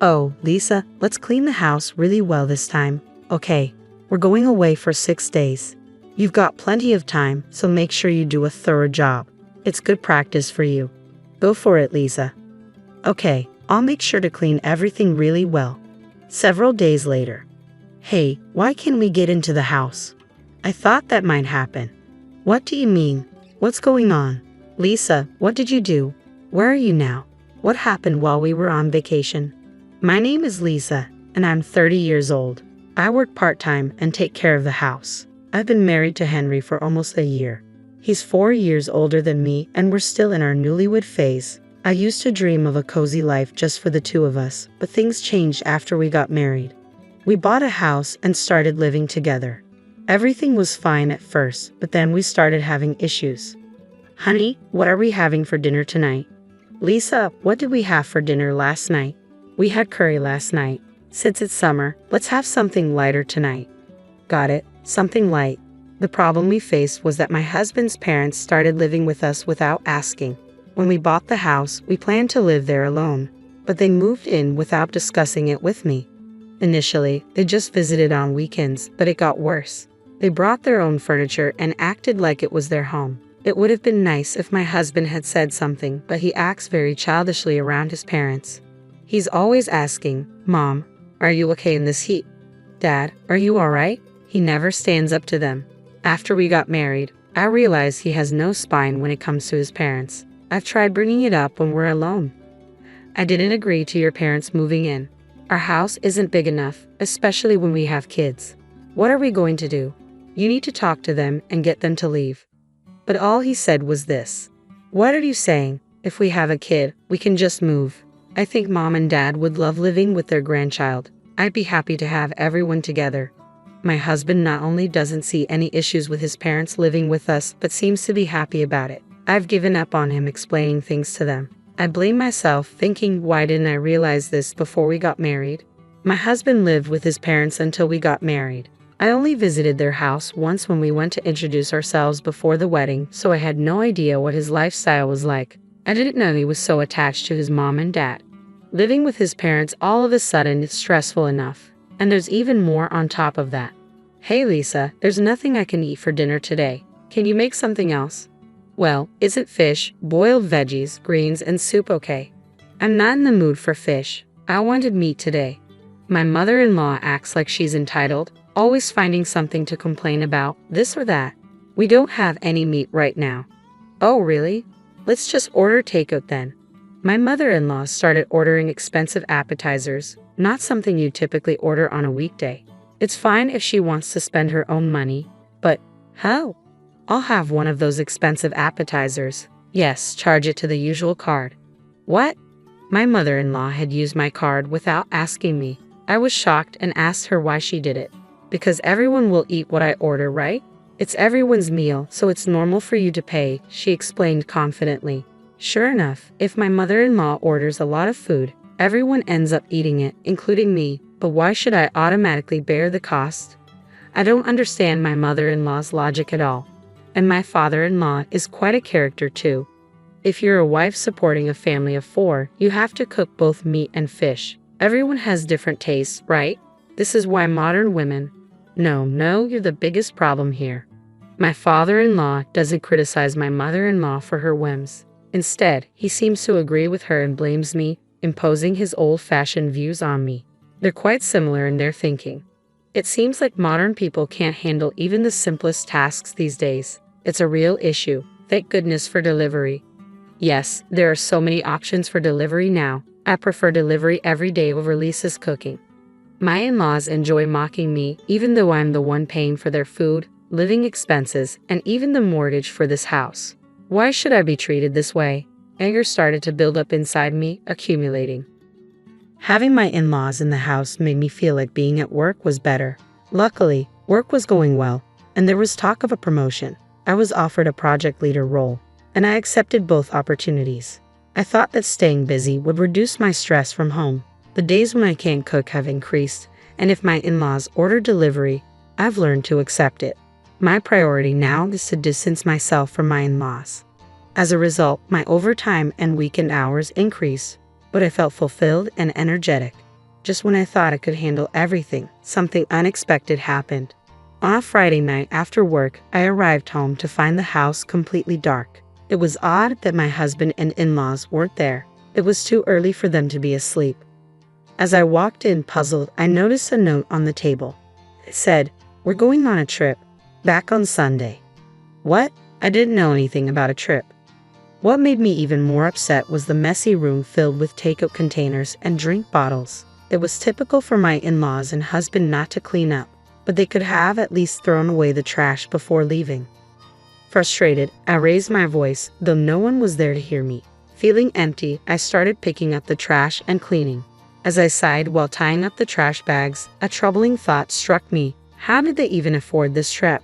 Oh, Lisa, let's clean the house really well this time. Okay, we're going away for 6 days. You've got plenty of time, so make sure you do a thorough job. It's good practice for you. Go for it, Lisa. Okay, I'll make sure to clean everything really well. Several days later. Hey, why can't we get into the house? I thought that might happen. What do you mean? What's going on? Lisa, what did you do? Where are you now? What happened while we were on vacation? My name is Lisa, and I'm 30 years old. I work part-time and take care of the house. I've been married to Henry for almost a year. He's 4 years older than me, and we're still in our newlywed phase. I used to dream of a cozy life just for the two of us, but things changed after we got married. We bought a house and started living together. Everything was fine at first, but then we started having issues. Honey, what are we having for dinner tonight? Lisa, what did we have for dinner last night? We had curry last night. Since it's summer, let's have something lighter tonight. Got it, something light. The problem we faced was that my husband's parents started living with us without asking. When we bought the house, we planned to live there alone, but they moved in without discussing it with me. Initially, they just visited on weekends, but it got worse. They brought their own furniture and acted like it was their home. It would have been nice if my husband had said something, but he acts very childishly around his parents. He's always asking, Mom, are you okay in this heat? Dad, are you alright? He never stands up to them. After we got married, I realized he has no spine when it comes to his parents. I've tried bringing it up when we're alone. I didn't agree to your parents moving in. Our house isn't big enough, especially when we have kids. What are we going to do? You need to talk to them and get them to leave. But all he said was this. What are you saying? If we have a kid, we can just move. I think Mom and Dad would love living with their grandchild. I'd be happy to have everyone together. My husband not only doesn't see any issues with his parents living with us, but seems to be happy about it. I've given up on him explaining things to them. I blame myself, thinking, why didn't I realize this before we got married? My husband lived with his parents until we got married. I only visited their house once when we went to introduce ourselves before the wedding, so I had no idea what his lifestyle was like. I didn't know he was so attached to his mom and dad. Living with his parents all of a sudden is stressful enough, and there's even more on top of that. Hey Lisa, there's nothing I can eat for dinner today. Can you make something else? Well, isn't fish, boiled veggies, greens, and soup okay? I'm not in the mood for fish. I wanted meat today. My mother-in-law acts like she's entitled, always finding something to complain about, this or that. We don't have any meat right now. Oh, really? Let's just order takeout then. My mother-in-law started ordering expensive appetizers, not something you typically order on a weekday. It's fine if she wants to spend her own money, but how? I'll have one of those expensive appetizers. Yes, charge it to the usual card. What? My mother-in-law had used my card without asking me. I was shocked and asked her why she did it. Because everyone will eat what I order, right? It's everyone's meal, so it's normal for you to pay, she explained confidently. Sure enough, if my mother-in-law orders a lot of food, everyone ends up eating it, including me, but why should I automatically bear the cost? I don't understand my mother-in-law's logic at all. And my father-in-law is quite a character too. If you're a wife supporting a family of 4, you have to cook both meat and fish. Everyone has different tastes, right? This is why modern women... No, you're the biggest problem here. My father-in-law doesn't criticize my mother-in-law for her whims. Instead, he seems to agree with her and blames me, imposing his old-fashioned views on me. They're quite similar in their thinking. It seems like modern people can't handle even the simplest tasks these days. It's a real issue. Thank goodness for delivery. Yes, there are so many options for delivery now. I prefer delivery every day over Lisa's cooking. My in-laws enjoy mocking me, even though I'm the one paying for their food, living expenses, and even the mortgage for this house. Why should I be treated this way? Anger started to build up inside me, accumulating. Having my in-laws in the house made me feel like being at work was better. Luckily, work was going well, and there was talk of a promotion. I was offered a project leader role, and I accepted both opportunities. I thought that staying busy would reduce my stress from home. The days when I can't cook have increased, and if my in-laws order delivery, I've learned to accept it. My priority now is to distance myself from my in-laws. As a result, my overtime and weekend hours increased, but I felt fulfilled and energetic. Just when I thought I could handle everything, something unexpected happened. On a Friday night after work, I arrived home to find the house completely dark. It was odd that my husband and in-laws weren't there. It was too early for them to be asleep. As I walked in puzzled, I noticed a note on the table. It said, "We're going on a trip. Back on Sunday." What? I didn't know anything about a trip. What made me even more upset was the messy room filled with takeout containers and drink bottles. It was typical for my in-laws and husband not to clean up, but they could have at least thrown away the trash before leaving. Frustrated, I raised my voice, though no one was there to hear me. Feeling empty, I started picking up the trash and cleaning. As I sighed while tying up the trash bags, a troubling thought struck me. How did they even afford this trip?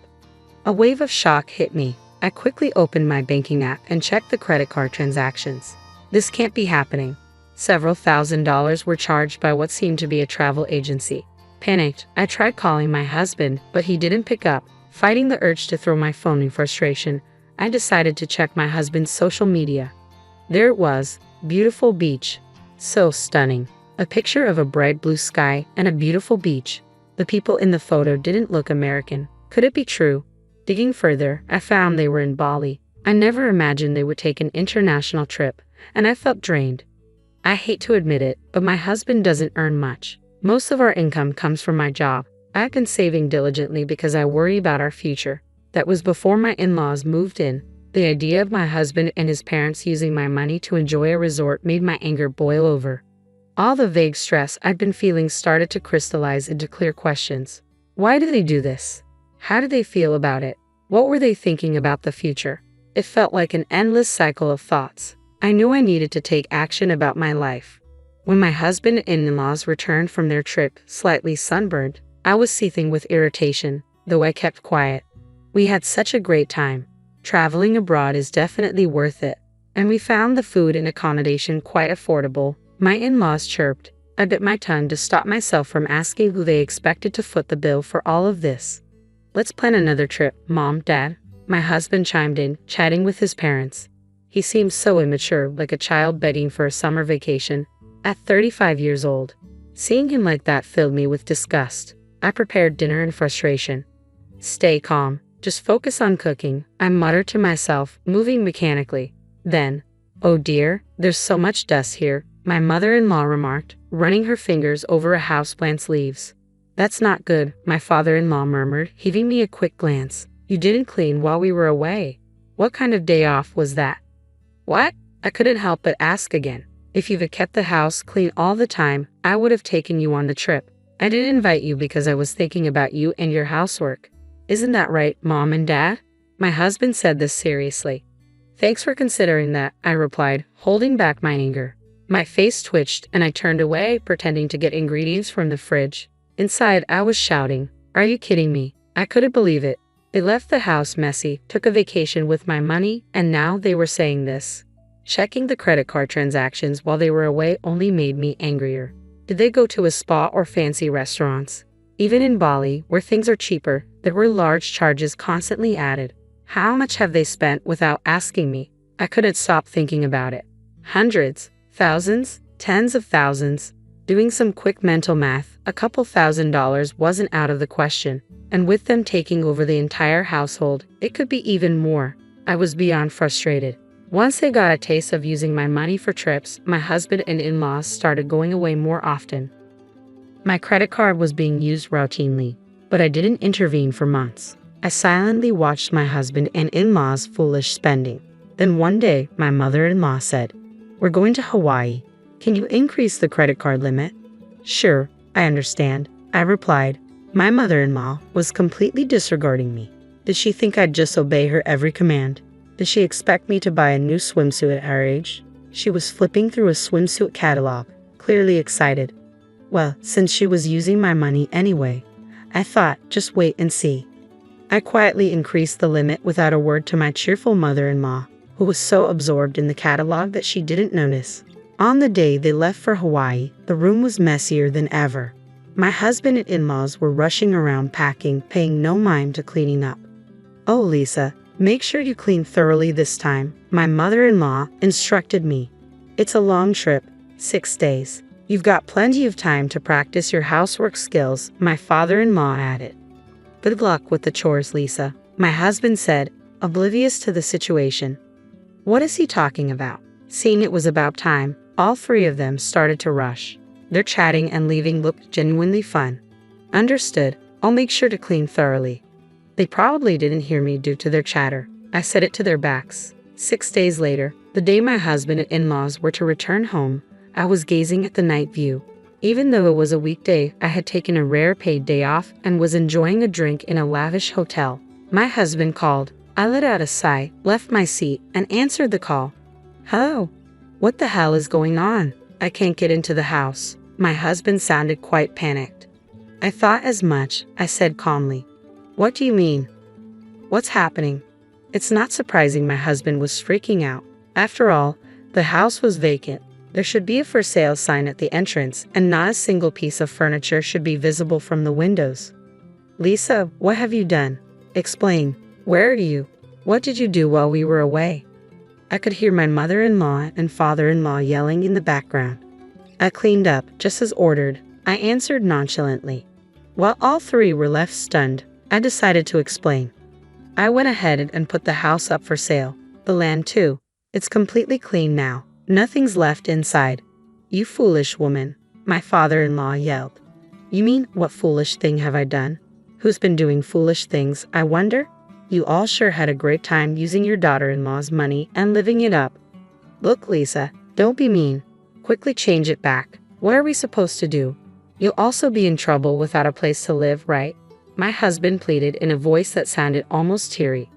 A wave of shock hit me. I quickly opened my banking app and checked the credit card transactions. This can't be happening. Several $1,000s were charged by what seemed to be a travel agency. Panicked, I tried calling my husband, but he didn't pick up. Fighting the urge to throw my phone in frustration, I decided to check my husband's social media. There it was, beautiful beach. So stunning. A picture of a bright blue sky and a beautiful beach. The people in the photo didn't look American. Could it be true? Digging further, I found they were in Bali. I never imagined they would take an international trip, and I felt drained. I hate to admit it, but my husband doesn't earn much. Most of our income comes from my job. I've been saving diligently because I worry about our future. That was before my in-laws moved in. The idea of my husband and his parents using my money to enjoy a resort made my anger boil over. All the vague stress I'd been feeling started to crystallize into clear questions. Why did they do this? How did they feel about it? What were they thinking about the future? It felt like an endless cycle of thoughts. I knew I needed to take action about my life. When my husband and in-laws returned from their trip, slightly sunburned, I was seething with irritation, though I kept quiet. We had such a great time. Traveling abroad is definitely worth it, and we found the food and accommodation quite affordable. My in-laws chirped. I bit my tongue to stop myself from asking who they expected to foot the bill for all of this. "Let's plan another trip, Mom, Dad." My husband chimed in, chatting with his parents. He seemed so immature, like a child begging for a summer vacation. At 35 years old, seeing him like that filled me with disgust. I prepared dinner in frustration. "Stay calm. Just focus on cooking," I muttered to myself, moving mechanically. Then, "Oh dear, there's so much dust here," my mother-in-law remarked, running her fingers over a houseplant's leaves. "That's not good," my father-in-law murmured, giving me a quick glance. "You didn't clean while we were away. What kind of day off was that?" "What?" I couldn't help but ask again. "If you've kept the house clean all the time, I would have taken you on the trip. I didn't invite you because I was thinking about you and your housework. Isn't that right, Mom and Dad?" My husband said this seriously. "Thanks for considering that," I replied, holding back my anger. My face twitched and I turned away, pretending to get ingredients from the fridge. Inside, I was shouting, "Are you kidding me?" I couldn't believe it. They left the house messy, took a vacation with my money, and now they were saying this. Checking the credit card transactions while they were away only made me angrier. Did they go to a spa or fancy restaurants? Even in Bali, where things are cheaper, there were large charges constantly added. How much have they spent without asking me? I couldn't stop thinking about it. Hundreds, thousands, tens of thousands. Doing some quick mental math, a couple $1,000s wasn't out of the question. And with them taking over the entire household, it could be even more. I was beyond frustrated. Once they got a taste of using my money for trips, my husband and in-laws started going away more often. My credit card was being used routinely, but I didn't intervene for months. I silently watched my husband and in-laws' foolish spending. Then one day, my mother-in-law said, "We're going to Hawaii. Can you increase the credit card limit?" "Sure, I understand," I replied. My mother-in-law was completely disregarding me. Did she think I'd just obey her every command? Did she expect me to buy a new swimsuit at her age? She was flipping through a swimsuit catalog, clearly excited. Well, since she was using my money anyway, I thought, just wait and see. I quietly increased the limit without a word to my cheerful mother-in-law, who was so absorbed in the catalog that she didn't notice. On the day they left for Hawaii, the room was messier than ever. My husband and in-laws were rushing around packing, paying no mind to cleaning up. "Oh, Lisa, make sure you clean thoroughly this time," my mother-in-law instructed me. "It's a long trip, 6 days. You've got plenty of time to practice your housework skills, my father-in-law added. Good luck with the chores, Lisa, my husband said, oblivious to the situation. What is he talking about? Seeing it was about time, all three of them started to rush. Their chatting and leaving looked genuinely fun. Understood, I'll make sure to clean thoroughly. They probably didn't hear me due to their chatter. I said it to their backs. 6 days later, the day my husband and in-laws were to return home, I was gazing at the night view. Even though it was a weekday, I had taken a rare paid day off and was enjoying a drink in a lavish hotel. My husband called. I let out a sigh, left my seat, and answered the call. Hello? What the hell is going on? I can't get into the house. My husband sounded quite panicked. I thought as much, I said calmly. What do you mean? What's happening? It's not surprising my husband was freaking out. After all, the house was vacant. There should be a for sale sign at the entrance, and not a single piece of furniture should be visible from the windows. Lisa, what have you done? Explain. Where are you? What did you do while we were away? I could hear my mother-in-law and father-in-law yelling in the background. I cleaned up, just as ordered, I answered nonchalantly. While all three were left stunned, I decided to explain. I went ahead and put the house up for sale. The land too. It's completely clean now. Nothing's left inside. You foolish woman, my father-in-law yelled. You mean, what foolish thing have I done? Who's been doing foolish things, I wonder? You all sure had a great time using your daughter-in-law's money and living it up. Look, Lisa, don't be mean. Quickly change it back. What are we supposed to do? You'll also be in trouble without a place to live, right? My husband pleaded in a voice that sounded almost teary.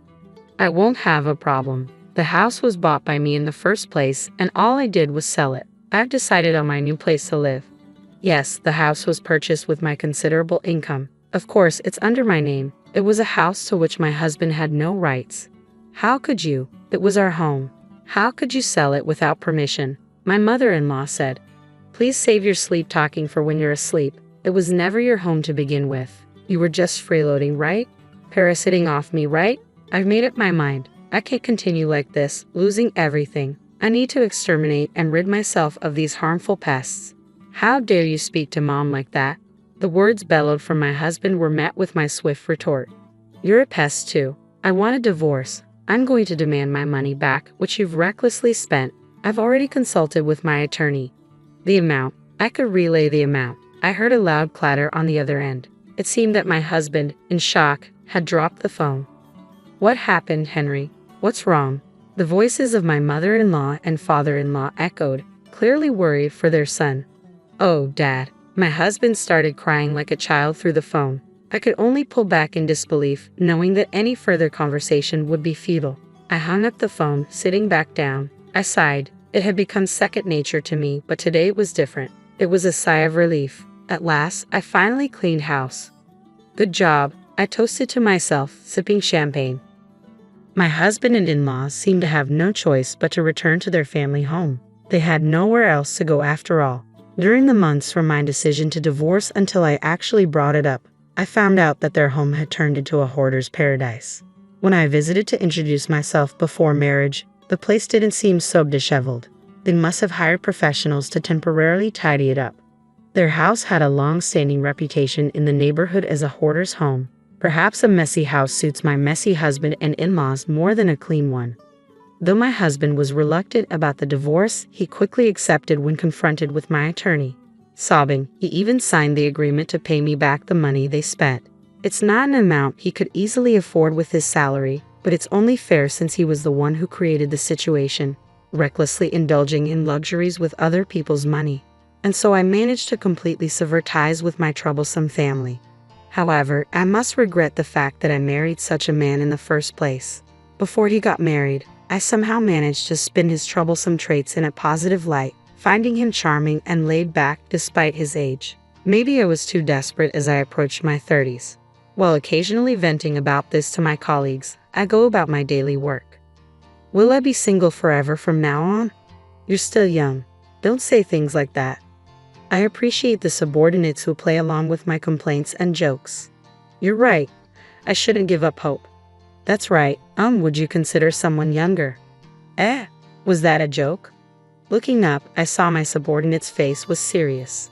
I won't have a problem. The house was bought by me in the first place, and all I did was sell it. I've decided on my new place to live. Yes, the house was purchased with my considerable income. Of course, it's under my name. It was a house to which my husband had no rights. How could you? It was our home. How could you sell it without permission? My mother-in-law said. Please save your sleep talking for when you're asleep. It was never your home to begin with. You were just freeloading, right? Parasiting off me, right? I've made up my mind. I can't continue like this, losing everything. I need to exterminate and rid myself of these harmful pests. How dare you speak to Mom like that? The words bellowed from my husband were met with my swift retort. You're a pest too. I want a divorce. I'm going to demand my money back, which you've recklessly spent. I've already consulted with my attorney. The amount. I could relay the amount. I heard a loud clatter on the other end. It seemed that my husband, in shock, had dropped the phone. What happened, Henry? What's wrong? The voices of my mother-in-law and father-in-law echoed, clearly worried for their son. Oh, Dad. My husband started crying like a child through the phone. I could only pull back in disbelief, knowing that any further conversation would be futile. I hung up the phone, sitting back down. I sighed. It had become second nature to me, but today it was different. It was a sigh of relief. At last, I finally cleaned house. Good job, I toasted to myself, sipping champagne. My husband and in-laws seemed to have no choice but to return to their family home. They had nowhere else to go after all. During the months from my decision to divorce until I actually brought it up, I found out that their home had turned into a hoarder's paradise. When I visited to introduce myself before marriage, the place didn't seem so disheveled. They must have hired professionals to temporarily tidy it up. Their house had a long-standing reputation in the neighborhood as a hoarder's home. Perhaps a messy house suits my messy husband and in-laws more than a clean one. Though my husband was reluctant about the divorce, he quickly accepted when confronted with my attorney. Sobbing, he even signed the agreement to pay me back the money they spent. It's not an amount he could easily afford with his salary, but it's only fair since he was the one who created the situation, recklessly indulging in luxuries with other people's money. And so I managed to completely sever ties with my troublesome family. However, I must regret the fact that I married such a man in the first place. Before he got married, I somehow managed to spin his troublesome traits in a positive light, finding him charming and laid back despite his age. Maybe I was too desperate as I approached my 30s. While occasionally venting about this to my colleagues, I go about my daily work. Will I be single forever from now on? You're still young. Don't say things like that. I appreciate the subordinates who play along with my complaints and jokes. You're right. I shouldn't give up hope. That's right. Would you consider someone younger? Was that a joke? Looking up, I saw my subordinate's face was serious.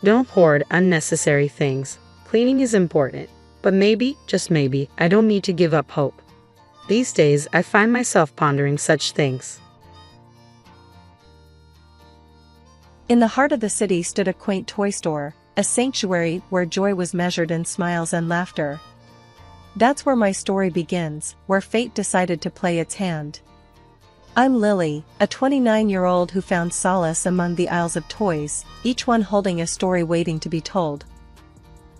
Don't hoard unnecessary things. Cleaning is important, but maybe, just maybe, I don't need to give up hope. These days, I find myself pondering such things. In the heart of the city stood a quaint toy store, a sanctuary where joy was measured in smiles and laughter. That's where my story begins, where fate decided to play its hand. I'm Lily, a 29-year-old who found solace among the aisles of toys, each one holding a story waiting to be told.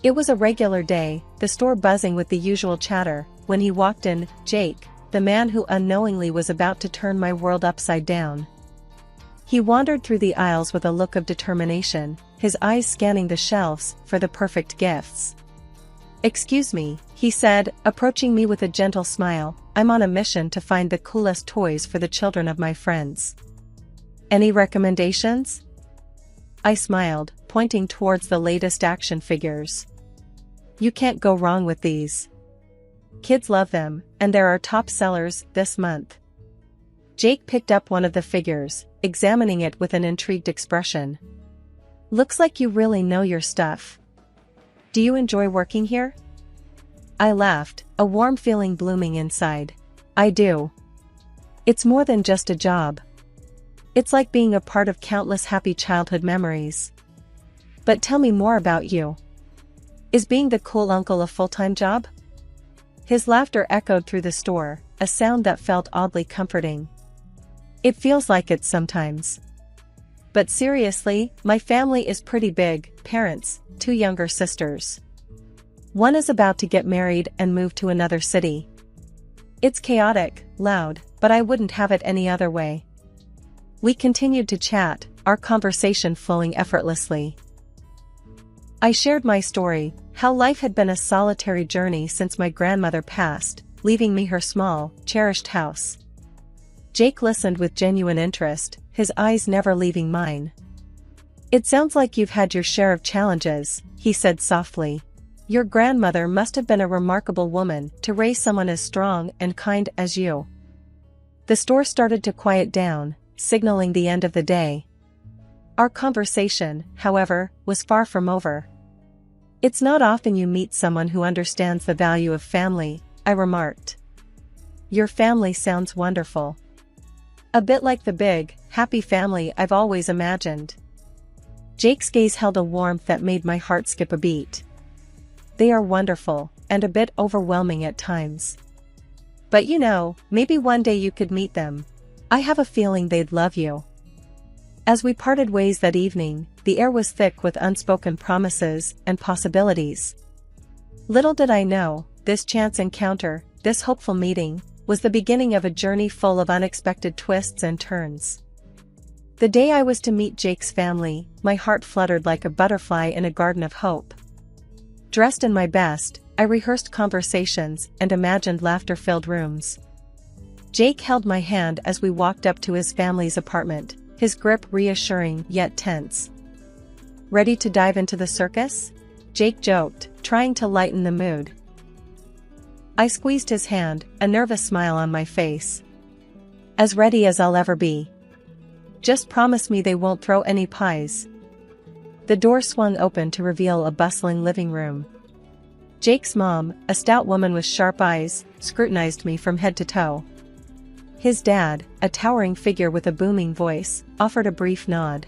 It was a regular day, the store buzzing with the usual chatter, when he walked in, Jake, the man who unknowingly was about to turn my world upside down. He wandered through the aisles with a look of determination, his eyes scanning the shelves for the perfect gifts. "Excuse me," he said, approaching me with a gentle smile, "I'm on a mission to find the coolest toys for the children of my friends. Any recommendations?" I smiled, pointing towards the latest action figures. "You can't go wrong with these. Kids love them, and they're our top sellers this month." Jake picked up one of the figures, examining it with an intrigued expression. "Looks like you really know your stuff. Do you enjoy working here?" I laughed, a warm feeling blooming inside. "I do. It's more than just a job. It's like being a part of countless happy childhood memories. But tell me more about you. Is being the cool uncle a full-time job?" His laughter echoed through the store, a sound that felt oddly comforting. "It feels like it sometimes. But seriously, my family is pretty big, parents, 2 younger sisters. One is about to get married and move to another city. It's chaotic, loud, but I wouldn't have it any other way." We continued to chat, our conversation flowing effortlessly. I shared my story, how life had been a solitary journey since my grandmother passed, leaving me her small, cherished house. Jake listened with genuine interest, his eyes never leaving mine. "It sounds like you've had your share of challenges," he said softly. "Your grandmother must have been a remarkable woman to raise someone as strong and kind as you." The store started to quiet down, signaling the end of the day. Our conversation, however, was far from over. "It's not often you meet someone who understands the value of family," I remarked. "Your family sounds wonderful. A bit like the big, happy family I've always imagined." Jake's gaze held a warmth that made my heart skip a beat. "They are wonderful, and a bit overwhelming at times. But you know, maybe one day you could meet them. I have a feeling they'd love you." As we parted ways that evening, the air was thick with unspoken promises and possibilities. Little did I know, this chance encounter, this hopeful meeting, was the beginning of a journey full of unexpected twists and turns. The day I was to meet Jake's family, my heart fluttered like a butterfly in a garden of hope. Dressed in my best, I rehearsed conversations and imagined laughter-filled rooms. Jake held my hand as we walked up to his family's apartment, his grip reassuring yet tense. "Ready to dive into the circus?" Jake joked, trying to lighten the mood. I squeezed his hand, a nervous smile on my face. "As ready as I'll ever be. Just promise me they won't throw any pies." The door swung open to reveal a bustling living room. Jake's mom, a stout woman with sharp eyes, scrutinized me from head to toe. His dad, a towering figure with a booming voice, offered a brief nod.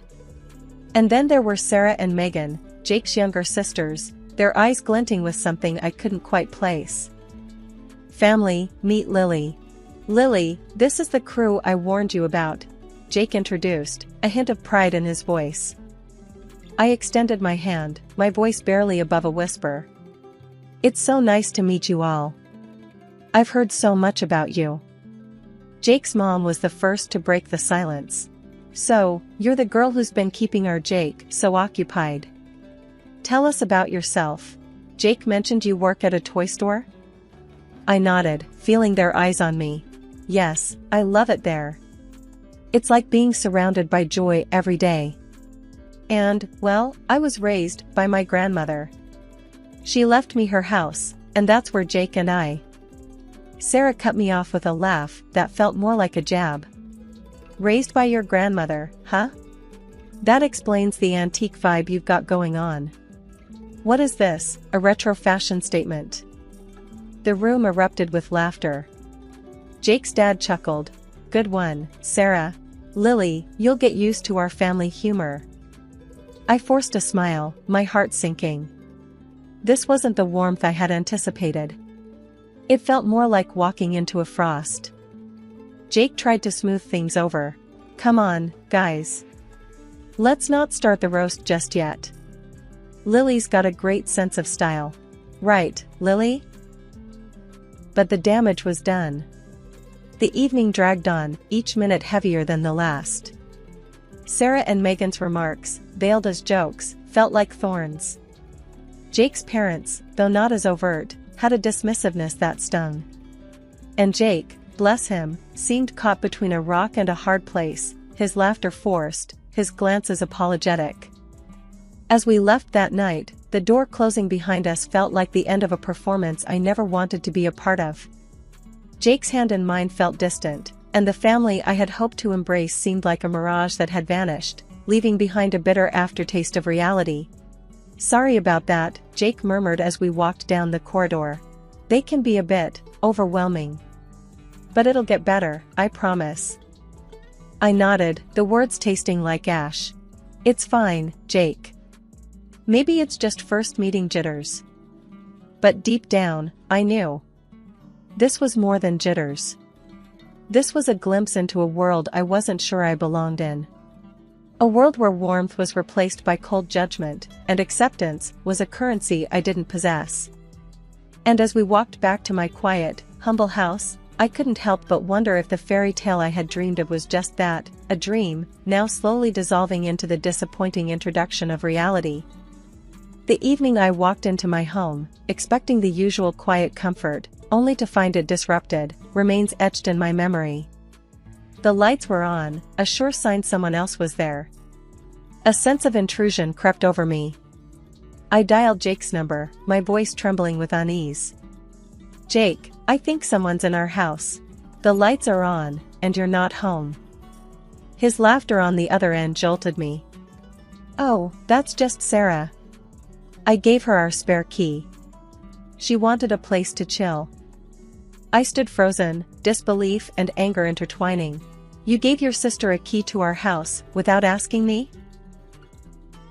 And then there were Sarah and Megan, Jake's younger sisters, their eyes glinting with something I couldn't quite place. "Family, meet Lily. Lily, this is the crew I warned you about," Jake introduced, a hint of pride in his voice. I extended my hand, my voice barely above a whisper. "It's so nice to meet you all. I've heard so much about you." Jake's mom was the first to break the silence. "So, you're the girl who's been keeping our Jake so occupied. Tell us about yourself. Jake mentioned you work at a toy store?" I nodded, feeling their eyes on me. "Yes, I love it there. It's like being surrounded by joy every day. And, well, I was raised by my grandmother. She left me her house, and that's where Jake and I..." Sarah cut me off with a laugh that felt more like a jab. Raised by your grandmother, huh? That explains the antique vibe you've got going on. What is this, a retro fashion statement? The room erupted with laughter. Jake's dad chuckled. Good one, Sarah. Lily, you'll get used to our family humor. I forced a smile, my heart sinking. This wasn't the warmth I had anticipated. It felt more like walking into a frost. Jake tried to smooth things over. Come on, guys. Let's not start the roast just yet. Lily's got a great sense of style. Right, Lily? But the damage was done. The evening dragged on, each minute heavier than the last. Sarah and Megan's remarks, veiled as jokes, felt like thorns. Jake's parents, though not as overt, had a dismissiveness that stung. And Jake, bless him, seemed caught between a rock and a hard place, his laughter forced, his glances apologetic. As we left that night, the door closing behind us felt like the end of a performance I never wanted to be a part of. Jake's hand in mine felt distant, and the family I had hoped to embrace seemed like a mirage that had vanished, leaving behind a bitter aftertaste of reality. Sorry about that, Jake murmured as we walked down the corridor. They can be a bit overwhelming. But it'll get better, I promise. I nodded, the words tasting like ash. It's fine, Jake. Maybe it's just first meeting jitters. But deep down, I knew. This was more than jitters. This was a glimpse into a world I wasn't sure I belonged in. A world where warmth was replaced by cold judgment, and acceptance was a currency I didn't possess. And as we walked back to my quiet, humble house, I couldn't help but wonder if the fairy tale I had dreamed of was just that, a dream, now slowly dissolving into the disappointing introduction of reality. The evening I walked into my home, expecting the usual quiet comfort, only to find it disrupted, remains etched in my memory. The lights were on, a sure sign someone else was there. A sense of intrusion crept over me. I dialed Jake's number, my voice trembling with unease. Jake, I think someone's in our house. The lights are on, and you're not home. His laughter on the other end jolted me. Oh, that's just Sarah. I gave her our spare key. She wanted a place to chill. I stood frozen, disbelief and anger intertwining. You gave your sister a key to our house, without asking me?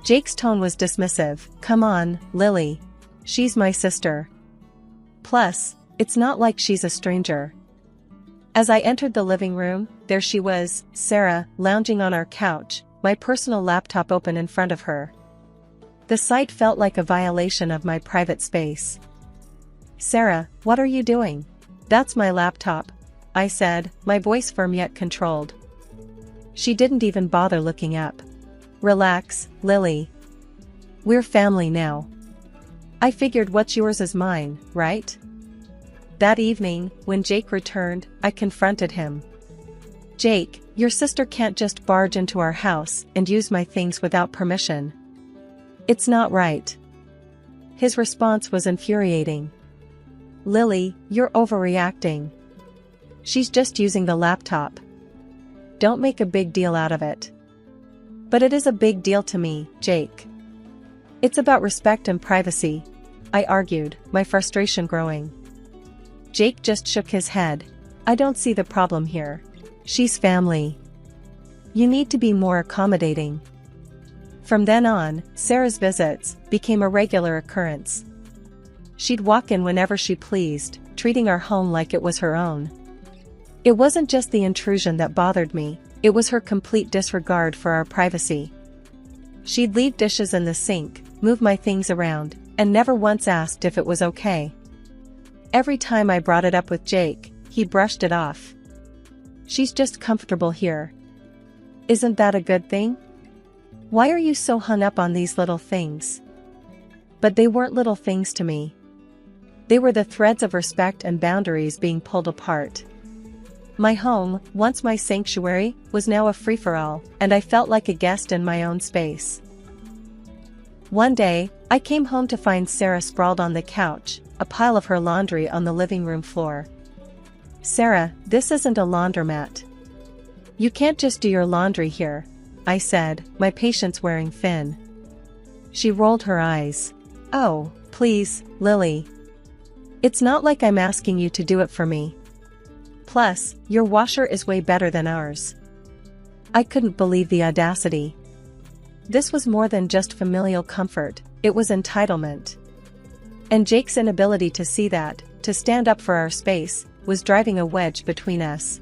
Jake's tone was dismissive. Come on, Lily. She's my sister. Plus, it's not like she's a stranger. As I entered the living room, there she was, Sarah, lounging on our couch, my personal laptop open in front of her. The sight felt like a violation of my private space. Sarah, what are you doing? That's my laptop, I said, my voice firm yet controlled. She didn't even bother looking up. Relax, Lily. We're family now. I figured what's yours is mine, right? That evening, when Jake returned, I confronted him. Jake, your sister can't just barge into our house and use my things without permission. It's not right. His response was infuriating. Lily, you're overreacting. She's just using the laptop. Don't make a big deal out of it. But it is a big deal to me, Jake. It's about respect and privacy, I argued, my frustration growing. Jake just shook his head. I don't see the problem here. She's family. You need to be more accommodating. From then on, Sarah's visits became a regular occurrence. She'd walk in whenever she pleased, treating our home like it was her own. It wasn't just the intrusion that bothered me, it was her complete disregard for our privacy. She'd leave dishes in the sink, move my things around, and never once asked if it was okay. Every time I brought it up with Jake, he brushed it off. She's just comfortable here. Isn't that a good thing? Why are you so hung up on these little things? But they weren't little things to me. They were the threads of respect and boundaries being pulled apart. My home, once my sanctuary, was now a free-for-all, and I felt like a guest in my own space. One day, I came home to find Sarah sprawled on the couch, a pile of her laundry on the living room floor. Sarah, this isn't a laundromat. You can't just do your laundry here, I said, my patience wearing thin. She rolled her eyes. Oh, please, Lily. It's not like I'm asking you to do it for me. Plus, your washer is way better than ours. I couldn't believe the audacity. This was more than just familial comfort, it was entitlement. And Jake's inability to see that, to stand up for our space, was driving a wedge between us.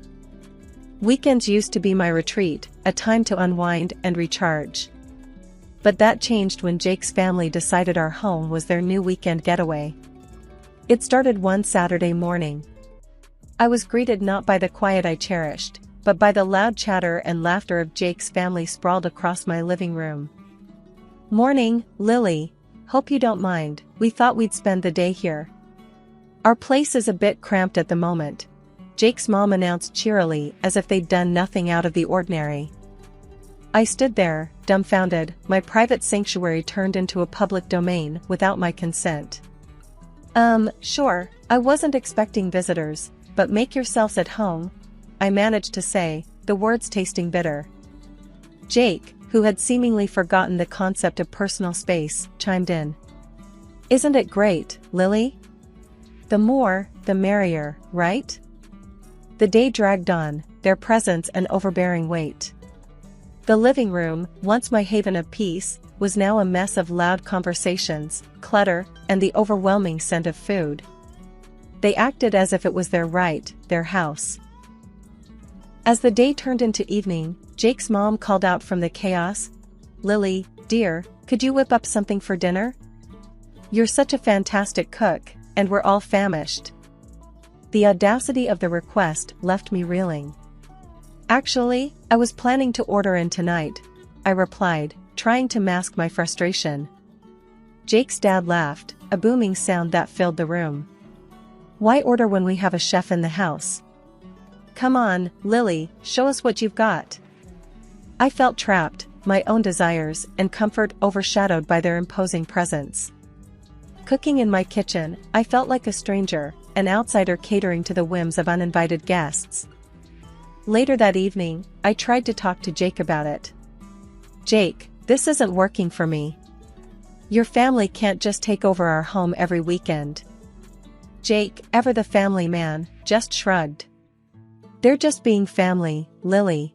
Weekends used to be my retreat, a time to unwind and recharge. But that changed when Jake's family decided our home was their new weekend getaway. It started one Saturday morning. I was greeted not by the quiet I cherished, but by the loud chatter and laughter of Jake's family sprawled across my living room. Morning, Lily. Hope you don't mind, we thought we'd spend the day here. Our place is a bit cramped at the moment, Jake's mom announced cheerily as if they'd done nothing out of the ordinary. I stood there, dumbfounded, my private sanctuary turned into a public domain without my consent. Sure, I wasn't expecting visitors, but make yourselves at home, I managed to say, the words tasting bitter. Jake, who had seemingly forgotten the concept of personal space, chimed in. Isn't it great, Lily? The more, the merrier, right? The day dragged on, their presence an overbearing weight. The living room, once my haven of peace, was now a mess of loud conversations, clutter, and the overwhelming scent of food. They acted as if it was their right, their house. As the day turned into evening, Jake's mom called out from the chaos, Lily, dear, could you whip up something for dinner? You're such a fantastic cook, and we're all famished. The audacity of the request left me reeling. Actually, I was planning to order in tonight, I replied, trying to mask my frustration. Jake's dad laughed, a booming sound that filled the room. Why order when we have a chef in the house? Come on, Lily, show us what you've got. I felt trapped, my own desires and comfort overshadowed by their imposing presence. Cooking in my kitchen, I felt like a stranger, an outsider catering to the whims of uninvited guests. Later that evening, I tried to talk to Jake about it. Jake, this isn't working for me. Your family can't just take over our home every weekend. Jake, ever the family man, just shrugged. They're just being family, Lily.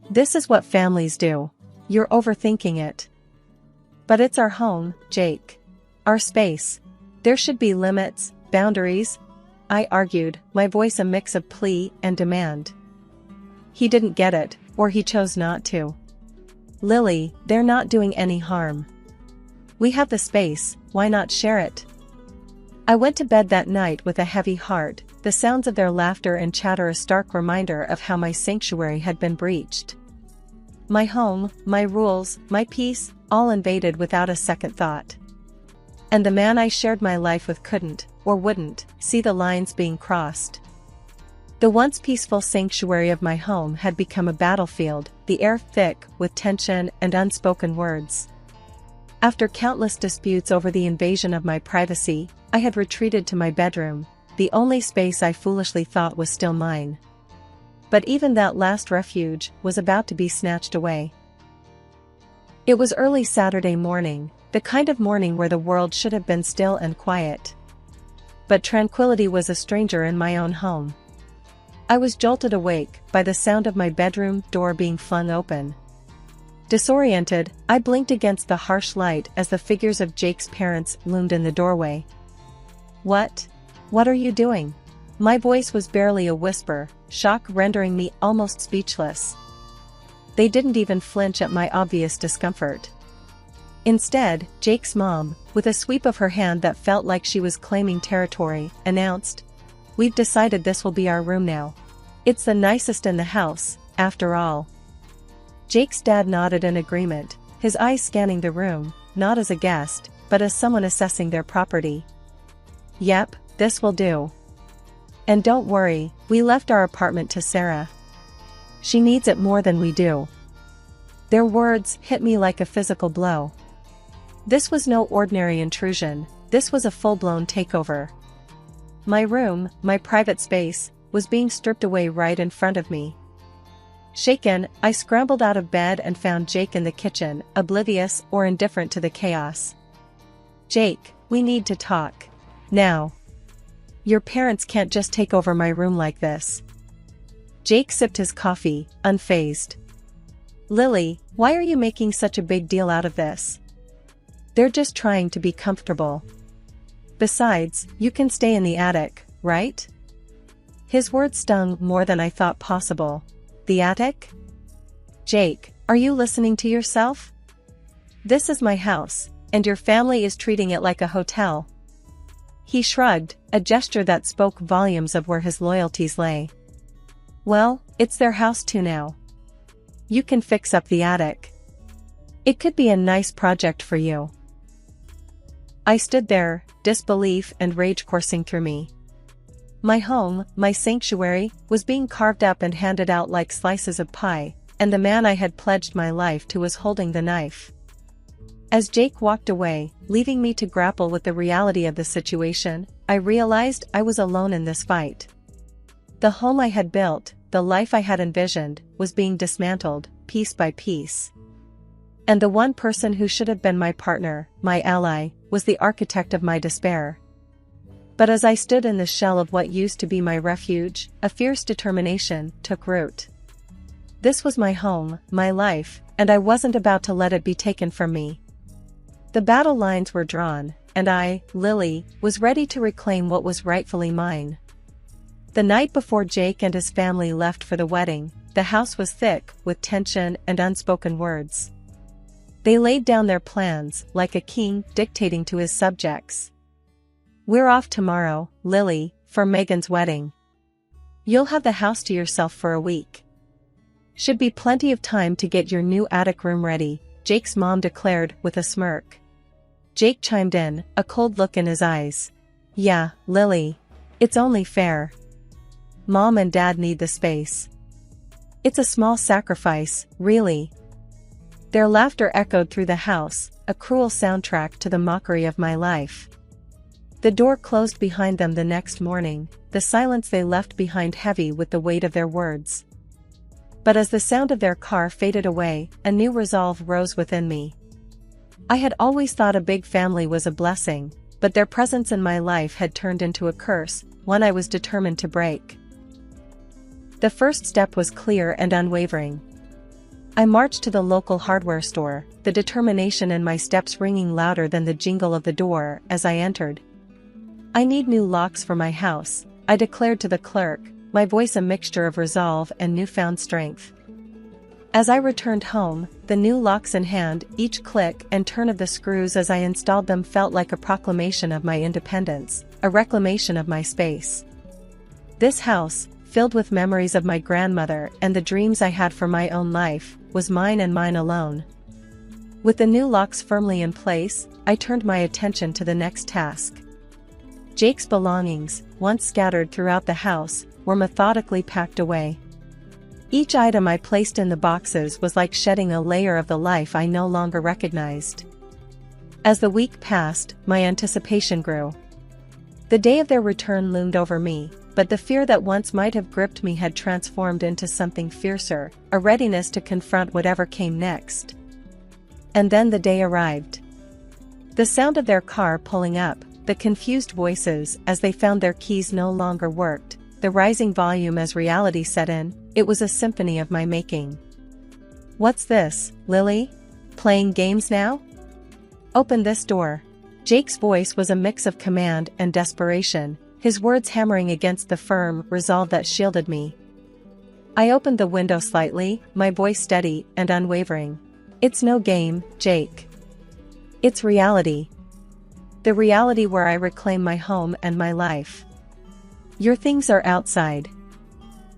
This is what families do. You're overthinking it. But it's our home, Jake. Our space. There should be limits, boundaries, I argued, my voice a mix of plea and demand. He didn't get it, or he chose not to. Lily, they're not doing any harm. We have the space, why not share it? I went to bed that night with a heavy heart, the sounds of their laughter and chatter a stark reminder of how my sanctuary had been breached. My home, my rules, my peace, all invaded without a second thought. And the man I shared my life with couldn't, or wouldn't, see the lines being crossed. The once peaceful sanctuary of my home had become a battlefield, the air thick with tension and unspoken words. After countless disputes over the invasion of my privacy, I had retreated to my bedroom, the only space I foolishly thought was still mine. But even that last refuge was about to be snatched away. It was early Saturday morning, the kind of morning where the world should have been still and quiet. But tranquility was a stranger in my own home. I was jolted awake by the sound of my bedroom door being flung open. Disoriented, I blinked against the harsh light as the figures of Jake's parents loomed in the doorway. What? What are you doing? My voice was barely a whisper, shock rendering me almost speechless. They didn't even flinch at my obvious discomfort. Instead, Jake's mom, with a sweep of her hand that felt like she was claiming territory, announced, "We've decided this will be our room now. It's the nicest in the house, after all." Jake's dad nodded in agreement, his eyes scanning the room, not as a guest, but as someone assessing their property. "Yep, this will do. And don't worry, we left our apartment to Sarah. She needs it more than we do." Their words hit me like a physical blow. This was no ordinary intrusion, this was a full-blown takeover. My room, my private space, was being stripped away right in front of me. Shaken, I scrambled out of bed and found Jake in the kitchen, oblivious or indifferent to the chaos. "Jake, we need to talk. Now. Your parents can't just take over my room like this." Jake sipped his coffee, unfazed. "Lily, why are you making such a big deal out of this? They're just trying to be comfortable. Besides, you can stay in the attic, right?" His words stung more than I thought possible. The attic? Jake, are you listening to yourself? This is my house, and your family is treating it like a hotel. He shrugged, a gesture that spoke volumes of where his loyalties lay. Well, it's their house too now. You can fix up the attic. It could be a nice project for you. I stood there, disbelief and rage coursing through me. My home, my sanctuary, was being carved up and handed out like slices of pie, and the man I had pledged my life to was holding the knife. As Jake walked away, leaving me to grapple with the reality of the situation, I realized I was alone in this fight. The home I had built, the life I had envisioned, was being dismantled, piece by piece. And the one person who should have been my partner, my ally, was the architect of my despair. But as I stood in the shell of what used to be my refuge, a fierce determination took root. This was my home, my life, and I wasn't about to let it be taken from me. The battle lines were drawn, and I, Lily, was ready to reclaim what was rightfully mine. The night before Jake and his family left for the wedding, the house was thick with tension and unspoken words. They laid down their plans, like a king dictating to his subjects. "We're off tomorrow, Lily, for Megan's wedding. You'll have the house to yourself for a week. Should be plenty of time to get your new attic room ready," Jake's mom declared with a smirk. Jake chimed in, a cold look in his eyes. "Yeah, Lily. It's only fair. Mom and Dad need the space. It's a small sacrifice, really." Their laughter echoed through the house, a cruel soundtrack to the mockery of my life. The door closed behind them the next morning, the silence they left behind heavy with the weight of their words. But as the sound of their car faded away, a new resolve rose within me. I had always thought a big family was a blessing, but their presence in my life had turned into a curse, one I was determined to break. The first step was clear and unwavering. I marched to the local hardware store, the determination in my steps ringing louder than the jingle of the door as I entered. "I need new locks for my house," I declared to the clerk, my voice a mixture of resolve and newfound strength. As I returned home, the new locks in hand, each click and turn of the screws as I installed them felt like a proclamation of my independence, a reclamation of my space. This house, filled with memories of my grandmother and the dreams I had for my own life, was mine and mine alone. With the new locks firmly in place, I turned my attention to the next task. Jake's belongings, once scattered throughout the house, were methodically packed away. Each item I placed in the boxes was like shedding a layer of the life I no longer recognized. As the week passed, my anticipation grew. The day of their return loomed over me, but the fear that once might have gripped me had transformed into something fiercer, a readiness to confront whatever came next. And then the day arrived. The sound of their car pulling up, the confused voices as they found their keys no longer worked, the rising volume as reality set in, it was a symphony of my making. "What's this, Lily? Playing games now? Open this door." Jake's voice was a mix of command and desperation, his words hammering against the firm resolve that shielded me. I opened the window slightly, my voice steady and unwavering. "It's no game, Jake. It's reality. The reality where I reclaim my home and my life. Your things are outside.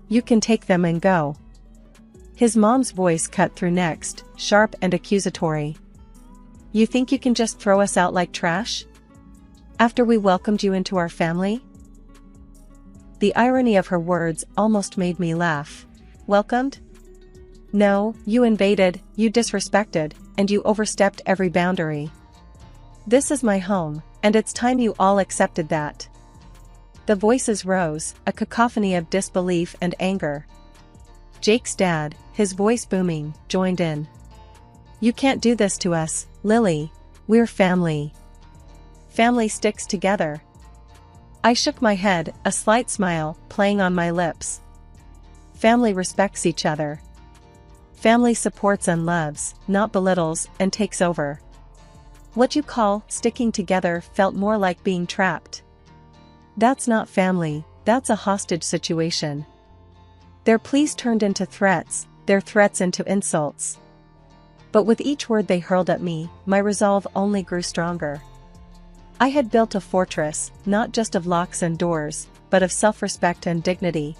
You can take them and go." His mom's voice cut through next, sharp and accusatory. "You think you can just throw us out like trash? After we welcomed you into our family?" The irony of her words almost made me laugh. "Welcomed? No, you invaded, you disrespected, and you overstepped every boundary. This is my home, and it's time you all accepted that." The voices rose, a cacophony of disbelief and anger. Jake's dad, his voice booming, joined in. "You can't do this to us, Lily. We're family. Family sticks together." I shook my head, a slight smile playing on my lips. Family respects each other. Family supports and loves, not belittles and takes over. What you call sticking together felt more like being trapped. That's not family, that's a hostage situation. Their pleas turned into threats, their threats into insults. But with each word they hurled at me, my resolve only grew stronger. I had built a fortress, not just of locks and doors, but of self-respect and dignity.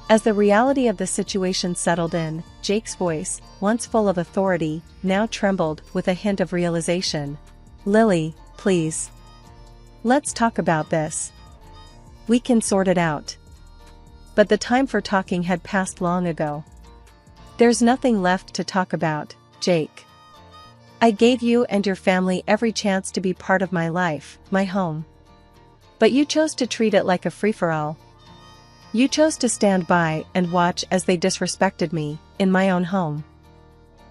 As the reality of the situation settled in, Jake's voice, once full of authority, now trembled with a hint of realization. "Lily, please. Let's talk about this. We can sort it out." But the time for talking had passed long ago. "There's nothing left to talk about, Jake. I gave you and your family every chance to be part of my life, my home. But you chose to treat it like a free-for-all. You chose to stand by and watch as they disrespected me, in my own home.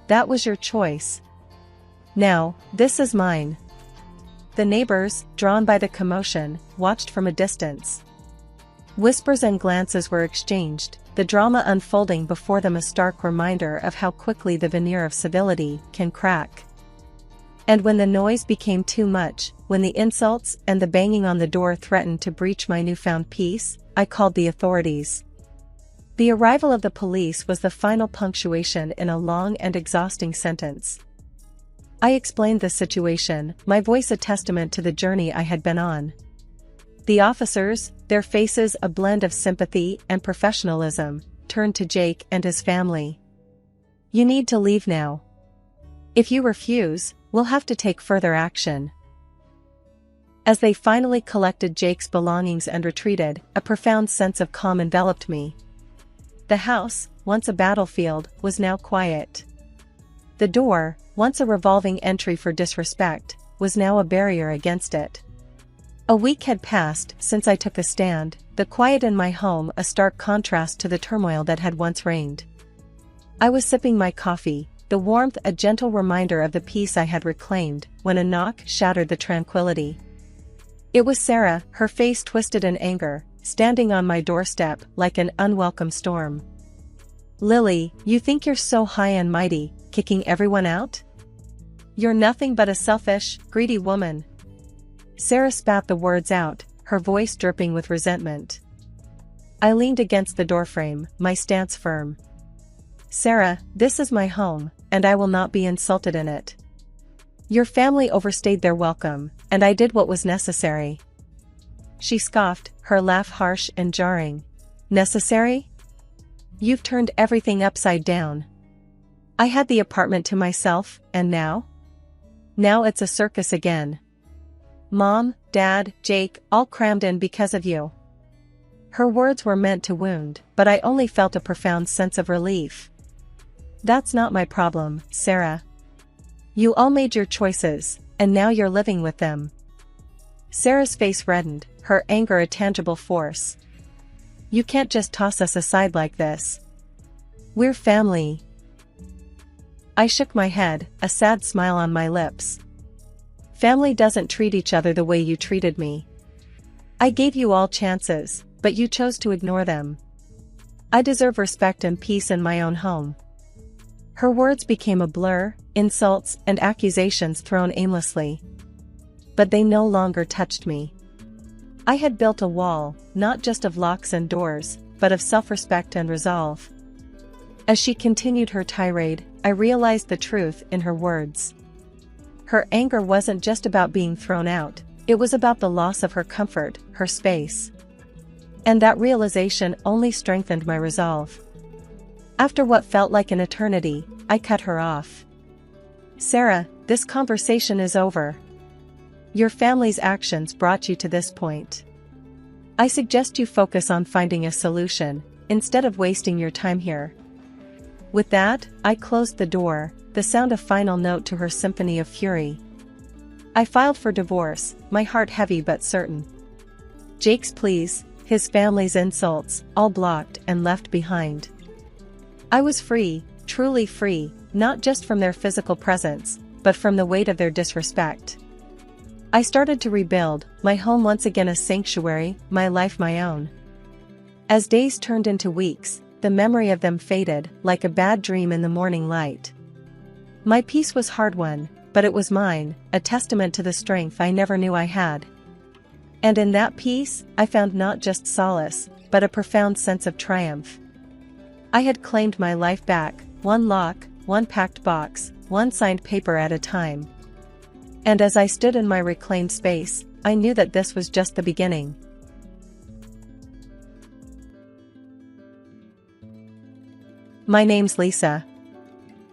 That was your choice. Now, this is mine." The neighbors, drawn by the commotion, watched from a distance. Whispers and glances were exchanged, the drama unfolding before them, a stark reminder of how quickly the veneer of civility can crack. And when the noise became too much, when the insults and the banging on the door threatened to breach my newfound peace, I called the authorities. The arrival of the police was the final punctuation in a long and exhausting sentence. I explained the situation, my voice a testament to the journey I had been on. The officers, their faces a blend of sympathy and professionalism, turned to Jake and his family. "You need to leave now. If you refuse, we'll have to take further action." As they finally collected Jake's belongings and retreated, a profound sense of calm enveloped me. The house, once a battlefield, was now quiet. The door, once a revolving entry for disrespect, was now a barrier against it. A week had passed since I took a stand, the quiet in my home a stark contrast to the turmoil that had once reigned. I was sipping my coffee, the warmth a gentle reminder of the peace I had reclaimed, when a knock shattered the tranquility. It was Sarah, her face twisted in anger, standing on my doorstep like an unwelcome storm. "Lily, you think you're so high and mighty, kicking everyone out? You're nothing but a selfish, greedy woman." Sarah spat the words out, her voice dripping with resentment. I leaned against the doorframe, my stance firm. "Sarah, this is my home, and I will not be insulted in it. Your family overstayed their welcome, and I did what was necessary." She scoffed, her laugh harsh and jarring. "Necessary? You've turned everything upside down. I had the apartment to myself, and now? Now it's a circus again. Mom, Dad, Jake, all crammed in because of you." Her words were meant to wound, but I only felt a profound sense of relief. "That's not my problem, Sarah. You all made your choices, and now you're living with them." Sarah's face reddened, her anger a tangible force. "You can't just toss us aside like this. We're family." I shook my head, a sad smile on my lips. "Family doesn't treat each other the way you treated me. I gave you all chances, but you chose to ignore them. I deserve respect and peace in my own home." Her words became a blur, insults and accusations thrown aimlessly. But they no longer touched me. I had built a wall, not just of locks and doors, but of self-respect and resolve. As she continued her tirade, I realized the truth in her words. Her anger wasn't just about being thrown out, it was about the loss of her comfort, her space. And that realization only strengthened my resolve. After what felt like an eternity, I cut her off. "Sarah, this conversation is over. Your family's actions brought you to this point. I suggest you focus on finding a solution, instead of wasting your time here." With that, I closed the door, the sound a final note to her symphony of fury. I filed for divorce, my heart heavy but certain. Jake's pleas, his family's insults, all blocked and left behind. I was free, truly free, not just from their physical presence, but from the weight of their disrespect. I started to rebuild, my home once again a sanctuary, my life my own. As days turned into weeks, the memory of them faded, like a bad dream in the morning light. My peace was hard-won, but it was mine, a testament to the strength I never knew I had. And in that peace, I found not just solace, but a profound sense of triumph. I had claimed my life back, one lock, one packed box, one signed paper at a time. And as I stood in my reclaimed space, I knew that this was just the beginning. My name's Lisa.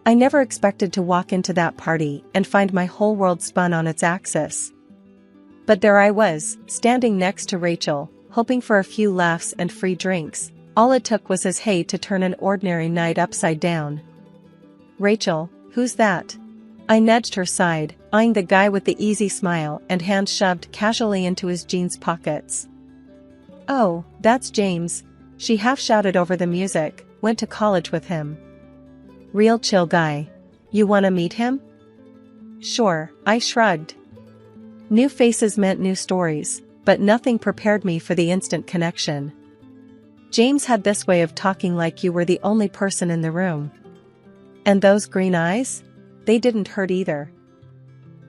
I never expected to walk into that party and find my whole world spun on its axis. But there I was, standing next to Rachel, hoping for a few laughs and free drinks. All it took was his hey to turn an ordinary night upside down. "Rachel, who's that?" I nudged her side, eyeing the guy with the easy smile and hands shoved casually into his jeans pockets. "Oh, that's James," she half shouted over the music, "went to college with him. Real chill guy. You wanna meet him?" "Sure," I shrugged. New faces meant new stories, but nothing prepared me for the instant connection. James had this way of talking like you were the only person in the room. And those green eyes? They didn't hurt either.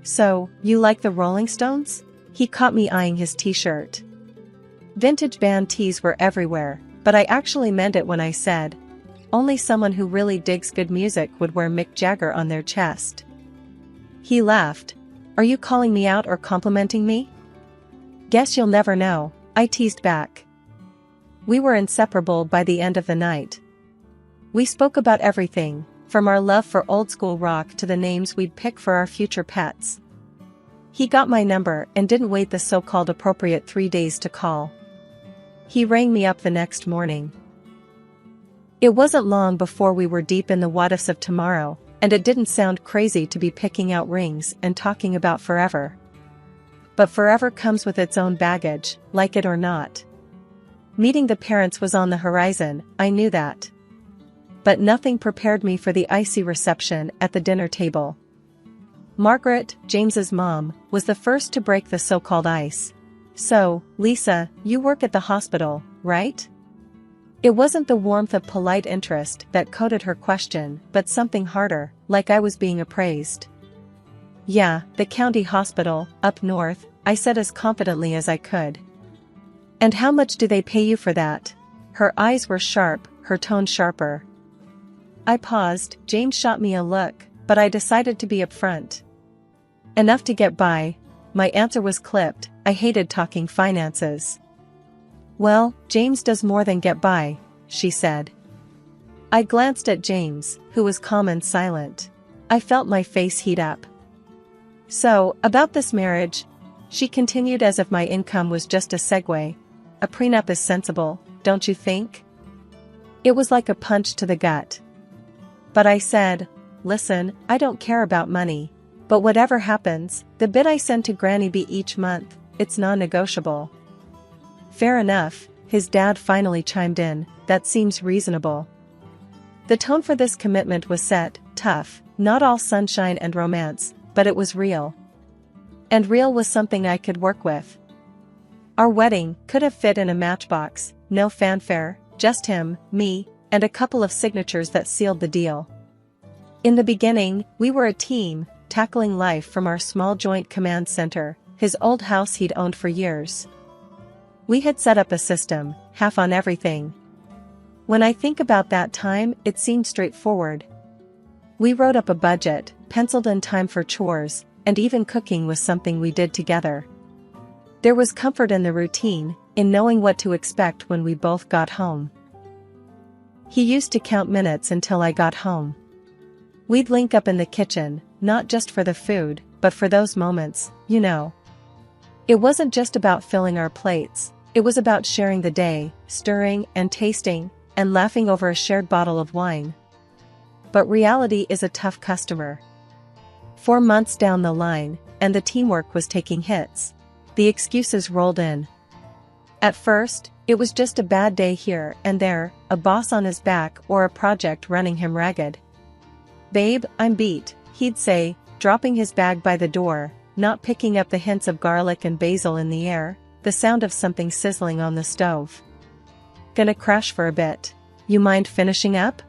"So, you like the Rolling Stones?" He caught me eyeing his t-shirt. Vintage band tees were everywhere, but I actually meant it when I said, only someone who really digs good music would wear Mick Jagger on their chest. He laughed. "Are you calling me out or complimenting me?" "Guess you'll never know," I teased back. We were inseparable by the end of the night. We spoke about everything, from our love for old-school rock to the names we'd pick for our future pets. He got my number and didn't wait the so-called appropriate 3 days to call. He rang me up the next morning. It wasn't long before we were deep in the what-ifs of tomorrow, and it didn't sound crazy to be picking out rings and talking about forever. But forever comes with its own baggage, like it or not. Meeting the parents was on the horizon, I knew that. But nothing prepared me for the icy reception at the dinner table. Margaret, James's mom, was the first to break the so-called ice. "So, Lisa, you work at the hospital, right?" It wasn't the warmth of polite interest that coded her question, but something harder, like I was being appraised. "Yeah, the county hospital, up north," I said as confidently as I could. "And how much do they pay you for that?" Her eyes were sharp, her tone sharper. I paused. James shot me a look, but I decided to be upfront. "Enough to get by." My answer was clipped. I hated talking finances. "Well, James does more than get by," she said. I glanced at James, who was calm and silent. I felt my face heat up. "So, about this marriage," she continued as if my income was just a segue. "A prenup is sensible, don't you think?" It was like a punch to the gut. But I said, "Listen, I don't care about money. But whatever happens, the bit I send to Granny B each month, it's non-negotiable." "Fair enough," his dad finally chimed in, "that seems reasonable." The tone for this commitment was set, tough, not all sunshine and romance, but it was real. And real was something I could work with. Our wedding could have fit in a matchbox, no fanfare, just him, me, and a couple of signatures that sealed the deal. In the beginning, we were a team, tackling life from our small joint command center, his old house he'd owned for years. We had set up a system, half on everything. When I think about that time, it seemed straightforward. We wrote up a budget, penciled in time for chores, and even cooking was something we did together. There was comfort in the routine, in knowing what to expect when we both got home. He used to count minutes until I got home. We'd link up in the kitchen, not just for the food, but for those moments, you know. It wasn't just about filling our plates, it was about sharing the day, stirring and tasting, and laughing over a shared bottle of wine. But reality is a tough customer. 4 months down the line, and the teamwork was taking hits. The excuses rolled in. At first, it was just a bad day here and there, a boss on his back or a project running him ragged. "Babe, I'm beat," he'd say, dropping his bag by the door, not picking up the hints of garlic and basil in the air, the sound of something sizzling on the stove. "Gonna crash for a bit. You mind finishing up?"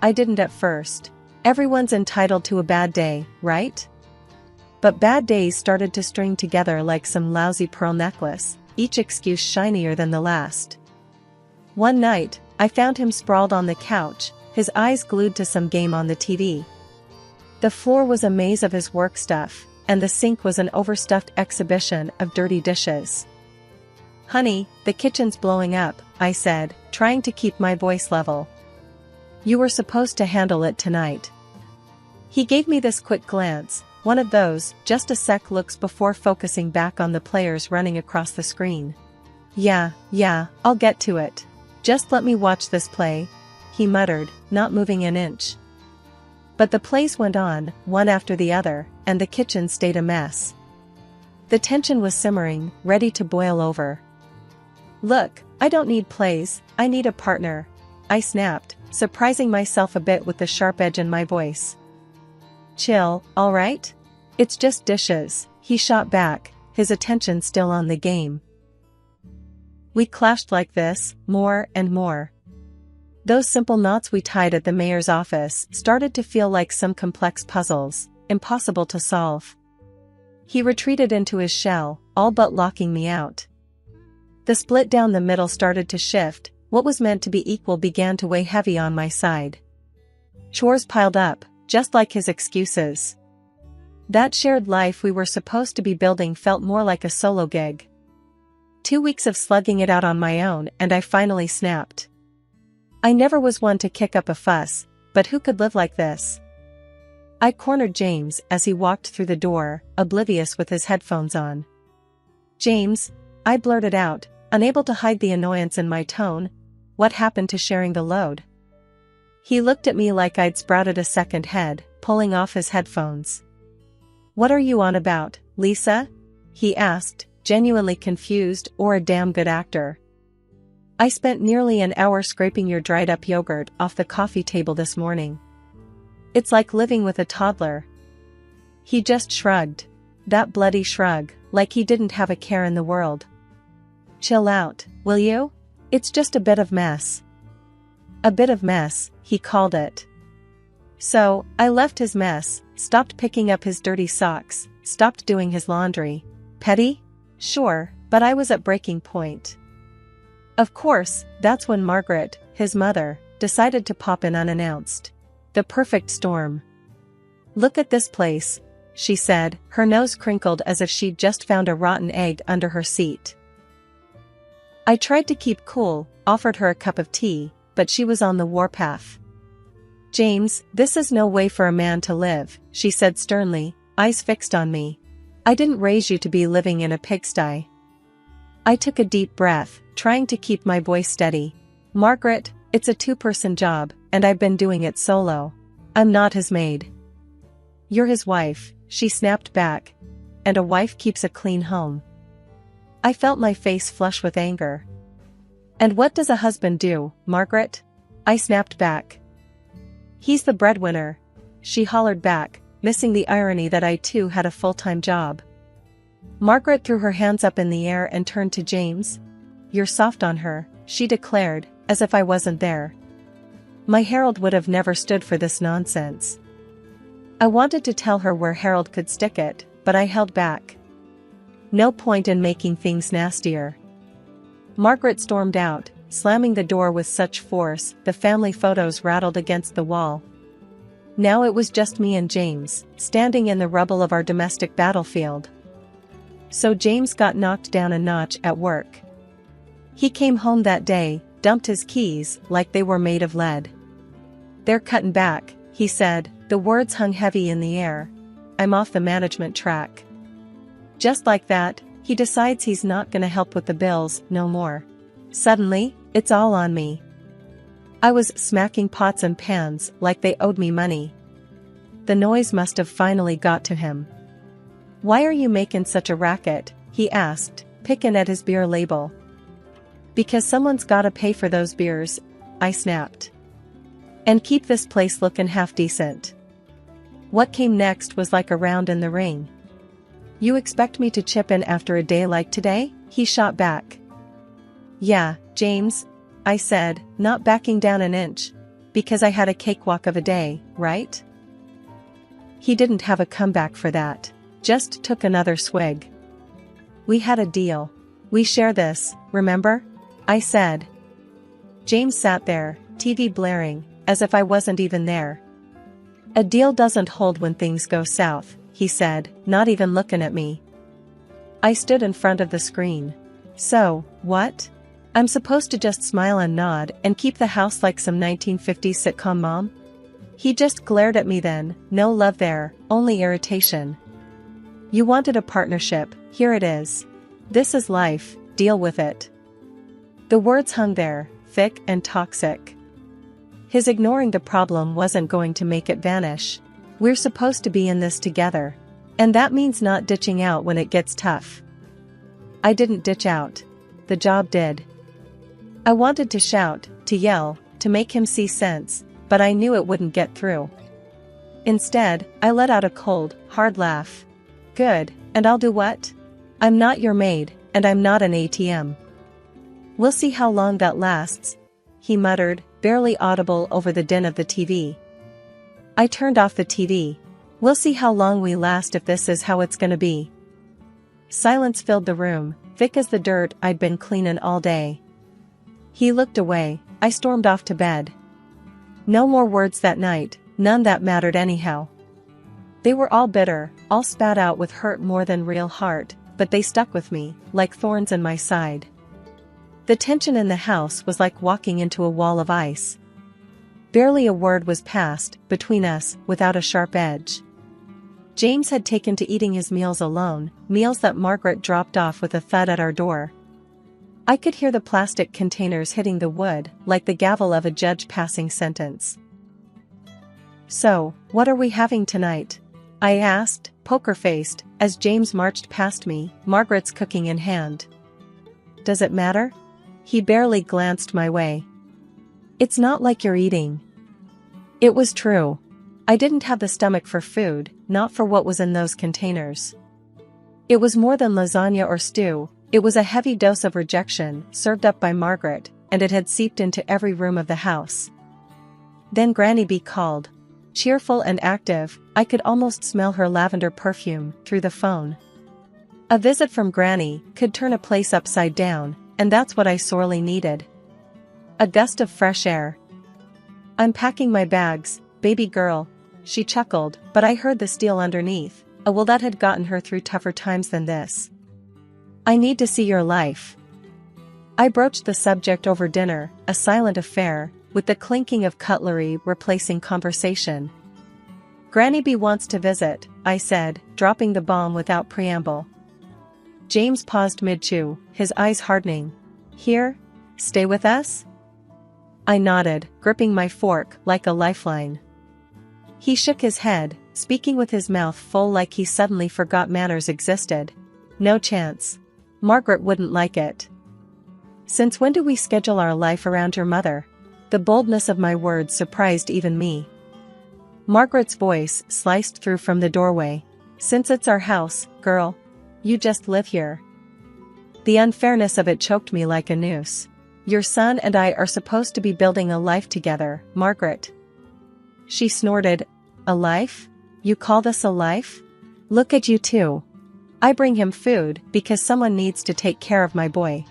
I didn't at first. Everyone's entitled to a bad day, right? But bad days started to string together like some lousy pearl necklace, each excuse shinier than the last. One night, I found him sprawled on the couch, his eyes glued to some game on the TV. The floor was a maze of his work stuff, and the sink was an overstuffed exhibition of dirty dishes. "Honey, the kitchen's blowing up," I said, trying to keep my voice level. "You were supposed to handle it tonight." He gave me this quick glance, one of those, just a sec looks before focusing back on the players running across the screen. Yeah, I'll get to it. Just let me watch this play," he muttered, not moving an inch. But the plays went on, one after the other, and the kitchen stayed a mess. The tension was simmering, ready to boil over. "Look, I don't need plays, I need a partner," I snapped, surprising myself a bit with the sharp edge in my voice. "Chill, alright? It's just dishes," he shot back, his attention still on the game. We clashed like this, more and more. Those simple knots we tied at the mayor's office started to feel like some complex puzzles, impossible to solve. He retreated into his shell, all but locking me out. The split down the middle started to shift, what was meant to be equal began to weigh heavy on my side. Chores piled up, just like his excuses. That shared life we were supposed to be building felt more like a solo gig. 2 weeks of slugging it out on my own and I finally snapped. I never was one to kick up a fuss, but who could live like this? I cornered James as he walked through the door, oblivious with his headphones on. "James," I blurted out, unable to hide the annoyance in my tone, "what happened to sharing the load?" He looked at me like I'd sprouted a second head, pulling off his headphones. "What are you on about, Lisa?" he asked, genuinely confused or a damn good actor. "I spent nearly an hour scraping your dried up yogurt off the coffee table this morning. It's like living with a toddler." He just shrugged. That bloody shrug, like he didn't have a care in the world. "Chill out, will you? It's just a bit of mess." A bit of mess, he called it. So, I left his mess, stopped picking up his dirty socks, stopped doing his laundry. Petty? Sure, but I was at breaking point. Of course, that's when Margaret, his mother, decided to pop in unannounced. The perfect storm. "Look at this place," she said, her nose crinkled as if she'd just found a rotten egg under her seat. I tried to keep cool, offered her a cup of tea, but she was on the warpath. "James, this is no way for a man to live," she said sternly, eyes fixed on me. "I didn't raise you to be living in a pigsty." I took a deep breath, trying to keep my voice steady. "Margaret, it's a two-person job, and I've been doing it solo. I'm not his maid." "You're his wife," she snapped back. "And a wife keeps a clean home." I felt my face flush with anger. "And what does a husband do, Margaret?" I snapped back. "He's the breadwinner," she hollered back, missing the irony that I too had a full-time job. Margaret threw her hands up in the air and turned to James. "You're soft on her," she declared, as if I wasn't there. My Harold would have never stood for this nonsense. I wanted to tell her where Harold could stick it, but I held back. No point in making things nastier. Margaret stormed out, slamming the door with such force the family photos rattled against the wall. Now it was just me and James, standing in the rubble of our domestic battlefield. So James got knocked down a notch at work. He came home that day, dumped his keys like they were made of lead. "They're cutting back," he said, the words hung heavy in the air. "I'm off the management track." Just like that, he decides he's not gonna help with the bills no more. Suddenly, it's all on me. I was smacking pots and pans like they owed me money. The noise must have finally got to him. "Why are you making such a racket?" he asked, picking at his beer label. Because someone's gotta pay for those beers, I snapped. And keep this place looking half decent. What came next was like a round in the ring. You expect me to chip in after a day like today? He shot back. Yeah, James, I said, not backing down an inch. Because I had a cakewalk of a day, right? He didn't have a comeback for that. Just took another swig. We had a deal. We share this, remember? I said. James sat there, TV blaring, as if I wasn't even there. A deal doesn't hold when things go south, he said, not even looking at me. I stood in front of the screen. So, what? I'm supposed to just smile and nod and keep the house like some 1950s sitcom mom? He just glared at me then, no love there, only irritation. You wanted a partnership, here it is. This is life, deal with it. The words hung there, thick and toxic. His ignoring the problem wasn't going to make it vanish. We're supposed to be in this together. And that means not ditching out when it gets tough. I didn't ditch out. The job did. I wanted to shout, to yell, to make him see sense, but I knew it wouldn't get through. Instead, I let out a cold, hard laugh. Good, and I'll do what? I'm not your maid, and I'm not an ATM. We'll see how long that lasts, he muttered, barely audible over the din of the TV. I turned off the TV. We'll see how long we last if this is how it's gonna be. Silence filled the room, thick as the dirt I'd been cleaning all day. He looked away. I stormed off to bed. No more words that night, none that mattered anyhow. They were all bitter, all spat out with hurt more than real heart, but they stuck with me, like thorns in my side. The tension in the house was like walking into a wall of ice. Barely a word was passed between us without a sharp edge. James had taken to eating his meals alone, meals that Margaret dropped off with a thud at our door. I could hear the plastic containers hitting the wood, like the gavel of a judge passing sentence. So, what are we having tonight? I asked, poker-faced, as James marched past me, Margaret's cooking in hand. Does it matter? He barely glanced my way. It's not like you're eating. It was true. I didn't have the stomach for food, not for what was in those containers. It was more than lasagna or stew, it was a heavy dose of rejection, served up by Margaret, and it had seeped into every room of the house. Then Granny B called. Cheerful and active, I could almost smell her lavender perfume through the phone. A visit from Granny could turn a place upside down, and that's what I sorely needed. A gust of fresh air. I'm packing my bags, baby girl, she chuckled, but I heard the steel underneath. A will that had gotten her through tougher times than this. I need to see your life. I broached the subject over dinner, a silent affair, with the clinking of cutlery replacing conversation. Granny B wants to visit, I said, dropping the bomb without preamble. James paused mid-chew, his eyes hardening. Here? Stay with us? I nodded, gripping my fork like a lifeline. He shook his head, speaking with his mouth full like he suddenly forgot manners existed. No chance. Margaret wouldn't like it. Since when do we schedule our life around your mother? The boldness of my words surprised even me. Margaret's voice sliced through from the doorway. Since it's our house, girl. You just live here. The unfairness of it choked me like a noose. Your son and I are supposed to be building a life together, Margaret. She snorted. A life? You call this a life? Look at you two. I bring him food because someone needs to take care of my boy.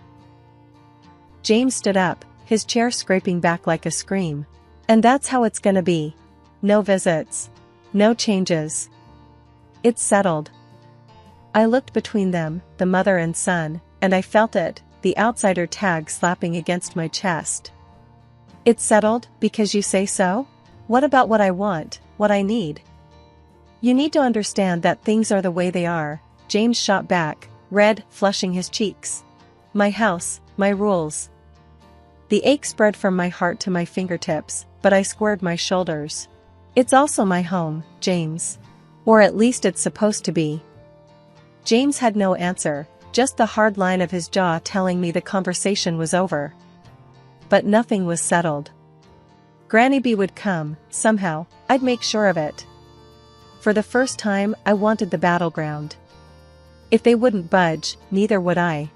James stood up, his chair scraping back like a scream. And that's how it's gonna be. No visits. No changes. It's settled. I looked between them, the mother and son, and I felt it, the outsider tag slapping against my chest. It's settled because you say so? What about what I want, what I need? You need to understand that things are the way they are. James shot back, red, flushing his cheeks. My house, my rules. The ache spread from my heart to my fingertips, but I squared my shoulders. It's also my home, James. Or at least it's supposed to be. James had no answer, just the hard line of his jaw telling me the conversation was over. But nothing was settled. Granny B would come, somehow, I'd make sure of it. For the first time, I wanted the battleground. If they wouldn't budge, neither would I.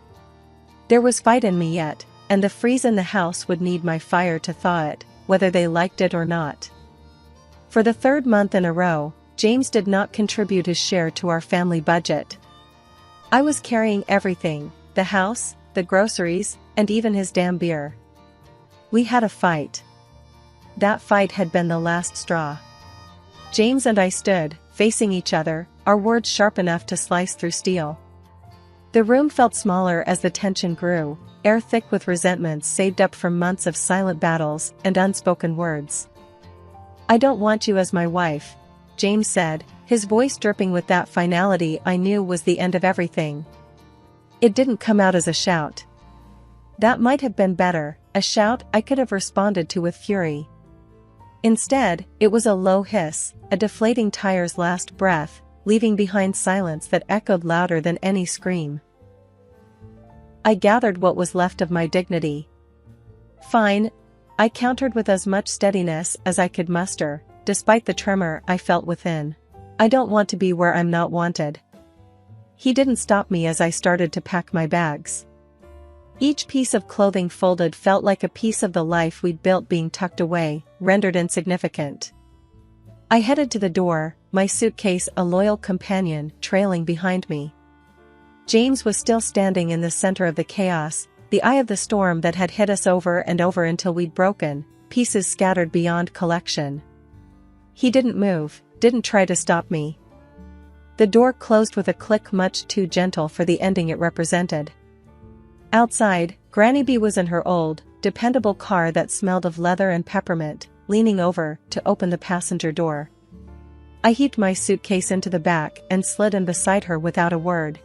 There was fight in me yet, and the freeze in the house would need my fire to thaw it, whether they liked it or not. For the third month in a row, James did not contribute his share to our family budget. I was carrying everything, the house, the groceries, and even his damn beer. We had a fight. That fight had been the last straw. James and I stood, facing each other, our words sharp enough to slice through steel. The room felt smaller as the tension grew, air thick with resentments saved up from months of silent battles and unspoken words. "I don't want you as my wife," James said, his voice dripping with that finality I knew was the end of everything. It didn't come out as a shout. That might have been better, a shout I could have responded to with fury. Instead, it was a low hiss, a deflating tire's last breath, leaving behind silence that echoed louder than any scream. I gathered what was left of my dignity. "Fine," I countered with as much steadiness as I could muster, despite the tremor I felt within. "I don't want to be where I'm not wanted." He didn't stop me as I started to pack my bags. Each piece of clothing folded felt like a piece of the life we'd built being tucked away, rendered insignificant. I headed to the door, my suitcase a loyal companion trailing behind me. James was still standing in the center of the chaos, the eye of the storm that had hit us over and over until we'd broken, pieces scattered beyond collection. He didn't move, didn't try to stop me. The door closed with a click much too gentle for the ending it represented. Outside, Granny B was in her old, dependable car that smelled of leather and peppermint, leaning over to open the passenger door. I heaved my suitcase into the back and slid in beside her without a word.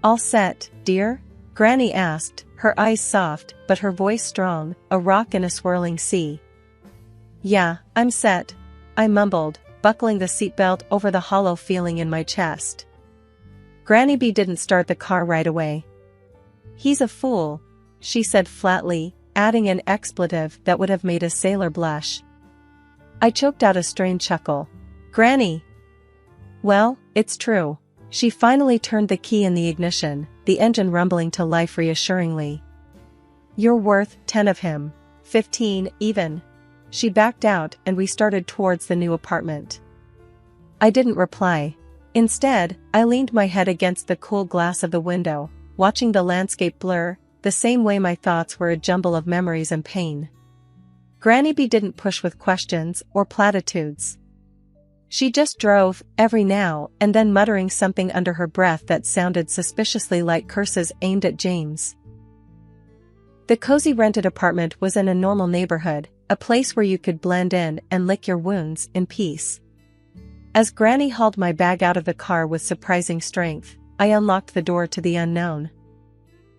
"All set, dear?" Granny asked, her eyes soft but her voice strong, a rock in a swirling sea. "Yeah, I'm set," I mumbled, buckling the seatbelt over the hollow feeling in my chest. Granny B didn't start the car right away. "He's a fool," she said flatly, adding an expletive that would have made a sailor blush. I choked out a strained chuckle. "Granny!" "Well, it's true." She finally turned the key in the ignition, the engine rumbling to life reassuringly. "You're worth 10 of him. 15, even." She backed out and we started towards the new apartment. I didn't reply. Instead, I leaned my head against the cool glass of the window, watching the landscape blur, the same way my thoughts were a jumble of memories and pain. Granny B didn't push with questions or platitudes. She just drove, every now and then muttering something under her breath that sounded suspiciously like curses aimed at James. The cozy rented apartment was in a normal neighborhood, a place where you could blend in and lick your wounds in peace. As Granny hauled my bag out of the car with surprising strength, I unlocked the door to the unknown.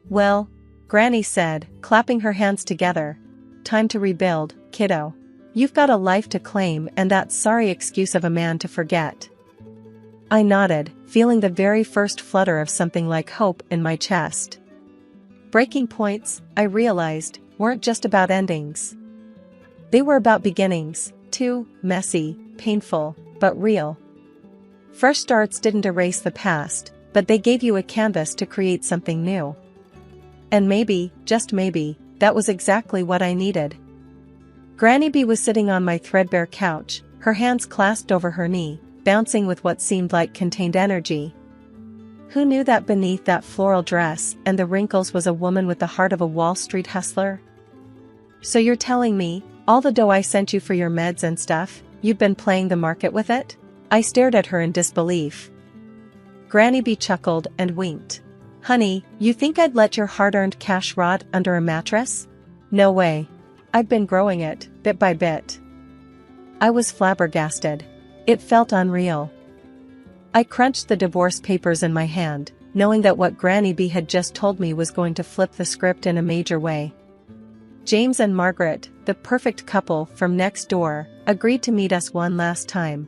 "Well," Granny said, clapping her hands together, "time to rebuild, kiddo. You've got a life to claim and that sorry excuse of a man to forget." I nodded, feeling the very first flutter of something like hope in my chest. Breaking points, I realized, weren't just about endings. They were about beginnings, too, messy, painful, but real. Fresh starts didn't erase the past, but they gave you a canvas to create something new. And maybe, just maybe, that was exactly what I needed. Granny B was sitting on my threadbare couch, her hands clasped over her knee, bouncing with what seemed like contained energy. Who knew that beneath that floral dress and the wrinkles was a woman with the heart of a Wall Street hustler? "So you're telling me, all the dough I sent you for your meds and stuff, you've been playing the market with it?" I stared at her in disbelief. Granny B chuckled and winked. "Honey, you think I'd let your hard-earned cash rot under a mattress? No way. I've been growing it, bit by bit." I was flabbergasted. It felt unreal. I crunched the divorce papers in my hand, knowing that what Granny B had just told me was going to flip the script in a major way. James and Margaret, the perfect couple from next door, agreed to meet us one last time.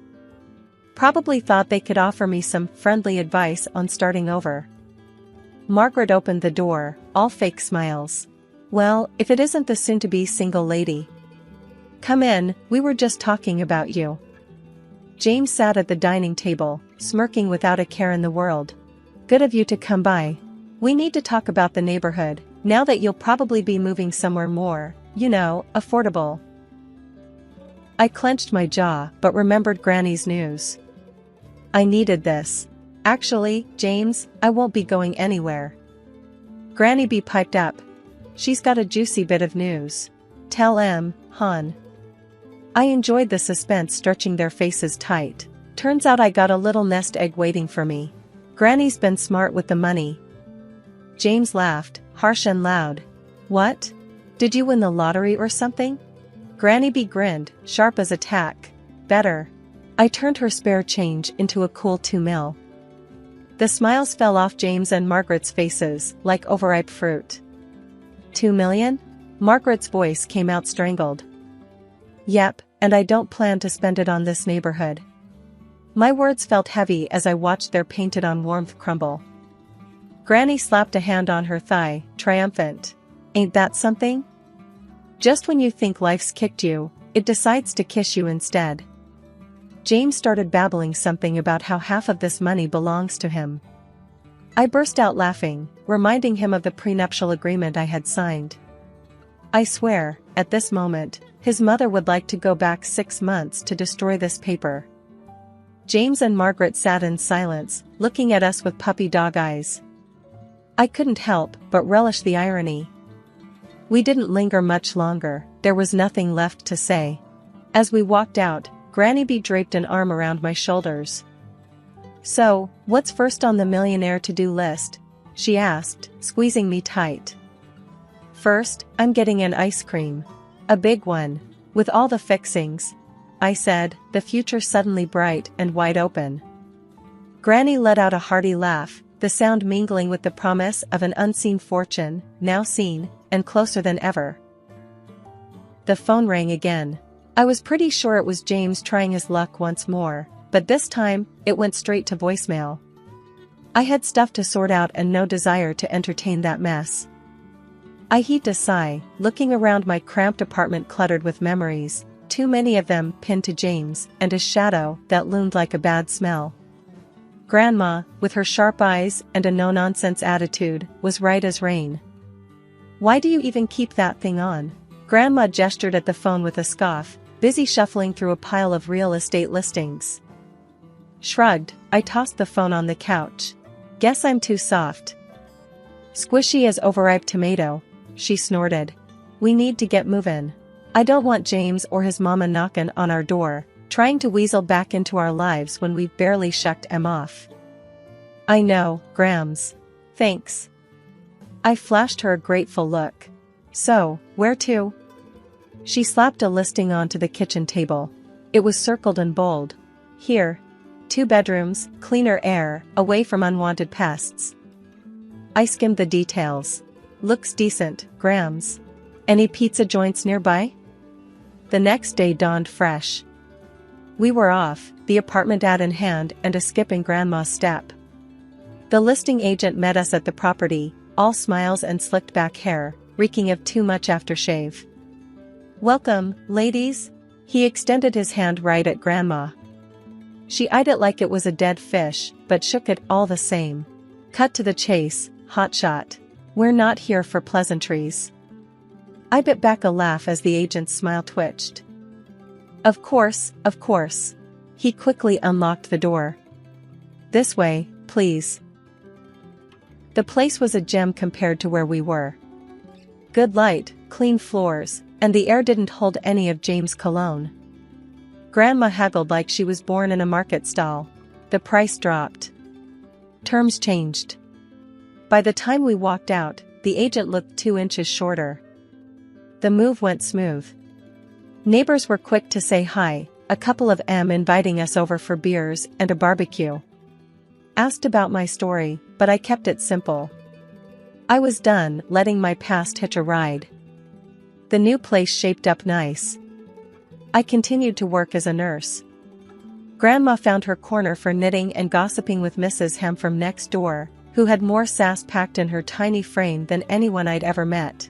Probably thought they could offer me some friendly advice on starting over. Margaret opened the door, all fake smiles. Well, if it isn't the soon-to-be single lady. Come in, we were just talking about you. James sat at the dining table, smirking without a care in the world. Good of you to come by. We need to talk about the neighborhood, now that you'll probably be moving somewhere more, affordable. I clenched my jaw but remembered Granny's news. I needed this. Actually, James, I won't be going anywhere. Granny B piped up. She's got a juicy bit of news. Tell hon. I enjoyed the suspense stretching their faces tight. Turns out I got a little nest egg waiting for me. Granny's been smart with the money. James laughed, harsh and loud. What? Did you win the lottery or something? Granny B grinned, sharp as a tack. Better. I turned her spare change into a cool 2 mil. The smiles fell off James and Margaret's faces, like overripe fruit. 2 million? Margaret's voice came out strangled. Yep, and I don't plan to spend it on this neighborhood. My words felt heavy as I watched their painted-on warmth crumble. Granny slapped a hand on her thigh, triumphant. Ain't that something? Just when you think life's kicked you, it decides to kiss you instead. James started babbling something about how half of this money belongs to him. I burst out laughing, reminding him of the prenuptial agreement I had signed. I swear, at this moment, his mother would like to go back 6 months to destroy this paper. James and Margaret sat in silence, looking at us with puppy dog eyes. I couldn't help but relish the irony. We didn't linger much longer, there was nothing left to say. As we walked out, Granny B draped an arm around my shoulders. So, what's first on the millionaire to-do list? She asked, squeezing me tight. First, I'm getting an ice cream. A big one. With all the fixings. I said, the future suddenly bright and wide open. Granny let out a hearty laugh, the sound mingling with the promise of an unseen fortune, now seen, and closer than ever. The phone rang again. I was pretty sure it was James trying his luck once more, but this time, it went straight to voicemail. I had stuff to sort out and no desire to entertain that mess. I heaved a sigh, looking around my cramped apartment cluttered with memories, too many of them pinned to James, and a shadow that loomed like a bad smell. Grandma, with her sharp eyes and a no-nonsense attitude, was right as rain. Why do you even keep that thing on? Grandma gestured at the phone with a scoff, busy shuffling through a pile of real estate listings. Shrugged, I tossed the phone on the couch. Guess I'm too soft. Squishy as overripe tomato, she snorted. We need to get movin'. I don't want James or his mama knockin' on our door, trying to weasel back into our lives when we've barely shucked 'em off. I know, Grams. Thanks. I flashed her a grateful look. So, where to? She slapped a listing onto the kitchen table. It was circled and bold. Here. 2 bedrooms, cleaner air, away from unwanted pests. I skimmed the details. Looks decent, Grams. Any pizza joints nearby? The next day dawned fresh. We were off, the apartment ad in hand and a skip in Grandma's step. The listing agent met us at the property, all smiles and slicked back hair, reeking of too much aftershave. Welcome, ladies. He extended his hand right at Grandma. She eyed it like it was a dead fish, but shook it all the same. Cut to the chase, hotshot. We're not here for pleasantries. I bit back a laugh as the agent's smile twitched. Of course, of course. He quickly unlocked the door. This way, please. The place was a gem compared to where we were. Good light, clean floors, and the air didn't hold any of James' cologne. Grandma haggled like she was born in a market stall. The price dropped. Terms changed. By the time we walked out, the agent looked 2 inches shorter. The move went smooth. Neighbors were quick to say hi, a couple of them inviting us over for beers and a barbecue. Asked about my story, but I kept it simple. I was done letting my past hitch a ride. The new place shaped up nice. I continued to work as a nurse. Grandma found her corner for knitting and gossiping with Mrs. Hem from next door, who had more sass packed in her tiny frame than anyone I'd ever met.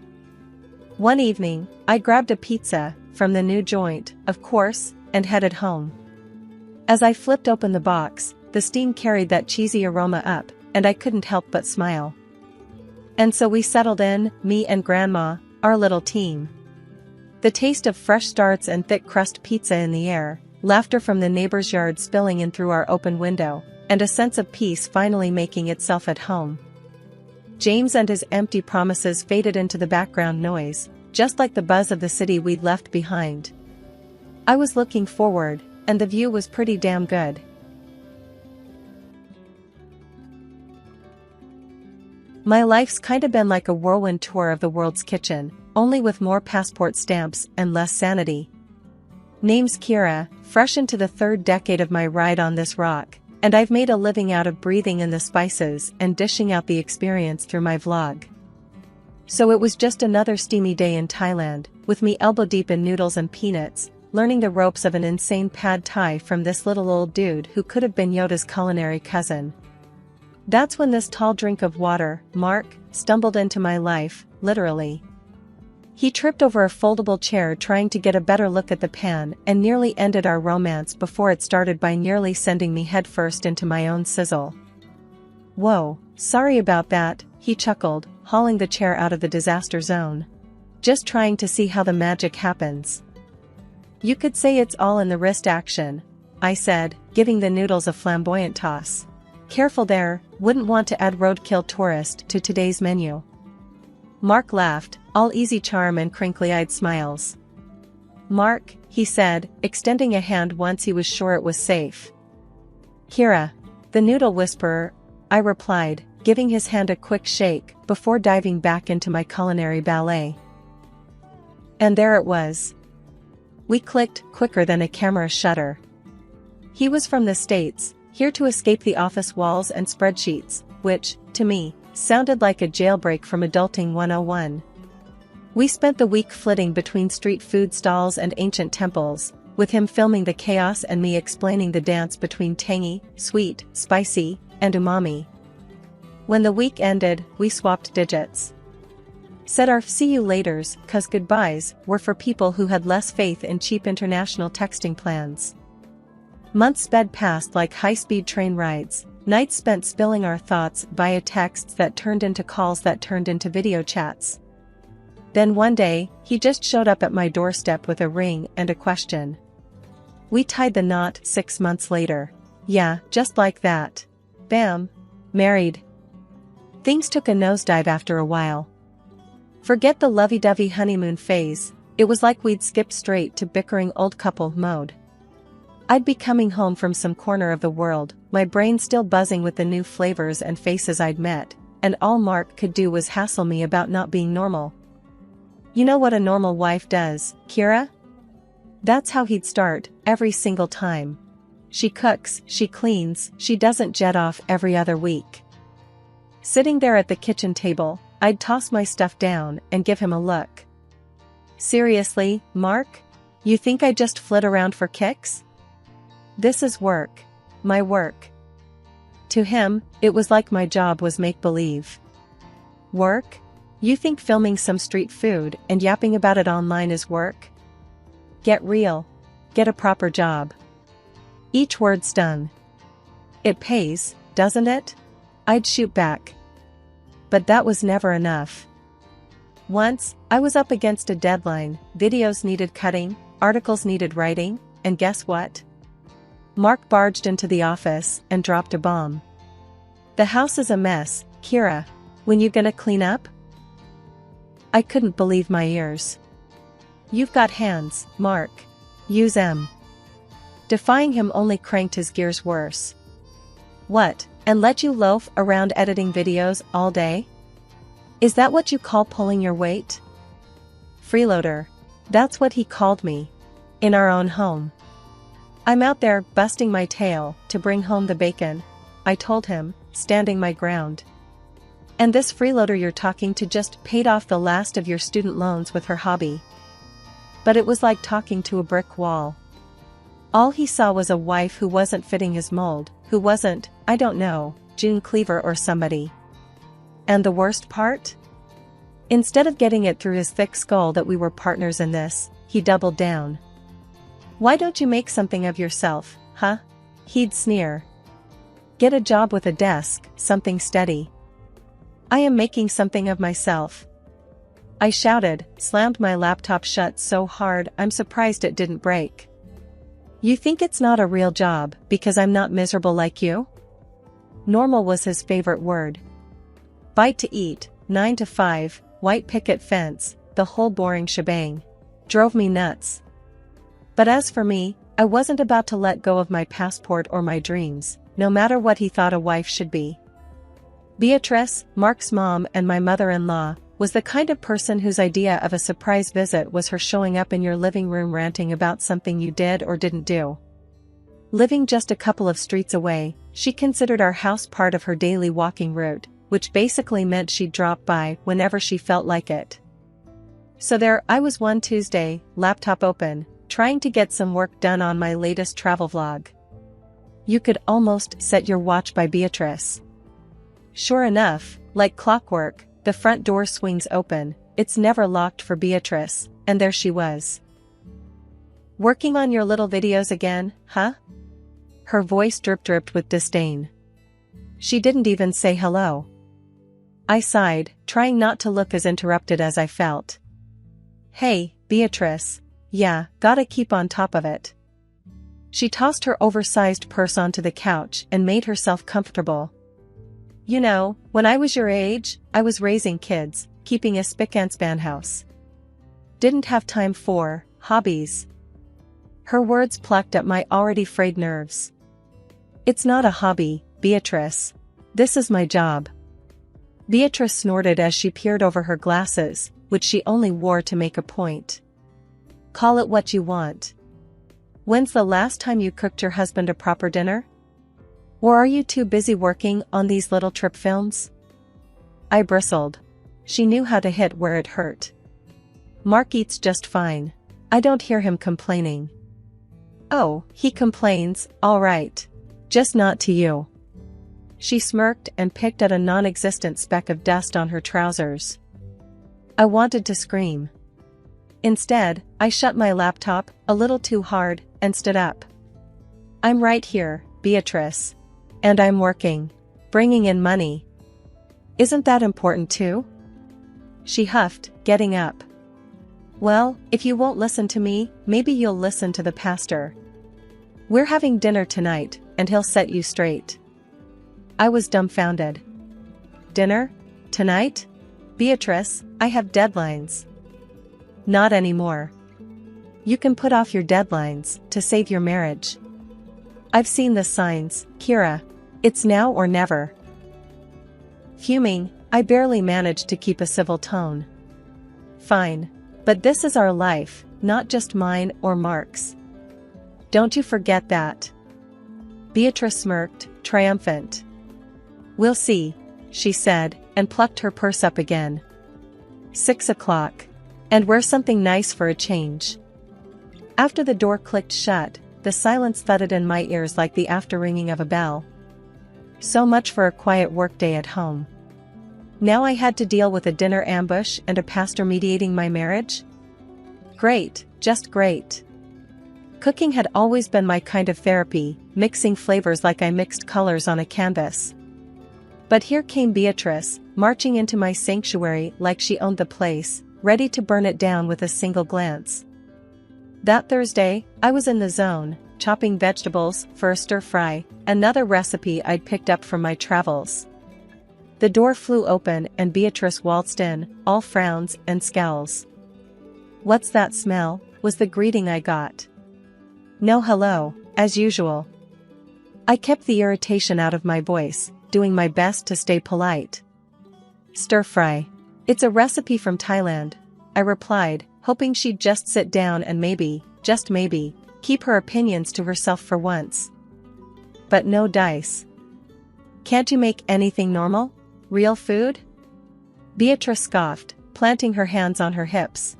One evening, I grabbed a pizza, from the new joint, of course, and headed home. As I flipped open the box, the steam carried that cheesy aroma up, and I couldn't help but smile. And so we settled in, me and Grandma, our little team. The taste of fresh starts and thick crust pizza in the air, laughter from the neighbor's yard spilling in through our open window, and a sense of peace finally making itself at home. James and his empty promises faded into the background noise, just like the buzz of the city we'd left behind. I was looking forward, and the view was pretty damn good. My life's kinda been like a whirlwind tour of the world's kitchen, only with more passport stamps and less sanity. Name's Kira, fresh into the 3rd decade of my ride on this rock, and I've made a living out of breathing in the spices and dishing out the experience through my vlog. So it was just another steamy day in Thailand, with me elbow deep in noodles and peanuts, learning the ropes of an insane pad thai from this little old dude who could have been Yoda's culinary cousin. That's when this tall drink of water, Mark, stumbled into my life, literally. He tripped over a foldable chair trying to get a better look at the pan and nearly ended our romance before it started by nearly sending me headfirst into my own sizzle. Whoa, sorry about that, he chuckled, hauling the chair out of the disaster zone. Just trying to see how the magic happens. You could say it's all in the wrist action, I said, giving the noodles a flamboyant toss. Careful there, wouldn't want to add roadkill tourist to today's menu. Mark laughed, all easy charm and crinkly-eyed smiles. Mark, he said, extending a hand once he was sure it was safe. Kira, the noodle whisperer, I replied, giving his hand a quick shake before diving back into my culinary ballet. And there it was. We clicked quicker than a camera shutter. He was from the States, here to escape the office walls and spreadsheets, which, to me, sounded like a jailbreak from Adulting 101. We spent the week flitting between street food stalls and ancient temples, with him filming the chaos and me explaining the dance between tangy, sweet, spicy, and umami. When the week ended, we swapped digits. Said our see you laters, 'cause goodbyes were for people who had less faith in cheap international texting plans. Months sped past like high-speed train rides, nights spent spilling our thoughts via texts that turned into calls that turned into video chats. Then one day, he just showed up at my doorstep with a ring and a question. We tied the knot 6 months later. Yeah, just like that. Bam. Married. Things took a nosedive after a while. Forget the lovey-dovey honeymoon phase, it was like we'd skipped straight to bickering old couple mode. I'd be coming home from some corner of the world, my brain still buzzing with the new flavors and faces I'd met, and all Mark could do was hassle me about not being normal. You know what a normal wife does, Kira? That's how he'd start, every single time. She cooks, she cleans, she doesn't jet off every other week. Sitting there at the kitchen table, I'd toss my stuff down and give him a look. Seriously, Mark? You think I just flit around for kicks? This is work. My work. To him, it was like my job was make-believe. Work? You think filming some street food and yapping about it online is work? Get real. Get a proper job. Each word stung. It pays, doesn't it? I'd shoot back. But that was never enough. Once, I was up against a deadline, videos needed cutting, articles needed writing, and guess what? Mark barged into the office and dropped a bomb. The house is a mess, Kira. When you gonna clean up? I couldn't believe my ears. You've got hands, Mark. Use 'em. Defying him only cranked his gears worse. What, and let you loaf around editing videos all day? Is that what you call pulling your weight? Freeloader. That's what he called me. In our own home. I'm out there busting my tail to bring home the bacon, I told him, standing my ground. And this freeloader you're talking to just paid off the last of your student loans with her hobby. But it was like talking to a brick wall. All he saw was a wife who wasn't fitting his mold, who wasn't, I don't know, June Cleaver or somebody. And the worst part? Instead of getting it through his thick skull that we were partners in this, he doubled down. Why don't you make something of yourself, huh? He'd sneer. Get a job with a desk, something steady. I am making something of myself. I shouted, slammed my laptop shut so hard I'm surprised it didn't break. You think it's not a real job because I'm not miserable like you? Normal was his favorite word. Bite to eat, 9 to 5, white picket fence, the whole boring shebang. Drove me nuts. But as for me, I wasn't about to let go of my passport or my dreams, no matter what he thought a wife should be. Beatrice, Mark's mom and my mother-in-law, was the kind of person whose idea of a surprise visit was her showing up in your living room ranting about something you did or didn't do. Living just a couple of streets away, she considered our house part of her daily walking route, which basically meant she'd drop by whenever she felt like it. So there I was one Tuesday, laptop open, trying to get some work done on my latest travel vlog. You could almost set your watch by Beatrice. Sure enough, like clockwork, the front door swings open, it's never locked for Beatrice, and there she was. Working on your little videos again, huh? Her voice dripped with disdain. She didn't even say hello. I sighed, trying not to look as interrupted as I felt. Hey, Beatrice. Yeah, gotta keep on top of it. She tossed her oversized purse onto the couch and made herself comfortable. You know, when I was your age, I was raising kids, keeping a spick-and-span house. Didn't have time for hobbies. Her words plucked at my already frayed nerves. It's not a hobby, Beatrice. This is my job. Beatrice snorted as she peered over her glasses, which she only wore to make a point. Call it what you want. When's the last time you cooked your husband a proper dinner? Or are you too busy working on these little trip films? I bristled. She knew how to hit where it hurt. Mark eats just fine. I don't hear him complaining. Oh, he complains, all right. Just not to you. She smirked and picked at a non-existent speck of dust on her trousers. I wanted to scream. Instead, I shut my laptop, a little too hard, and stood up. I'm right here, Beatrice. And I'm working. Bringing in money. Isn't that important too? She huffed, getting up. Well, if you won't listen to me, maybe you'll listen to the pastor. We're having dinner tonight, and he'll set you straight. I was dumbfounded. Dinner? Tonight? Beatrice, I have deadlines. Not anymore. You can put off your deadlines to save your marriage. I've seen the signs, Kira. It's now or never. Fuming, I barely managed to keep a civil tone. Fine. But this is our life, not just mine or Mark's. Don't you forget that. Beatrice smirked, triumphant. We'll see, she said, and plucked her purse up again. 6 o'clock. And wear something nice for a change. After the door clicked shut, the silence thudded in my ears like the after-ringing of a bell. So much for a quiet workday at home. Now I had to deal with a dinner ambush and a pastor mediating my marriage? Great, just great. Cooking had always been my kind of therapy, mixing flavors like I mixed colors on a canvas. But here came Beatrice, marching into my sanctuary like she owned the place, ready to burn it down with a single glance. That Thursday, I was in the zone, chopping vegetables for a stir-fry, another recipe I'd picked up from my travels. The door flew open and Beatrice waltzed in, all frowns and scowls. What's that smell? Was the greeting I got. No hello, as usual. I kept the irritation out of my voice, doing my best to stay polite. Stir-fry. It's a recipe from Thailand, I replied, hoping she'd just sit down and maybe, just maybe, keep her opinions to herself for once. But no dice. Can't you make anything normal? Real food? Beatrice scoffed, planting her hands on her hips.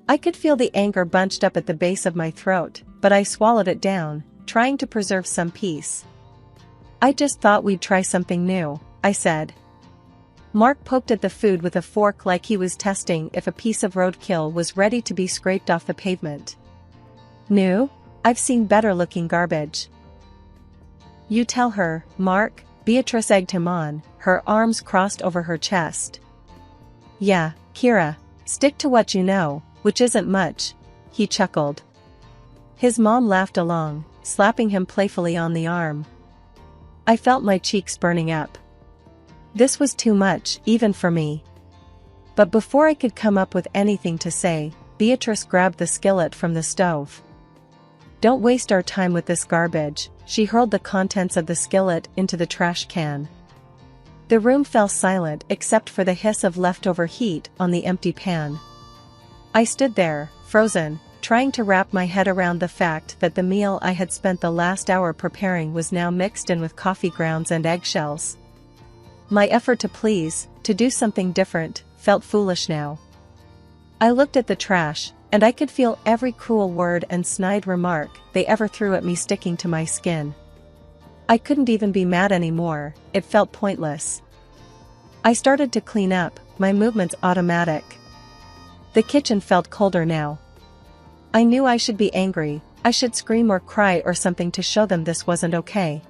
I could feel the anger bunched up at the base of my throat, but I swallowed it down, trying to preserve some peace. I just thought we'd try something new, I said. Mark poked at the food with a fork like he was testing if a piece of roadkill was ready to be scraped off the pavement. New? I've seen better-looking garbage. You tell her, Mark, Beatrice egged him on, her arms crossed over her chest. Yeah, Kira, stick to what you know, which isn't much, he chuckled. His mom laughed along, slapping him playfully on the arm. I felt my cheeks burning up. This was too much, even for me. But before I could come up with anything to say, Beatrice grabbed the skillet from the stove. Don't waste our time with this garbage, she hurled the contents of the skillet into the trash can. The room fell silent except for the hiss of leftover heat on the empty pan. I stood there, frozen, trying to wrap my head around the fact that the meal I had spent the last hour preparing was now mixed in with coffee grounds and eggshells. My effort to please, to do something different, felt foolish now. I looked at the trash, and I could feel every cruel word and snide remark they ever threw at me sticking to my skin. I couldn't even be mad anymore, it felt pointless. I started to clean up, my movements automatic. The kitchen felt colder now. I knew I should be angry, I should scream or cry or something to show them this wasn't okay.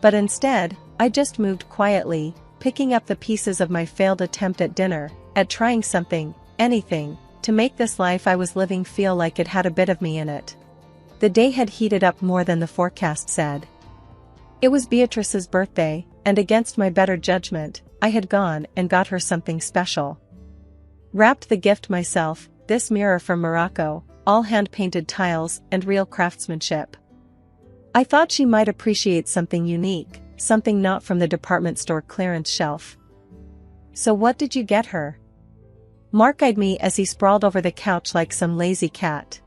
But instead, I just moved quietly, picking up the pieces of my failed attempt at dinner, at trying something, anything, to make this life I was living feel like it had a bit of me in it. The day had heated up more than the forecast said. It was Beatrice's birthday, and against my better judgment, I had gone and got her something special. Wrapped the gift myself, this mirror from Morocco, all hand-painted tiles and real craftsmanship. I thought she might appreciate something unique, something not from the department store clearance shelf. So what did you get her? Mark eyed me as he sprawled over the couch like some lazy cat.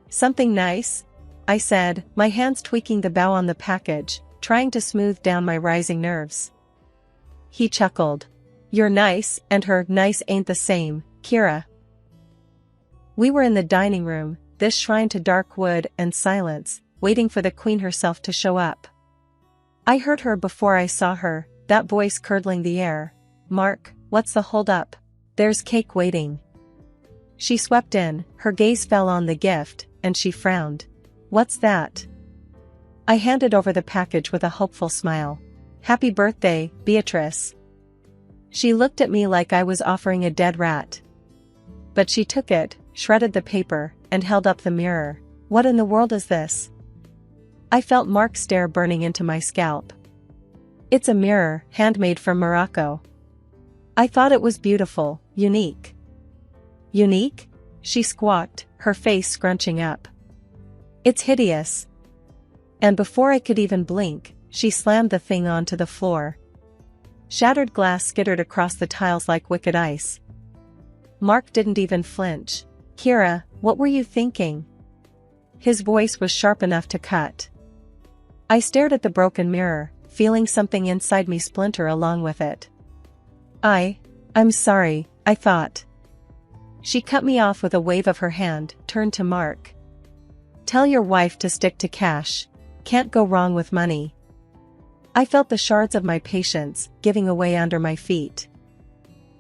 Something nice? I said, my hands tweaking the bow on the package, trying to smooth down my rising nerves. He chuckled. You're nice, and her nice ain't the same, Kira. We were in the dining room, this shrine to dark wood and silence, waiting for the queen herself to show up. I heard her before I saw her, that voice curdling the air. Mark, what's the hold-up? There's cake waiting. She swept in, her gaze fell on the gift, and she frowned. What's that? I handed over the package with a hopeful smile. Happy birthday, Beatrice. She looked at me like I was offering a dead rat. But she took it, shredded the paper, and held up the mirror. What in the world is this? I felt Mark's stare burning into my scalp. It's a mirror, handmade from Morocco. I thought it was beautiful, unique. Unique? She squawked, her face scrunching up. It's hideous. And before I could even blink, she slammed the thing onto the floor. Shattered glass skittered across the tiles like wicked ice. Mark didn't even flinch. Kira, what were you thinking? His voice was sharp enough to cut. I stared at the broken mirror, feeling something inside me splinter along with it. I'm sorry, I thought. She cut me off with a wave of her hand, turned to Mark. Tell your wife to stick to cash. Can't go wrong with money. I felt the shards of my patience giving away under my feet.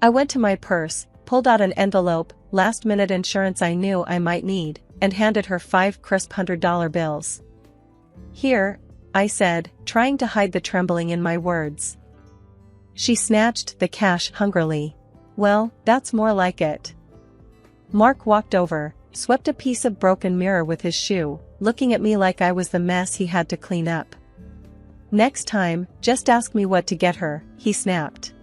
I went to my purse, pulled out an envelope, last-minute insurance I knew I might need, and handed her 5 crisp $100 bills. Here, I said, trying to hide the trembling in my words. She snatched the cash hungrily. Well, that's more like it. Mark walked over, swept a piece of broken mirror with his shoe, looking at me like I was the mess he had to clean up. Next time, just ask me what to get her, he snapped.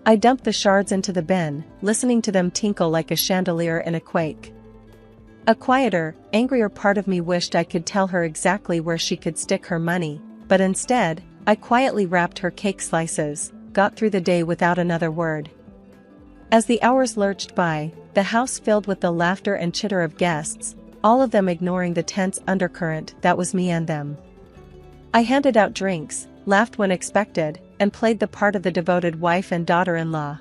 I dumped the shards into the bin, listening to them tinkle like a chandelier in a quake. A quieter, angrier part of me wished I could tell her exactly where she could stick her money, but instead, I quietly wrapped her cake slices, got through the day without another word. As the hours lurched by, the house filled with the laughter and chitter of guests, all of them ignoring the tense undercurrent that was me and them. I handed out drinks, laughed when expected, and played the part of the devoted wife and daughter-in-law.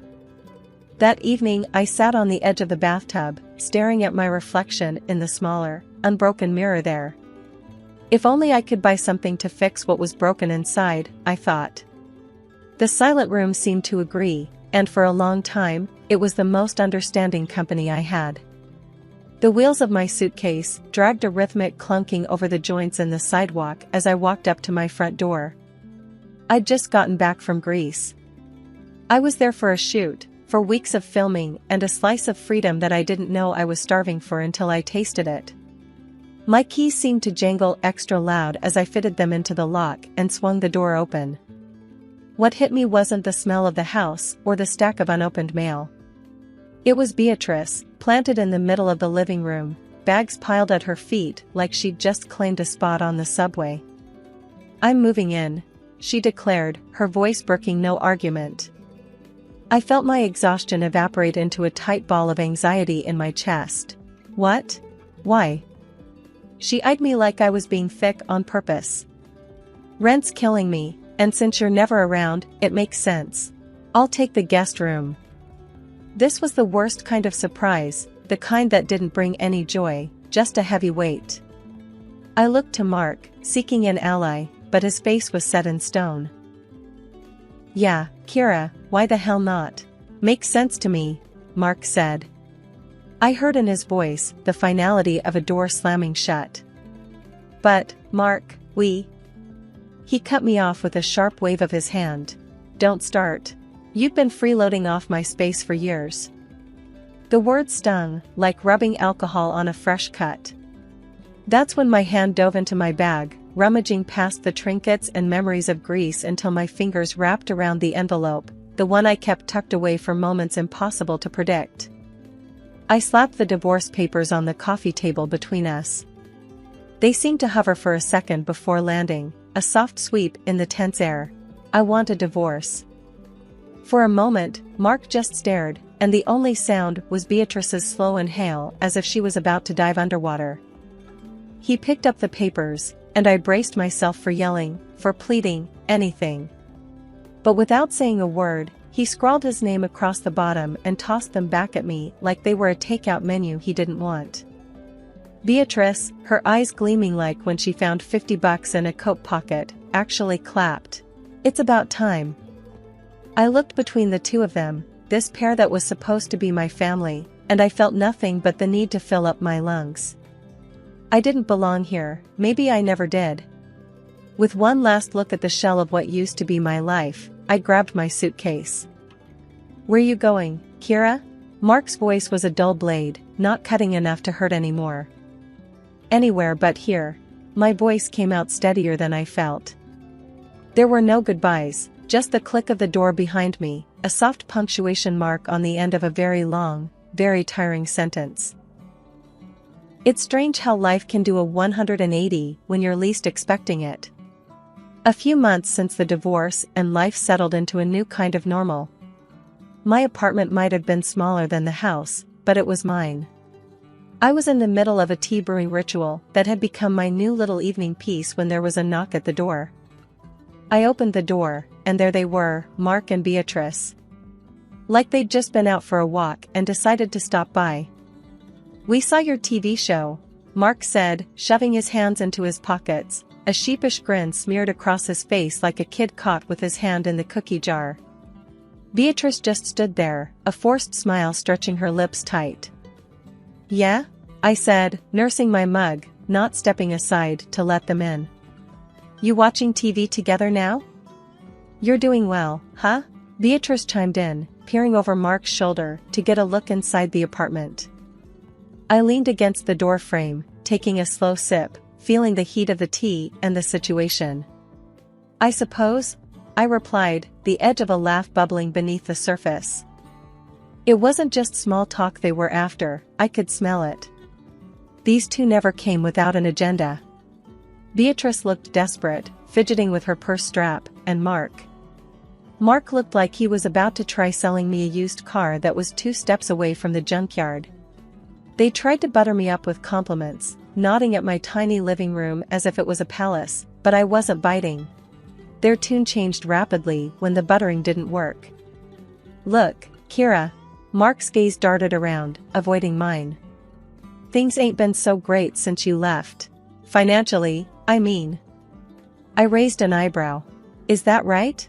That evening I sat on the edge of the bathtub, staring at my reflection in the smaller, unbroken mirror there. If only I could buy something to fix what was broken inside, I thought. The silent room seemed to agree, and for a long time, it was the most understanding company I had. The wheels of my suitcase dragged a rhythmic clunking over the joints in the sidewalk as I walked up to my front door. I'd just gotten back from Greece. I was there for a shoot, for weeks of filming and a slice of freedom that I didn't know I was starving for until I tasted it. My keys seemed to jangle extra loud as I fitted them into the lock and swung the door open. What hit me wasn't the smell of the house or the stack of unopened mail. It was Beatrice, planted in the middle of the living room, bags piled at her feet like she'd just claimed a spot on the subway. "I'm moving in," she declared, her voice brooking no argument. I felt my exhaustion evaporate into a tight ball of anxiety in my chest. "What? Why?" She eyed me like I was being thick on purpose. "Rent's killing me, and since you're never around, it makes sense. I'll take the guest room." This was the worst kind of surprise, the kind that didn't bring any joy, just a heavy weight. I looked to Mark, seeking an ally, but his face was set in stone. "Yeah, Kira, why the hell not? Makes sense to me," Mark said. I heard in his voice the finality of a door slamming shut. "But, Mark, He cut me off with a sharp wave of his hand. "Don't start. You've been freeloading off my space for years." The word stung, like rubbing alcohol on a fresh cut. That's when my hand dove into my bag, rummaging past the trinkets and memories of Greece until my fingers wrapped around the envelope, the one I kept tucked away for moments impossible to predict. I slapped the divorce papers on the coffee table between us. They seemed to hover for a second before landing, a soft sweep in the tense air. "I want a divorce." For a moment, Mark just stared, and the only sound was Beatrice's slow inhale as if she was about to dive underwater. He picked up the papers, and I braced myself for yelling, for pleading, anything. But without saying a word, he scrawled his name across the bottom and tossed them back at me like they were a takeout menu he didn't want. Beatrice, her eyes gleaming like when she found $50 in a coat pocket, actually clapped. "It's about time." I looked between the two of them, this pair that was supposed to be my family, and I felt nothing but the need to fill up my lungs. I didn't belong here, maybe I never did. With one last look at the shell of what used to be my life, I grabbed my suitcase. "Where you going, Kira?" Mark's voice was a dull blade, not cutting enough to hurt anymore. "Anywhere but here." My voice came out steadier than I felt. There were no goodbyes, just the click of the door behind me, a soft punctuation mark on the end of a very long, very tiring sentence. It's strange how life can do a 180 when you're least expecting it. A few months since the divorce and life settled into a new kind of normal. My apartment might have been smaller than the house, but it was mine. I was in the middle of a tea brewing ritual that had become my new little evening piece when there was a knock at the door. I opened the door, and there they were, Mark and Beatrice. Like they'd just been out for a walk and decided to stop by. "We saw your TV show," Mark said, shoving his hands into his pockets, a sheepish grin smeared across his face like a kid caught with his hand in the cookie jar. Beatrice just stood there, a forced smile stretching her lips tight. "Yeah?" I said, nursing my mug, not stepping aside to let them in. "You watching TV together now?" "You're doing well, huh?" Beatrice chimed in, peering over Mark's shoulder to get a look inside the apartment. I leaned against the door frame, taking a slow sip, feeling the heat of the tea and the situation. "I suppose," I replied, the edge of a laugh bubbling beneath the surface. It wasn't just small talk they were after, I could smell it. These two never came without an agenda. Beatrice looked desperate, fidgeting with her purse strap, and Mark looked like he was about to try selling me a used car that was 2 steps away from the junkyard. They tried to butter me up with compliments, nodding at my tiny living room as if it was a palace, but I wasn't biting. Their tune changed rapidly when the buttering didn't work. "Look, Kira," Mark's gaze darted around, avoiding mine. "Things ain't been so great since you left. Financially, I raised an eyebrow. Is that right?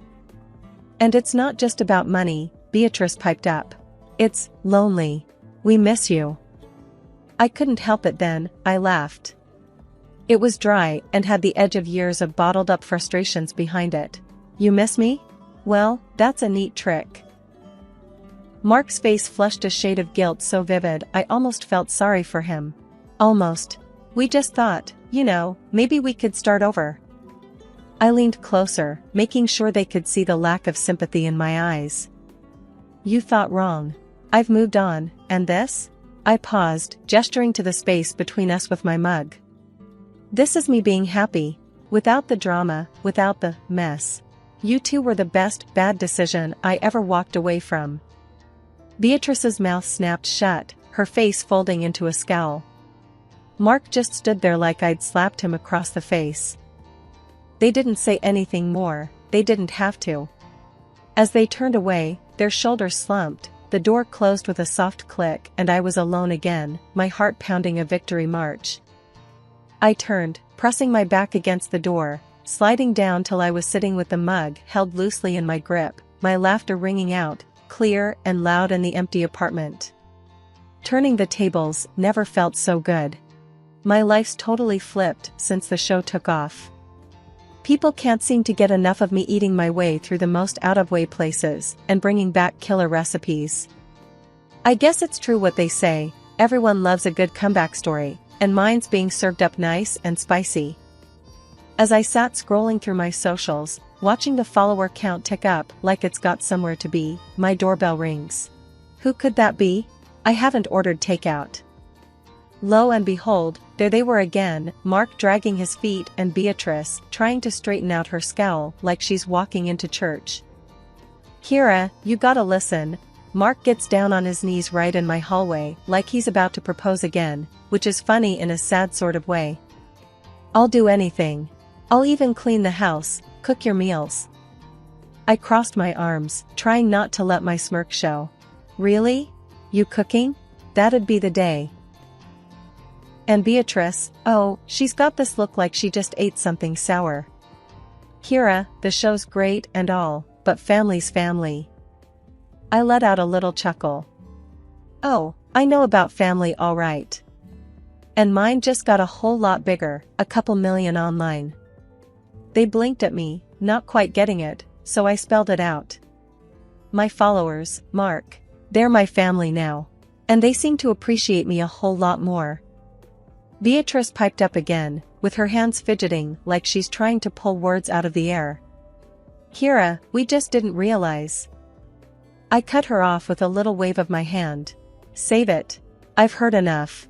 And it's not just about money, Beatrice piped up. It's lonely. We miss you. I couldn't help it then, I laughed. It was dry and had the edge of years of bottled up frustrations behind it. You miss me? Well, that's a neat trick. Mark's face flushed a shade of guilt so vivid I almost felt sorry for him. Almost. We just thought, maybe we could start over. I leaned closer, making sure they could see the lack of sympathy in my eyes. You thought wrong. I've moved on, and this? I paused, gesturing to the space between us with my mug. This is me being happy. Without the drama, without the mess. You two were the best bad decision I ever walked away from. Beatrice's mouth snapped shut, her face folding into a scowl. Mark just stood there like I'd slapped him across the face. They didn't say anything more, they didn't have to. As they turned away, their shoulders slumped, the door closed with a soft click and I was alone again, my heart pounding a victory march. I turned, pressing my back against the door, sliding down till I was sitting with the mug held loosely in my grip, my laughter ringing out, clear and loud in the empty apartment. Turning the tables never felt so good. My life's totally flipped since the show took off. People can't seem to get enough of me eating my way through the most out-of-way places and bringing back killer recipes. I guess it's true what they say, everyone loves a good comeback story, and mine's being served up nice and spicy. As I sat scrolling through my socials, watching the follower count tick up like it's got somewhere to be, my doorbell rings. Who could that be? I haven't ordered takeout. Lo and behold, there they were again, Mark dragging his feet and Beatrice trying to straighten out her scowl like she's walking into church. Kira, you gotta listen. Mark gets down on his knees right in my hallway like he's about to propose again, which is funny in a sad sort of way. I'll do anything. I'll even clean the house, cook your meals. I crossed my arms, trying not to let my smirk show. Really? You cooking? That'd be the day. And Beatrice, oh, she's got this look like she just ate something sour. Kira, the show's great and all, but family's family. I let out a little chuckle. Oh, I know about family all right. And mine just got a whole lot bigger, a couple million online. They blinked at me, not quite getting it, so I spelled it out. My followers, Mark. They're my family now. And they seem to appreciate me a whole lot more. Beatrice piped up again, with her hands fidgeting like she's trying to pull words out of the air. Kira, we just didn't realize. I cut her off with a little wave of my hand. Save it. I've heard enough.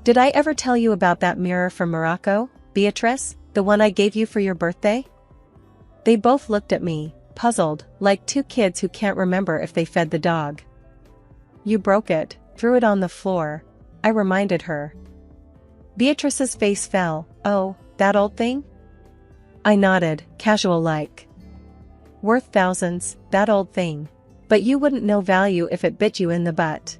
Did I ever tell you about that mirror from Morocco, Beatrice, the one I gave you for your birthday? They both looked at me, puzzled, like two kids who can't remember if they fed the dog. You broke it, threw it on the floor, I reminded her. Beatrice's face fell. Oh, that old thing? I nodded, casual-like. Worth thousands, that old thing. But you wouldn't know value if it bit you in the butt.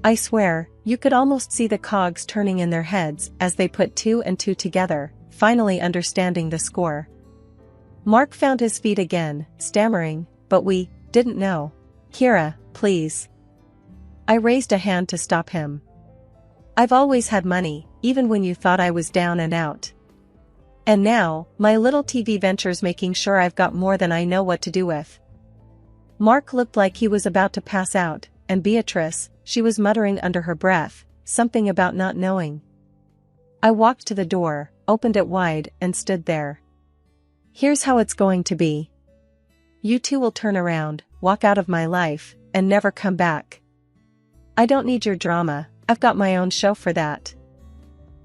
I swear, you could almost see the cogs turning in their heads as they put two and two together, finally understanding the score. Mark found his feet again, stammering, but we didn't know. Kira, please. I raised a hand to stop him. I've always had money, even when you thought I was down and out. And now, my little TV venture's making sure I've got more than I know what to do with. Mark looked like he was about to pass out, and Beatrice, she was muttering under her breath, something about not knowing. I walked to the door, opened it wide, and stood there. Here's how it's going to be. You two will turn around, walk out of my life, and never come back. I don't need your drama, I've got my own show for that.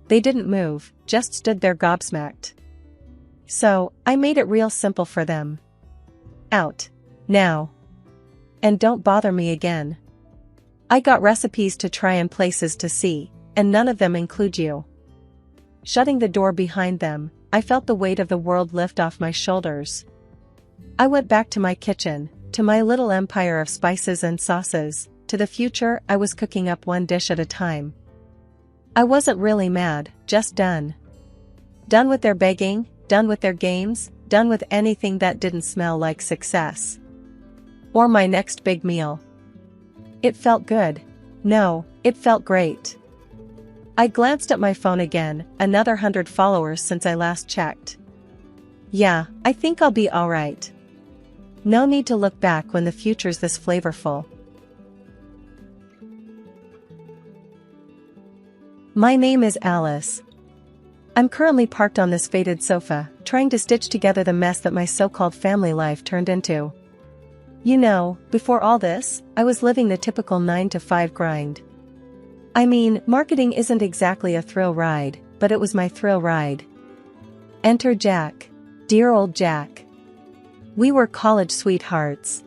They didn't move, just stood there gobsmacked. So, I made it real simple for them. Out. Now. And don't bother me again. I got recipes to try and places to see, and none of them include you. Shutting the door behind them, I felt the weight of the world lift off my shoulders. I went back to my kitchen, to my little empire of spices and sauces, to the future I was cooking up one dish at a time. I wasn't really mad, just done. Done with their begging, done with their games, done with anything that didn't smell like success. Or my next big meal. It felt good. No, it felt great. I glanced at my phone again, another 100 followers since I last checked. Yeah, I think I'll be alright. No need to look back when the future's this flavorful. My name is Alice. I'm currently parked on this faded sofa, trying to stitch together the mess that my so-called family life turned into. You know, before all this, I was living the typical 9-to-5 grind. I mean, marketing isn't exactly a thrill ride, but it was my thrill ride. Enter Jack. Dear old Jack. We were college sweethearts.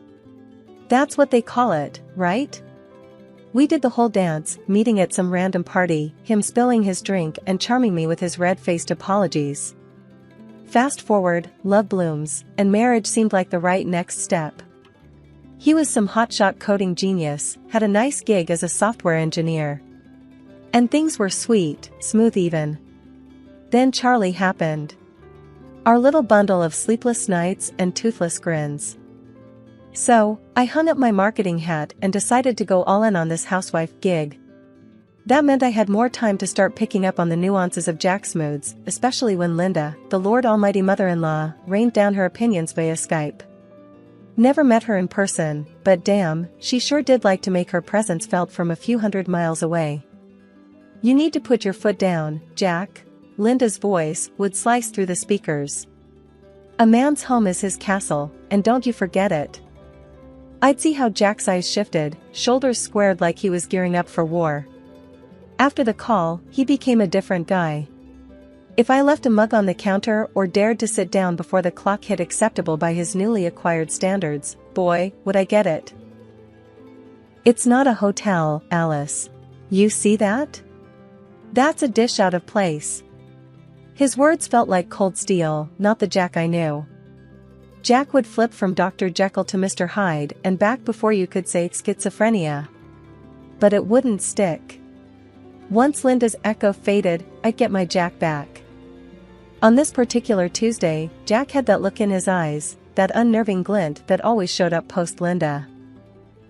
That's what they call it, right? We did the whole dance, meeting at some random party, him spilling his drink and charming me with his red-faced apologies. Fast forward, love blooms, and marriage seemed like the right next step. He was some hotshot coding genius, had a nice gig as a software engineer. And things were sweet, smooth even. Then Charlie happened. Our little bundle of sleepless nights and toothless grins. So, I hung up my marketing hat and decided to go all in on this housewife gig. That meant I had more time to start picking up on the nuances of Jack's moods, especially when Linda, the Lord Almighty mother-in-law, rained down her opinions via Skype. Never met her in person, but damn, she sure did like to make her presence felt from a few hundred miles away. You need to put your foot down, Jack. Linda's voice would slice through the speakers. A man's home is his castle, and don't you forget it. I'd see how Jack's eyes shifted, shoulders squared like he was gearing up for war. After the call, he became a different guy. If I left a mug on the counter or dared to sit down before the clock hit acceptable by his newly acquired standards, boy, would I get it. It's not a hotel, Alice. You see that? That's a dish out of place. His words felt like cold steel, not the Jack I knew. Jack would flip from Dr. Jekyll to Mr. Hyde and back before you could say schizophrenia. But it wouldn't stick. Once Linda's echo faded, I'd get my Jack back. On this particular Tuesday, Jack had that look in his eyes, that unnerving glint that always showed up post-Linda.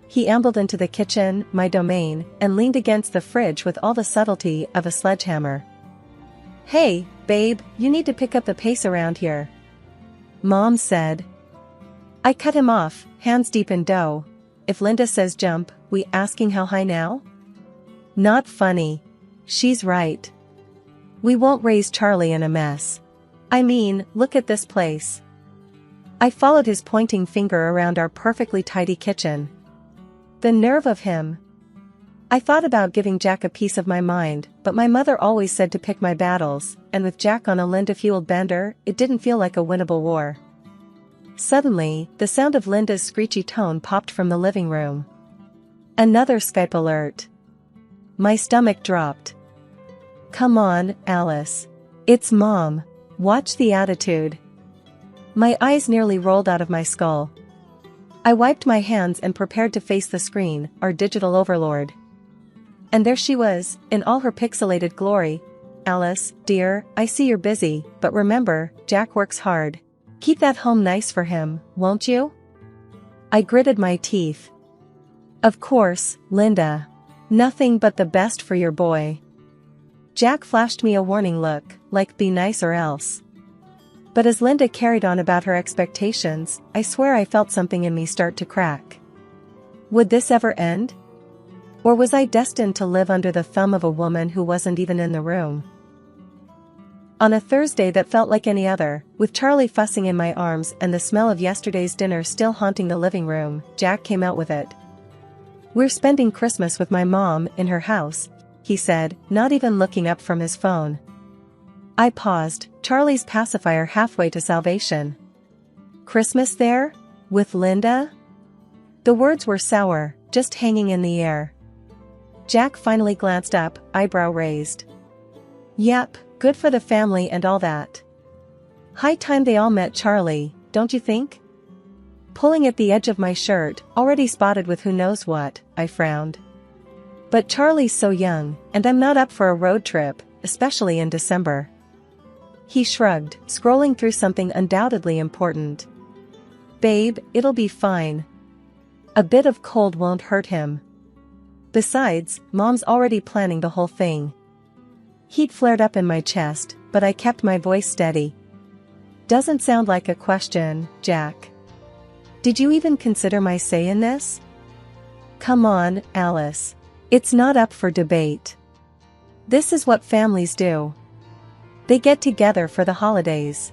He ambled into the kitchen, my domain, and leaned against the fridge with all the subtlety of a sledgehammer. Hey, babe, you need to pick up the pace around here. Mom said. I cut him off, hands deep in dough. If Linda says jump, we asking how high now? Not funny. She's right. We won't raise Charlie in a mess. I mean, look at this place. I followed his pointing finger around our perfectly tidy kitchen. The nerve of him. I thought about giving Jack a piece of my mind, but my mother always said to pick my battles, and with Jack on a Linda-fueled bender, it didn't feel like a winnable war. Suddenly, the sound of Linda's screechy tone popped from the living room. Another Skype alert. My stomach dropped. Come on, Alice. It's Mom. Watch the attitude. My eyes nearly rolled out of my skull. I wiped my hands and prepared to face the screen, our digital overlord. And there she was, in all her pixelated glory. Alice, dear, I see you're busy, but remember, Jack works hard. Keep that home nice for him, won't you? I gritted my teeth. Of course, Linda. Nothing but the best for your boy. Jack flashed me a warning look, like be nice or else. But as Linda carried on about her expectations, I swear I felt something in me start to crack. Would this ever end? Or was I destined to live under the thumb of a woman who wasn't even in the room? On a Thursday that felt like any other, with Charlie fussing in my arms and the smell of yesterday's dinner still haunting the living room, Jack came out with it. We're spending Christmas with my mom in her house, he said, not even looking up from his phone. I paused, Charlie's pacifier halfway to salvation. Christmas there? With Linda? The words were sour, just hanging in the air. Jack finally glanced up, eyebrow raised. Yep, good for the family and all that. High time they all met Charlie, don't you think? Pulling at the edge of my shirt, already spotted with who knows what, I frowned. But Charlie's so young, and I'm not up for a road trip, especially in December. He shrugged, scrolling through something undoubtedly important. Babe, it'll be fine. A bit of cold won't hurt him. Besides, Mom's already planning the whole thing. Heat flared up in my chest, but I kept my voice steady. Doesn't sound like a question, Jack. Did you even consider my say in this? Come on, Alice. It's not up for debate. This is what families do. They get together for the holidays.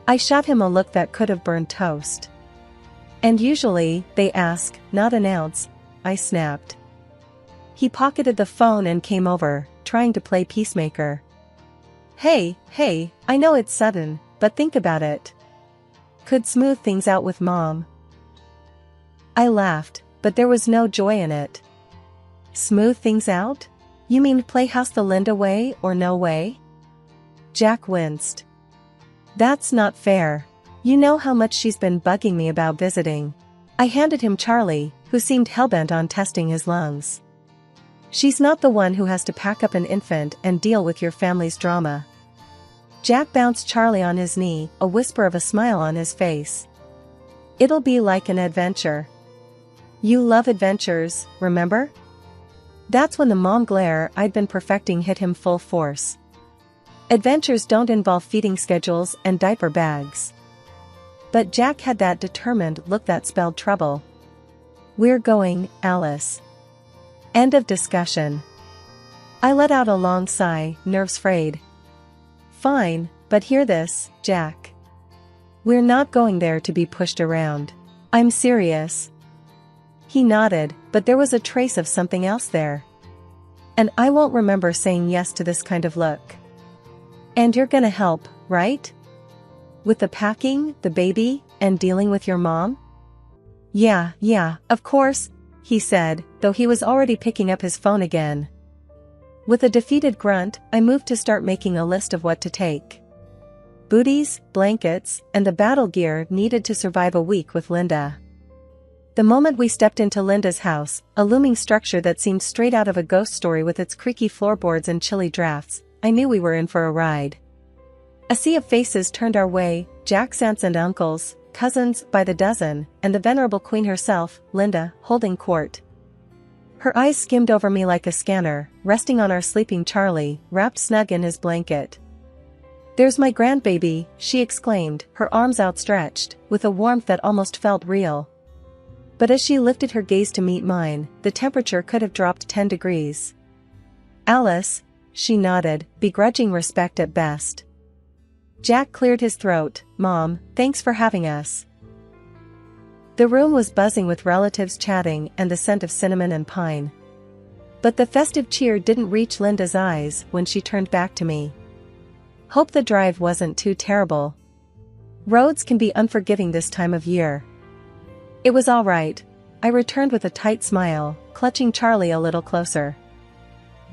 I shot him a look that could have burned toast. And usually, they ask, not announce, I snapped. He pocketed the phone and came over, trying to play peacemaker. Hey, I know it's sudden, but think about it. Could smooth things out with Mom. I laughed, but there was no joy in it. Smooth things out? You mean playhouse the Linda way or no way? Jack winced. That's not fair. You know how much she's been bugging me about visiting. I handed him Charlie, who seemed hellbent on testing his lungs. She's not the one who has to pack up an infant and deal with your family's drama. Jack bounced Charlie on his knee, a whisper of a smile on his face. It'll be like an adventure. You love adventures, remember? That's when the mom glare I'd been perfecting hit him full force. Adventures don't involve feeding schedules and diaper bags. But Jack had that determined look that spelled trouble. We're going, Alice. End of discussion. I let out a long sigh, nerves frayed. Fine, but hear this, Jack. We're not going there to be pushed around. I'm serious. He nodded, but there was a trace of something else there. And I won't remember saying yes to this kind of look. And you're gonna help, right? With the packing, the baby, and dealing with your mom? Yeah, of course, he said, though he was already picking up his phone again. With a defeated grunt, I moved to start making a list of what to take. Booties, blankets, and the battle gear needed to survive a week with Linda. The moment we stepped into Linda's house, a looming structure that seemed straight out of a ghost story with its creaky floorboards and chilly drafts, I knew we were in for a ride. A sea of faces turned our way, Jack's aunts and uncles, cousins by the dozen, and the venerable queen herself, Linda, holding court. Her eyes skimmed over me like a scanner, resting on our sleeping Charlie, wrapped snug in his blanket. There's my grandbaby, she exclaimed, her arms outstretched, with a warmth that almost felt real. But as she lifted her gaze to meet mine, the temperature could have dropped 10 degrees. Alice, she nodded, begrudging respect at best. Jack cleared his throat. Mom, thanks for having us. The room was buzzing with relatives chatting and the scent of cinnamon and pine. But the festive cheer didn't reach Linda's eyes when she turned back to me. Hope the drive wasn't too terrible. Roads can be unforgiving this time of year. It was all right, I returned with a tight smile, clutching Charlie a little closer.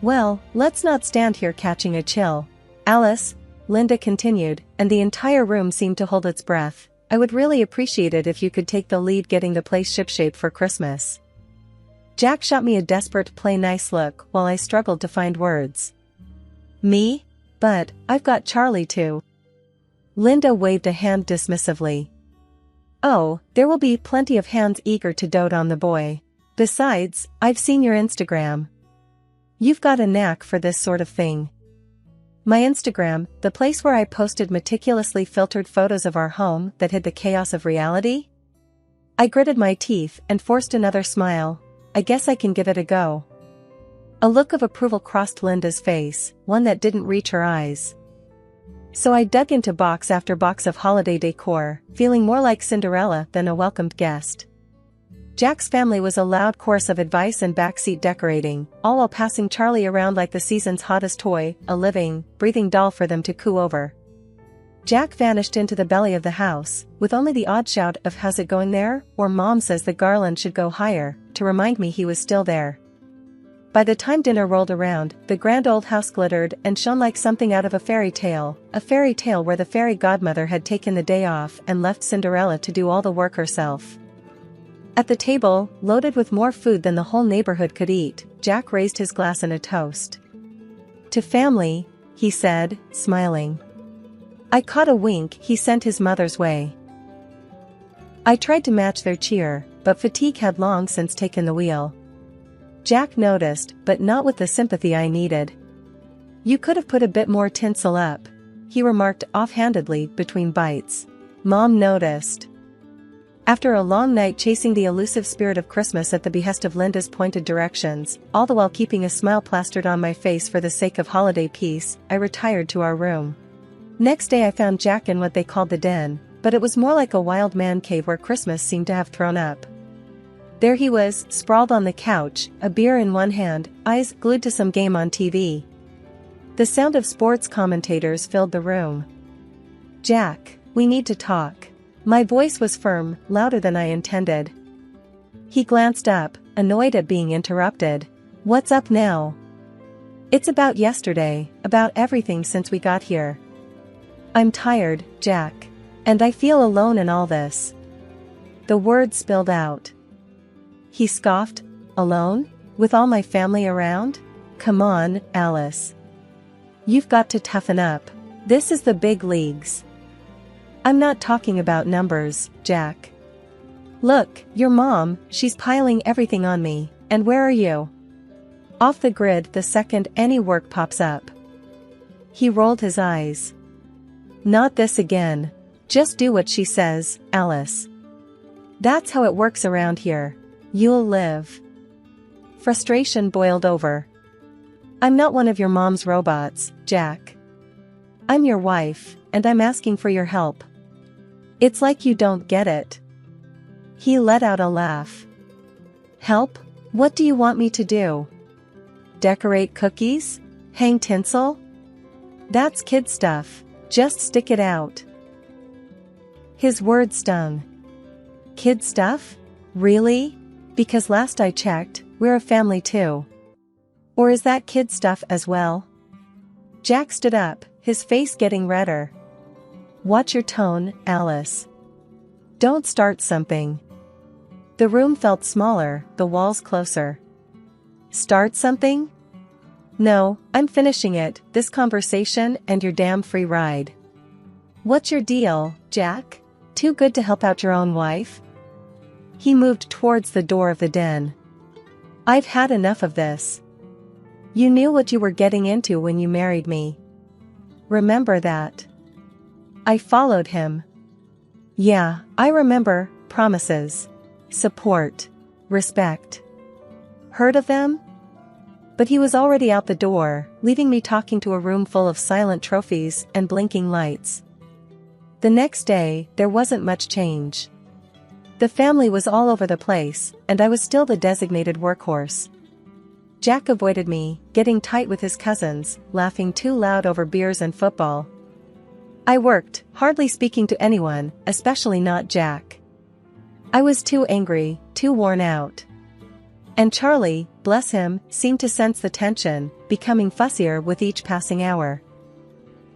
Well, let's not stand here catching a chill. Alice, Linda continued, and the entire room seemed to hold its breath. I would really appreciate it if you could take the lead getting the place shipshape for Christmas. Jack shot me a desperate play nice look while I struggled to find words. Me? But, I've got Charlie too. Linda waved a hand dismissively. Oh, there will be plenty of hands eager to dote on the boy. Besides, I've seen your Instagram. You've got a knack for this sort of thing. My Instagram, the place where I posted meticulously filtered photos of our home that hid the chaos of reality? I gritted my teeth and forced another smile. I guess I can give it a go. A look of approval crossed Linda's face, one that didn't reach her eyes. So I dug into box after box of holiday decor, feeling more like Cinderella than a welcomed guest. Jack's family was a loud chorus of advice and backseat decorating, all while passing Charlie around like the season's hottest toy, a living, breathing doll for them to coo over. Jack vanished into the belly of the house, with only the odd shout of "How's it going there?" or "Mom says the garland should go higher," to remind me he was still there. By the time dinner rolled around, the grand old house glittered and shone like something out of a fairy tale where the fairy godmother had taken the day off and left Cinderella to do all the work herself. At the table, loaded with more food than the whole neighborhood could eat, Jack raised his glass in a toast. To family, he said, smiling. I caught a wink he sent his mother's way. I tried to match their cheer, but fatigue had long since taken the wheel. Jack noticed, but not with the sympathy I needed. "You could have put a bit more tinsel up," he remarked offhandedly between bites. Mom noticed. After a long night chasing the elusive spirit of Christmas at the behest of Linda's pointed directions, all the while keeping a smile plastered on my face for the sake of holiday peace, I retired to our room. Next day I found Jack in what they called the den, but it was more like a wild man cave where Christmas seemed to have thrown up. There he was, sprawled on the couch, a beer in one hand, eyes glued to some game on TV. The sound of sports commentators filled the room. "Jack, we need to talk." My voice was firm, louder than I intended. He glanced up, annoyed at being interrupted. "What's up now?" "It's about yesterday, about everything since we got here." "I'm tired, Jack. And I feel alone in all this." The words spilled out. He scoffed. "Alone? With all my family around? Come on, Alice. You've got to toughen up. This is the big leagues." "I'm not talking about numbers, Jack. Look, your mom, she's piling everything on me, and where are you? Off the grid the second any work pops up." He rolled his eyes. "Not this again. Just do what she says, Alice. That's how it works around here. You'll live." Frustration boiled over. "I'm not one of your mom's robots, Jack. I'm your wife, and I'm asking for your help. It's like you don't get it." He let out a laugh. "Help? What do you want me to do? Decorate cookies? Hang tinsel? That's kid stuff. Just stick it out." His words stung. "Kid stuff? Really? Because last I checked, we're a family too. Or is that kid stuff as well?" Jack stood up, his face getting redder. "Watch your tone, Alice. Don't start something." The room felt smaller, the walls closer. "Start something? No, I'm finishing it, this conversation and your damn free ride." "What's your deal, Jack? Too good to help out your own wife?" He moved towards the door of the den. "I've had enough of this. You knew what you were getting into when you married me. Remember that." I followed him. "Yeah, I remember. Promises. Support. Respect. Heard of them?" But he was already out the door, leaving me talking to a room full of silent trophies and blinking lights. The next day, there wasn't much change. The family was all over the place, and I was still the designated workhorse. Jack avoided me, getting tight with his cousins, laughing too loud over beers and football. I worked, hardly speaking to anyone, especially not Jack. I was too angry, too worn out. And Charlie, bless him, seemed to sense the tension, becoming fussier with each passing hour.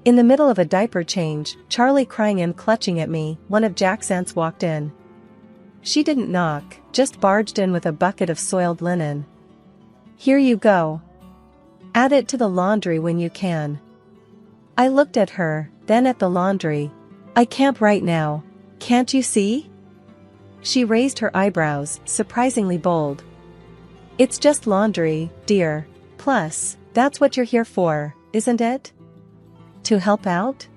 In the middle of a diaper change, Charlie crying and clutching at me, one of Jack's aunts walked in. She didn't knock, just barged in with a bucket of soiled linen. "Here you go. Add it to the laundry when you can." I looked at her, then at the laundry. "I can't right now. Can't you see?" She raised her eyebrows, surprisingly bold. "It's just laundry, dear. Plus, that's what you're here for, isn't it? To help out?"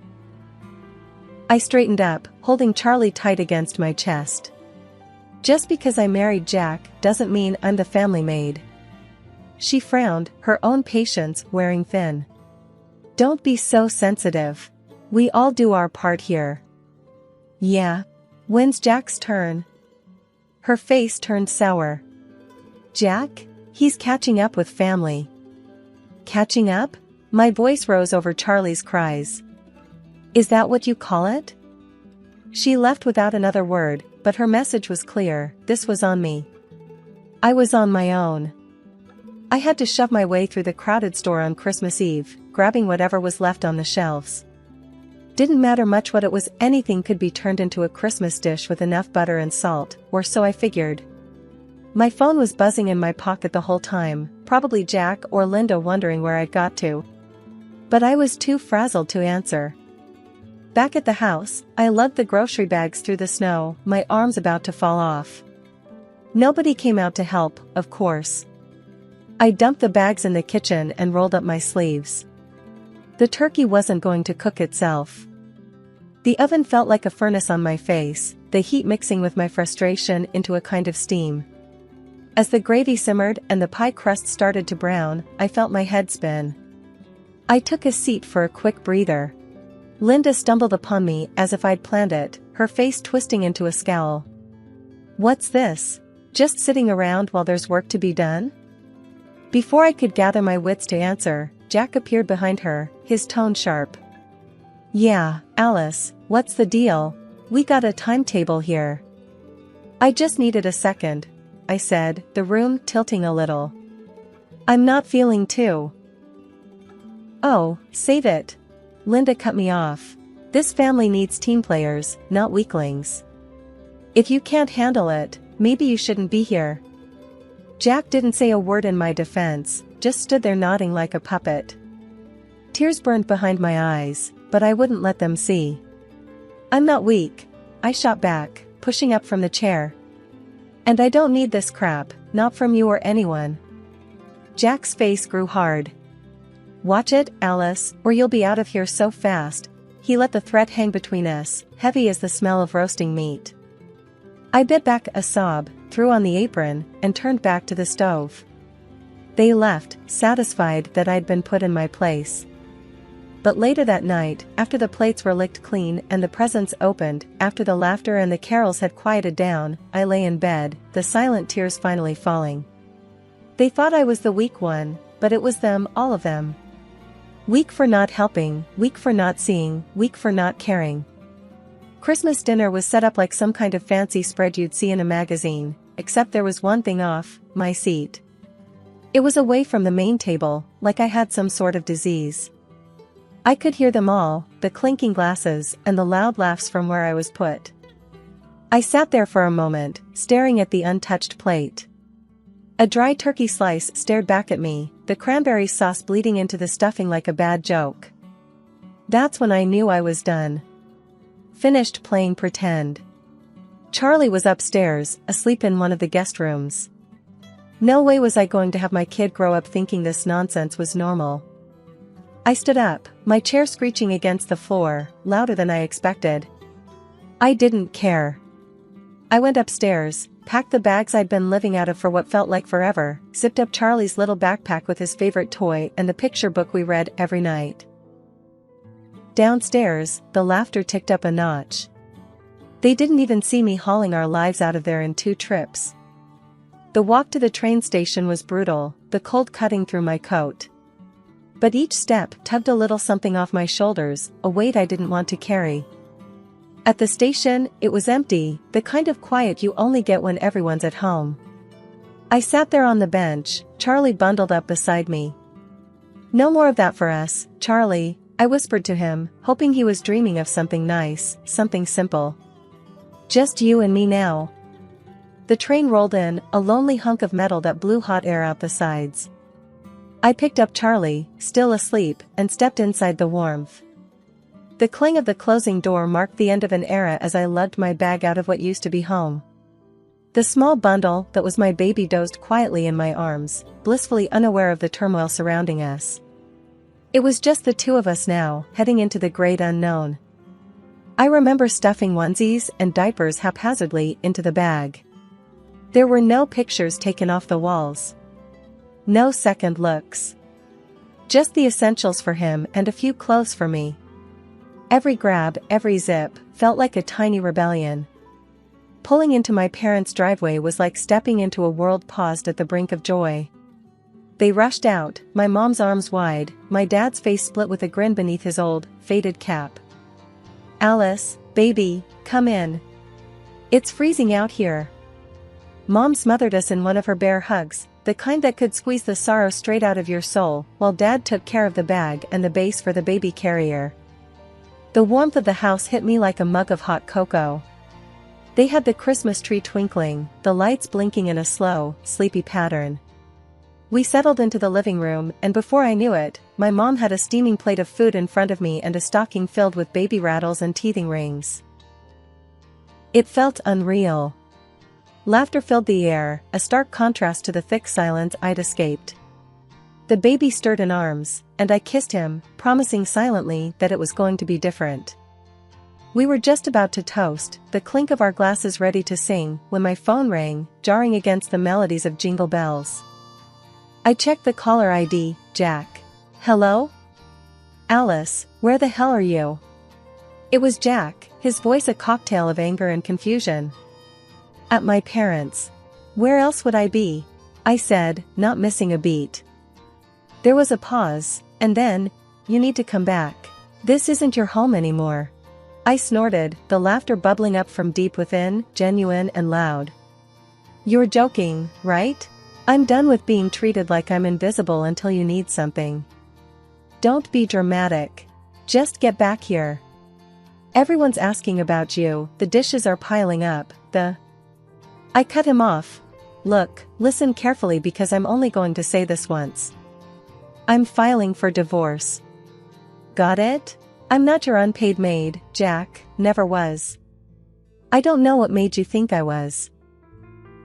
I straightened up, holding Charlie tight against my chest. "Just because I married Jack doesn't mean I'm the family maid." She frowned, her own patience wearing thin. "Don't be so sensitive. We all do our part here." "Yeah. When's Jack's turn?" Her face turned sour. "Jack? He's catching up with family." "Catching up?" My voice rose over Charlie's cries. "Is that what you call it?" She left without another word, but her message was clear, this was on me. I was on my own. I had to shove my way through the crowded store on Christmas Eve, grabbing whatever was left on the shelves. Didn't matter much what it was, anything could be turned into a Christmas dish with enough butter and salt, or so I figured. My phone was buzzing in my pocket the whole time, probably Jack or Linda wondering where I'd got to. But I was too frazzled to answer. Back at the house, I lugged the grocery bags through the snow, my arms about to fall off. Nobody came out to help, of course. I dumped the bags in the kitchen and rolled up my sleeves. The turkey wasn't going to cook itself. The oven felt like a furnace on my face, the heat mixing with my frustration into a kind of steam. As the gravy simmered and the pie crust started to brown, I felt my head spin. I took a seat for a quick breather. Linda stumbled upon me as if I'd planned it, her face twisting into a scowl. "What's this? Just sitting around while there's work to be done?" Before I could gather my wits to answer, Jack appeared behind her, his tone sharp. "Yeah, Alice, what's the deal? We got a timetable here." "I just needed a second," I said, the room tilting a little. "I'm not feeling too." "Oh, save it." Linda cut me off. "This family needs team players, not weaklings. If you can't handle it, maybe you shouldn't be here." Jack didn't say a word in my defense, just stood there nodding like a puppet. Tears burned behind my eyes, but I wouldn't let them see. "I'm not weak," I shot back, pushing up from the chair. "And I don't need this crap, not from you or anyone." Jack's face grew hard. "Watch it, Alice, or you'll be out of here so fast." He let the threat hang between us, heavy as the smell of roasting meat. I bit back a sob, threw on the apron, and turned back to the stove. They left, satisfied that I'd been put in my place. But later that night, after the plates were licked clean and the presents opened, after the laughter and the carols had quieted down, I lay in bed, the silent tears finally falling. They thought I was the weak one, but it was them, all of them. Weak for not helping, weak for not seeing, weak for not caring. Christmas dinner was set up like some kind of fancy spread you'd see in a magazine, except there was one thing off, my seat. It was away from the main table, like I had some sort of disease. I could hear them all, the clinking glasses and the loud laughs from where I was put. I sat there for a moment, staring at the untouched plate. A dry turkey slice stared back at me, the cranberry sauce bleeding into the stuffing like a bad joke. That's when I knew I was done. Finished playing pretend. Charlie was upstairs, asleep in one of the guest rooms. No way was I going to have my kid grow up thinking this nonsense was normal. I stood up, my chair screeching against the floor, louder than I expected. I didn't care. I went upstairs, packed the bags I'd been living out of for what felt like forever, zipped up Charlie's little backpack with his favorite toy and the picture book we read every night. Downstairs, the laughter ticked up a notch. They didn't even see me hauling our lives out of there in 2 trips. The walk to the train station was brutal, the cold cutting through my coat. But each step tugged a little something off my shoulders, a weight I didn't want to carry. At the station, it was empty, the kind of quiet you only get when everyone's at home. I sat there on the bench, Charlie bundled up beside me. "No more of that for us, Charlie," I whispered to him, hoping he was dreaming of something nice, something simple. "Just you and me now." The train rolled in, a lonely hunk of metal that blew hot air out the sides. I picked up Charlie, still asleep, and stepped inside the warmth. The clang of the closing door marked the end of an era as I lugged my bag out of what used to be home. The small bundle that was my baby dozed quietly in my arms, blissfully unaware of the turmoil surrounding us. It was just the 2 of us now, heading into the great unknown. I remember stuffing onesies and diapers haphazardly into the bag. There were no pictures taken off the walls. No second looks. Just the essentials for him and a few clothes for me. Every grab, every zip, felt like a tiny rebellion. Pulling into my parents' driveway was like stepping into a world paused at the brink of joy. They rushed out, my mom's arms wide, my dad's face split with a grin beneath his old, faded cap. "Alice, baby, come in. It's freezing out here." Mom smothered us in one of her bear hugs, the kind that could squeeze the sorrow straight out of your soul, while Dad took care of the bag and the base for the baby carrier. The warmth of the house hit me like a mug of hot cocoa. They had the Christmas tree twinkling, the lights blinking in a slow, sleepy pattern. We settled into the living room, and before I knew it, my mom had a steaming plate of food in front of me and a stocking filled with baby rattles and teething rings. It felt unreal. Laughter filled the air, a stark contrast to the thick silence I'd escaped. The baby stirred in arms, and I kissed him, promising silently that it was going to be different. We were just about to toast, the clink of our glasses ready to sing, when my phone rang, jarring against the melodies of Jingle Bells. I checked the caller ID, Jack. Hello? Alice, where the hell are you? It was Jack, his voice a cocktail of anger and confusion. At my parents'. Where else would I be? I said, not missing a beat. There was a pause, and then, you need to come back. This isn't your home anymore. I snorted, the laughter bubbling up from deep within, genuine and loud. You're joking, right? I'm done with being treated like I'm invisible until you need something. Don't be dramatic. Just get back here. Everyone's asking about you, the dishes are piling up, I cut him off. Look, listen carefully because I'm only going to say this once. I'm filing for divorce. Got it? I'm not your unpaid maid, Jack, never was. I don't know what made you think I was.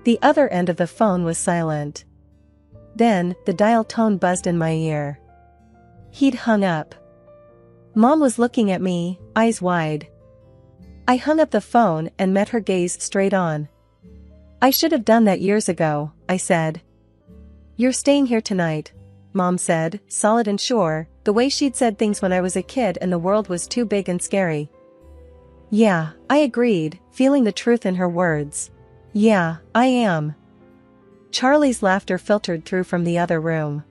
The other end of the phone was silent. Then, the dial tone buzzed in my ear. He'd hung up. Mom was looking at me, eyes wide. I hung up the phone and met her gaze straight on. I should have done that years ago, I said. You're staying here tonight, Mom said, solid and sure, the way she'd said things when I was a kid and the world was too big and scary. Yeah, I agreed, feeling the truth in her words. Yeah, I am. Charlie's laughter filtered through from the other room.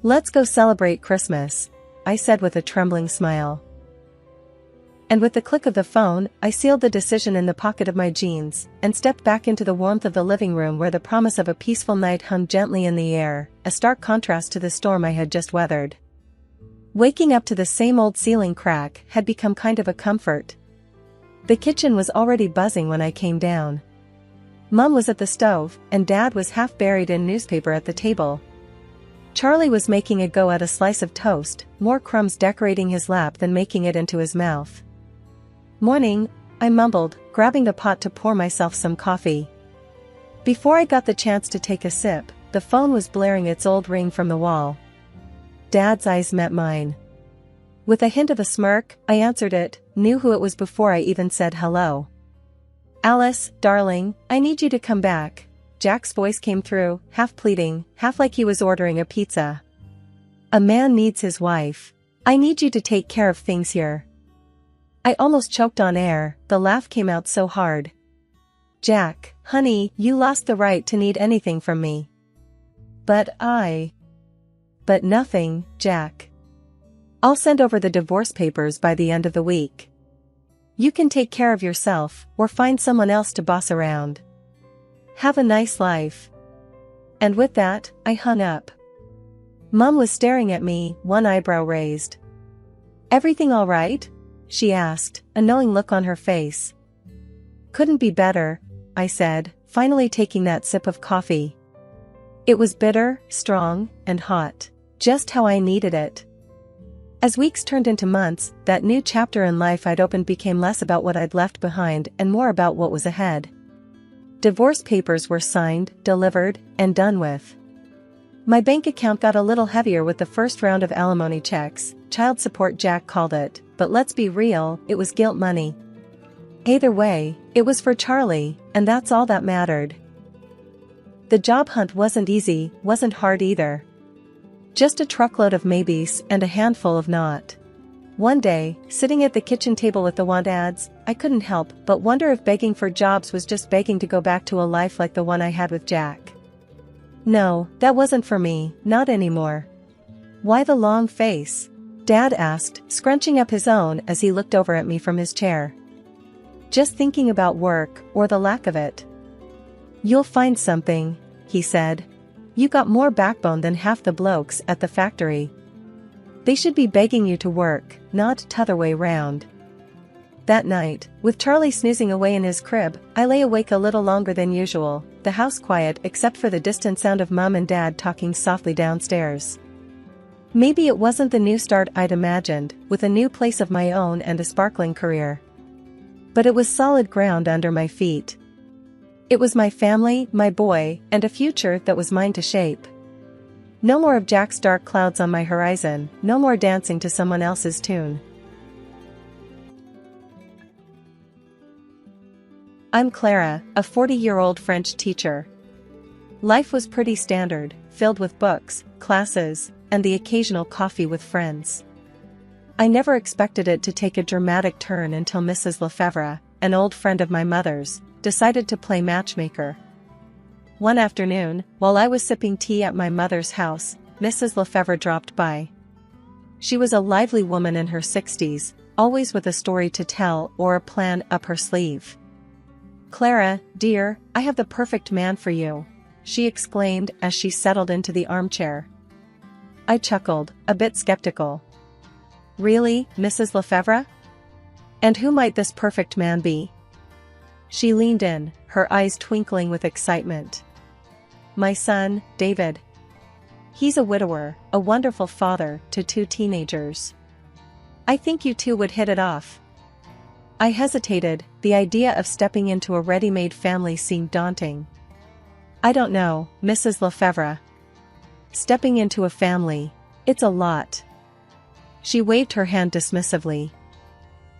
Let's go celebrate Christmas, I said with a trembling smile. And with the click of the phone, I sealed the decision in the pocket of my jeans, and stepped back into the warmth of the living room where the promise of a peaceful night hung gently in the air, a stark contrast to the storm I had just weathered. Waking up to the same old ceiling crack had become kind of a comfort. The kitchen was already buzzing when I came down. Mom was at the stove, and Dad was half buried in newspaper at the table. Charlie was making a go at a slice of toast, more crumbs decorating his lap than making it into his mouth. Morning, I mumbled, grabbing the pot to pour myself some coffee. Before I got the chance to take a sip, the phone was blaring its old ring from the wall. Dad's eyes met mine. With a hint of a smirk, I answered it, knew who it was before I even said hello. Alice, darling, I need you to come back. Jack's voice came through, half pleading, half like he was ordering a pizza. A man needs his wife. I need you to take care of things here. I almost choked on air, the laugh came out so hard. Jack, honey, you lost the right to need anything from me. But nothing, Jack. I'll send over the divorce papers by the end of the week. You can take care of yourself, or find someone else to boss around. Have a nice life. And with that, I hung up. Mom was staring at me, one eyebrow raised. Everything all right? She asked, a knowing look on her face. Couldn't be better, I said, finally taking that sip of coffee. It was bitter, strong, and hot, just how I needed it. As weeks turned into months, that new chapter in life I'd opened became less about what I'd left behind and more about what was ahead. Divorce papers were signed, delivered, and done with. My bank account got a little heavier with the first round of alimony checks, child support Jack called it, but let's be real, it was guilt money. Either way, it was for Charlie, and that's all that mattered. The job hunt wasn't easy, wasn't hard either. Just a truckload of maybes and a handful of not. One day, sitting at the kitchen table with the want ads, I couldn't help but wonder if begging for jobs was just begging to go back to a life like the one I had with Jack. No, that wasn't for me, not anymore. Why the long face? Dad asked, scrunching up his own as he looked over at me from his chair. Just thinking about work, or the lack of it. You'll find something, he said. You got more backbone than half the blokes at the factory. They should be begging you to work, not t'other way round. That night, with Charlie snoozing away in his crib, I lay awake a little longer than usual, the house quiet except for the distant sound of Mom and Dad talking softly downstairs. Maybe it wasn't the new start I'd imagined, with a new place of my own and a sparkling career. But it was solid ground under my feet. It was my family, my boy, and a future that was mine to shape. No more of Jack's dark clouds on my horizon, no more dancing to someone else's tune. I'm Clara, a 40-year-old French teacher. Life was pretty standard, filled with books, classes, and the occasional coffee with friends. I never expected it to take a dramatic turn until Mrs. Lefebvre, an old friend of my mother's, decided to play matchmaker. One afternoon, while I was sipping tea at my mother's house, Mrs. Lefebvre dropped by. She was a lively woman in her 60s, always with a story to tell or a plan up her sleeve. "Clara, dear, I have the perfect man for you," she exclaimed as she settled into the armchair. I chuckled, a bit skeptical. "Really, Mrs. Lefebvre? And who might this perfect man be?" She leaned in, her eyes twinkling with excitement. "My son, David. He's a widower, a wonderful father to 2 teenagers. I think you two would hit it off." I hesitated, the idea of stepping into a ready-made family seemed daunting. "I don't know, Mrs. Lefebvre. Stepping into a family, it's a lot." She waved her hand dismissively.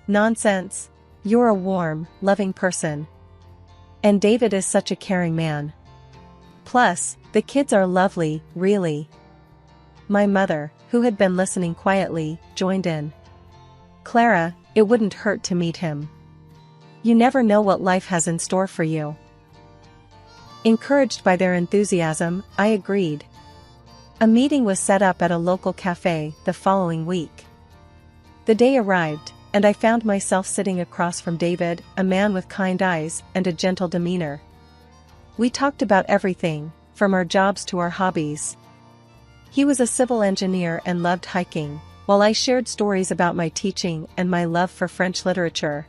"Nonsense. You're a warm, loving person. And David is such a caring man. Plus, the kids are lovely, really." My mother, who had been listening quietly, joined in. "Clara, it wouldn't hurt to meet him. You never know what life has in store for you." Encouraged by their enthusiasm, I agreed. A meeting was set up at a local cafe the following week. The day arrived, and I found myself sitting across from David, a man with kind eyes and a gentle demeanor. We talked about everything, from our jobs to our hobbies. He was a civil engineer and loved hiking, while I shared stories about my teaching and my love for French literature.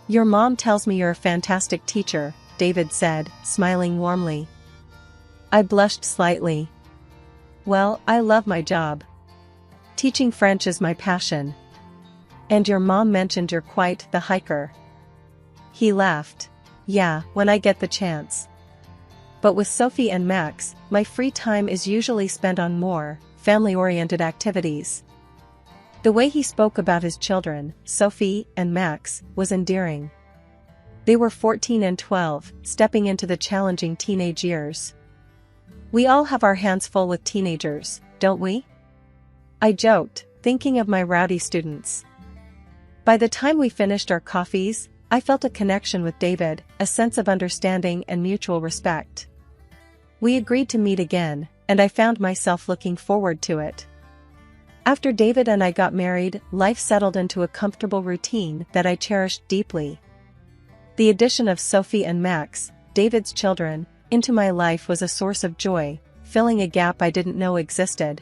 "Your mom tells me you're a fantastic teacher," David said, smiling warmly. I blushed slightly. "Well, I love my job. Teaching French is my passion. And your mom mentioned you're quite the hiker." He laughed. "Yeah, when I get the chance. But with Sophie and Max, my free time is usually spent on more family-oriented activities." The way he spoke about his children, Sophie and Max, was endearing. They were 14 and 12, stepping into the challenging teenage years. "We all have our hands full with teenagers, don't we?" I joked, thinking of my rowdy students. By the time we finished our coffees, I felt a connection with David, a sense of understanding and mutual respect. We agreed to meet again, and I found myself looking forward to it. After David and I got married, life settled into a comfortable routine that I cherished deeply. The addition of Sophie and Max, David's children, into my life was a source of joy, filling a gap I didn't know existed.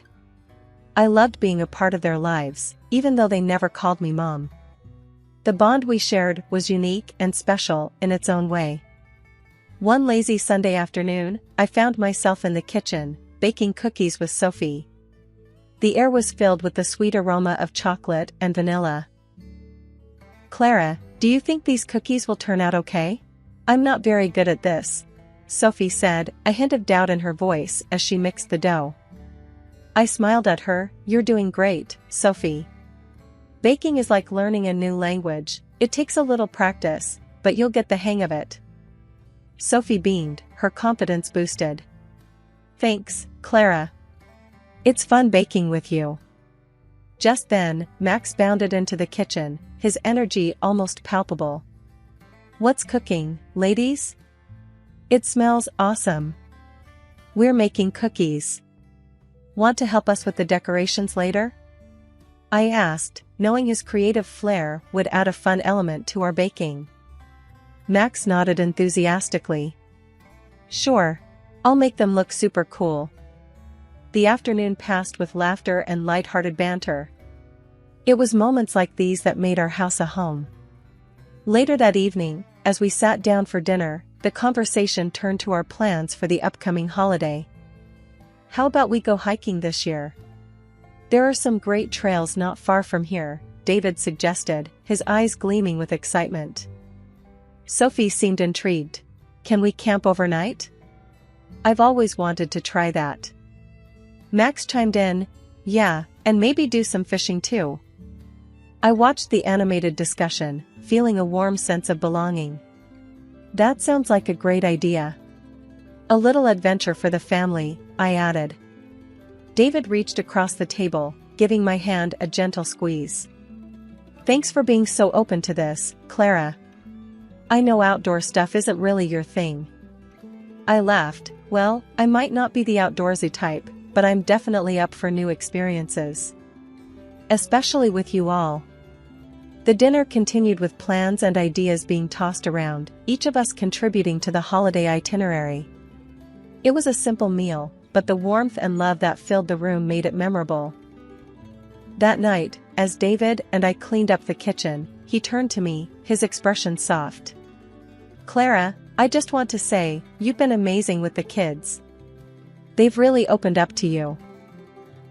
I loved being a part of their lives, even though they never called me Mom. The bond we shared was unique and special in its own way. One lazy Sunday afternoon, I found myself in the kitchen, baking cookies with Sophie. The air was filled with the sweet aroma of chocolate and vanilla. "Clara, do you think these cookies will turn out okay?" "I'm not very good at this," Sophie said, a hint of doubt in her voice as she mixed the dough. I smiled at her. "You're doing great, Sophie. Baking is like learning a new language. It takes a little practice, but you'll get the hang of it." Sophie beamed, her confidence boosted. "Thanks, Clara. It's fun baking with you." Just then, Max bounded into the kitchen, his energy almost palpable. "What's cooking, ladies? It smells awesome." "We're making cookies. Want to help us with the decorations later?" I asked, knowing his creative flair would add a fun element to our baking. Max nodded enthusiastically. "Sure. I'll make them look super cool." The afternoon passed with laughter and light-hearted banter. It was moments like these that made our house a home. Later that evening, as we sat down for dinner, the conversation turned to our plans for the upcoming holiday. How about we go hiking this year? There are some great trails not far from here, David suggested, his eyes gleaming with excitement. Sophie seemed intrigued. Can we camp overnight? I've always wanted to try that. Max chimed in, yeah, and maybe do some fishing too. I watched the animated discussion, feeling a warm sense of belonging. That sounds like a great idea. A little adventure for the family, I added. David reached across the table, giving my hand a gentle squeeze. Thanks for being so open to this, Clara. I know outdoor stuff isn't really your thing. I laughed. Well, I might not be the outdoorsy type, but I'm definitely up for new experiences. Especially with you all. The dinner continued with plans and ideas being tossed around, each of us contributing to the holiday itinerary. It was a simple meal, but the warmth and love that filled the room made it memorable. That night, as David and I cleaned up the kitchen, he turned to me, his expression soft. Clara, I just want to say, you've been amazing with the kids. They've really opened up to you.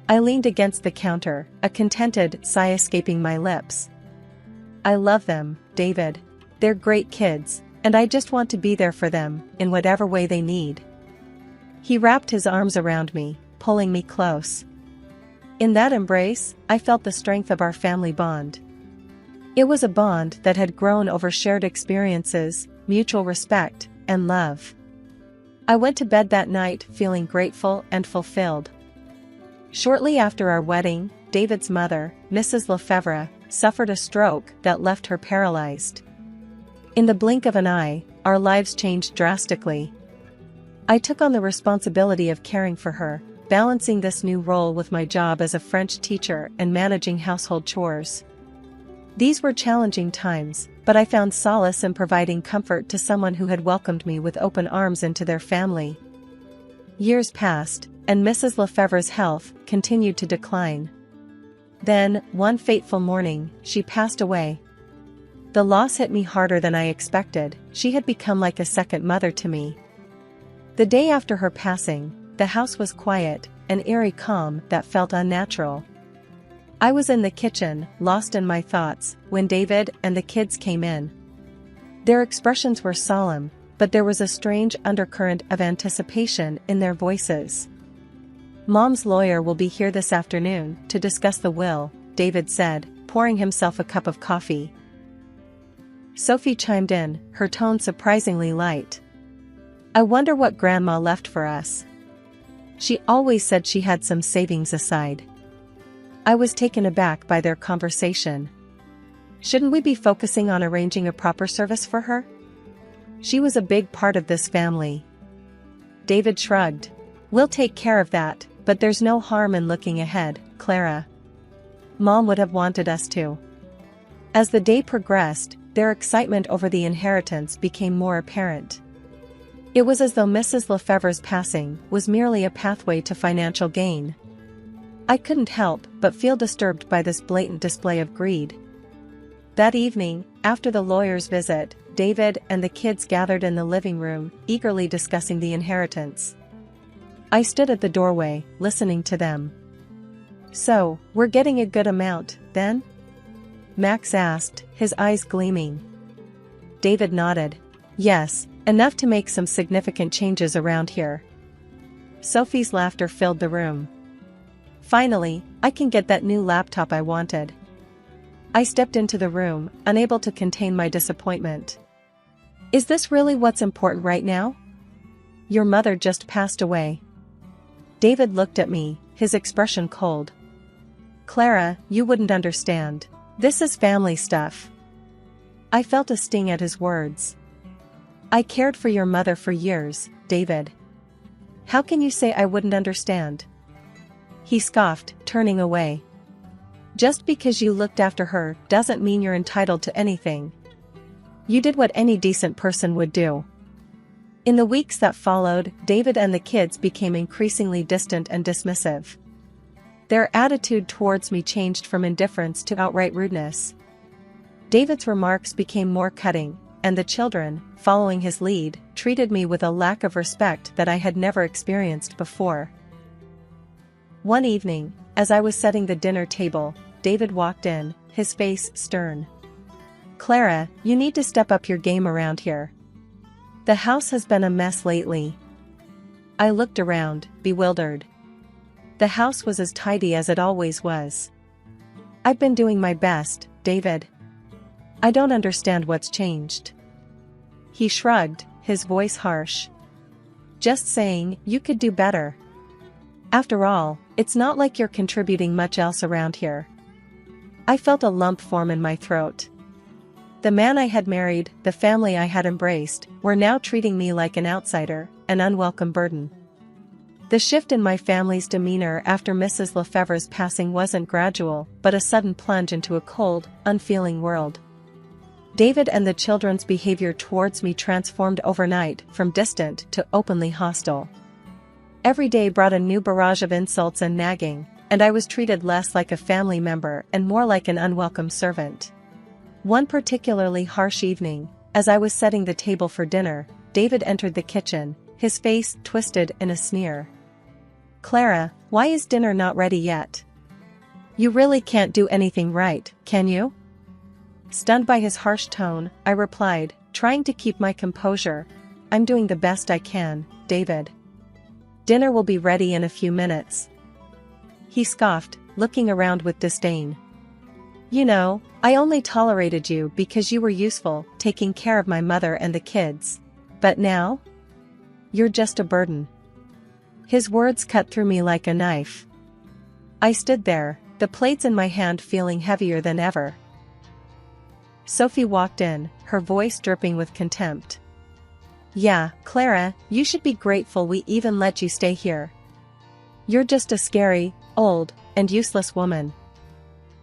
I leaned against the counter, a contented sigh escaping my lips. I love them, David. They're great kids, and I just want to be there for them, in whatever way they need. He wrapped his arms around me, pulling me close. In that embrace, I felt the strength of our family bond. It was a bond that had grown over shared experiences, mutual respect, and love. I went to bed that night feeling grateful and fulfilled. Shortly after our wedding, David's mother, Mrs. Lefevre, suffered a stroke that left her paralyzed. In the blink of an eye, our lives changed drastically. I took on the responsibility of caring for her, balancing this new role with my job as a French teacher and managing household chores. These were challenging times, but I found solace in providing comfort to someone who had welcomed me with open arms into their family. Years passed, and Mrs. Lefevre's health continued to decline. Then, one fateful morning, she passed away. The loss hit me harder than I expected. She had become like a second mother to me. The day after her passing, the house was quiet, an eerie calm that felt unnatural. I was in the kitchen, lost in my thoughts, when David and the kids came in. Their expressions were solemn, but there was a strange undercurrent of anticipation in their voices. Mom's lawyer will be here this afternoon to discuss the will, David said, pouring himself a cup of coffee. Sophie chimed in, her tone surprisingly light. I wonder what Grandma left for us. She always said she had some savings aside. I was taken aback by their conversation. Shouldn't we be focusing on arranging a proper service for her? She was a big part of this family. David shrugged. We'll take care of that, but there's no harm in looking ahead, Clara. Mom would have wanted us to. As the day progressed, their excitement over the inheritance became more apparent. It was as though Mrs. Lefevre's passing was merely a pathway to financial gain. I couldn't help but feel disturbed by this blatant display of greed. That evening, after the lawyer's visit, David and the kids gathered in the living room, eagerly discussing the inheritance. I stood at the doorway, listening to them. So, we're getting a good amount, then? Max asked, his eyes gleaming. David nodded. Yes, enough to make some significant changes around here. Sophie's laughter filled the room. Finally, I can get that new laptop I wanted. I stepped into the room, unable to contain my disappointment. Is this really what's important right now? Your mother just passed away. David looked at me, his expression cold. Clara, you wouldn't understand. This is family stuff. I felt a sting at his words. I cared for your mother for years, David. How can you say I wouldn't understand? He scoffed, turning away. Just because you looked after her doesn't mean you're entitled to anything. You did what any decent person would do. In the weeks that followed, David and the kids became increasingly distant and dismissive. Their attitude towards me changed from indifference to outright rudeness. David's remarks became more cutting, and the children, following his lead, treated me with a lack of respect that I had never experienced before. One evening, as I was setting the dinner table, David walked in, his face stern. "Clara, you need to step up your game around here. The house has been a mess lately." I looked around, bewildered. The house was as tidy as it always was. "I've been doing my best, David. I don't understand what's changed." He shrugged, his voice harsh. "Just saying, you could do better. After all, it's not like you're contributing much else around here." I felt a lump form in my throat. The man I had married, the family I had embraced, were now treating me like an outsider, an unwelcome burden. The shift in my family's demeanor after Mrs. Lefebvre's passing wasn't gradual, but a sudden plunge into a cold, unfeeling world. David and the children's behavior towards me transformed overnight, from distant to openly hostile. Every day brought a new barrage of insults and nagging, and I was treated less like a family member and more like an unwelcome servant. One particularly harsh evening, as I was setting the table for dinner, David entered the kitchen, his face twisted in a sneer. "Clara, why is dinner not ready yet? You really can't do anything right, can you?" Stunned by his harsh tone, I replied, trying to keep my composure, "I'm doing the best I can, David. Dinner will be ready in a few minutes." He scoffed, looking around with disdain. "You know, I only tolerated you because you were useful, taking care of my mother and the kids. But now? You're just a burden." His words cut through me like a knife. I stood there, the plates in my hand feeling heavier than ever. Sophie walked in, her voice dripping with contempt. "Yeah, Clara, you should be grateful we even let you stay here. You're just a scary, old, and useless woman."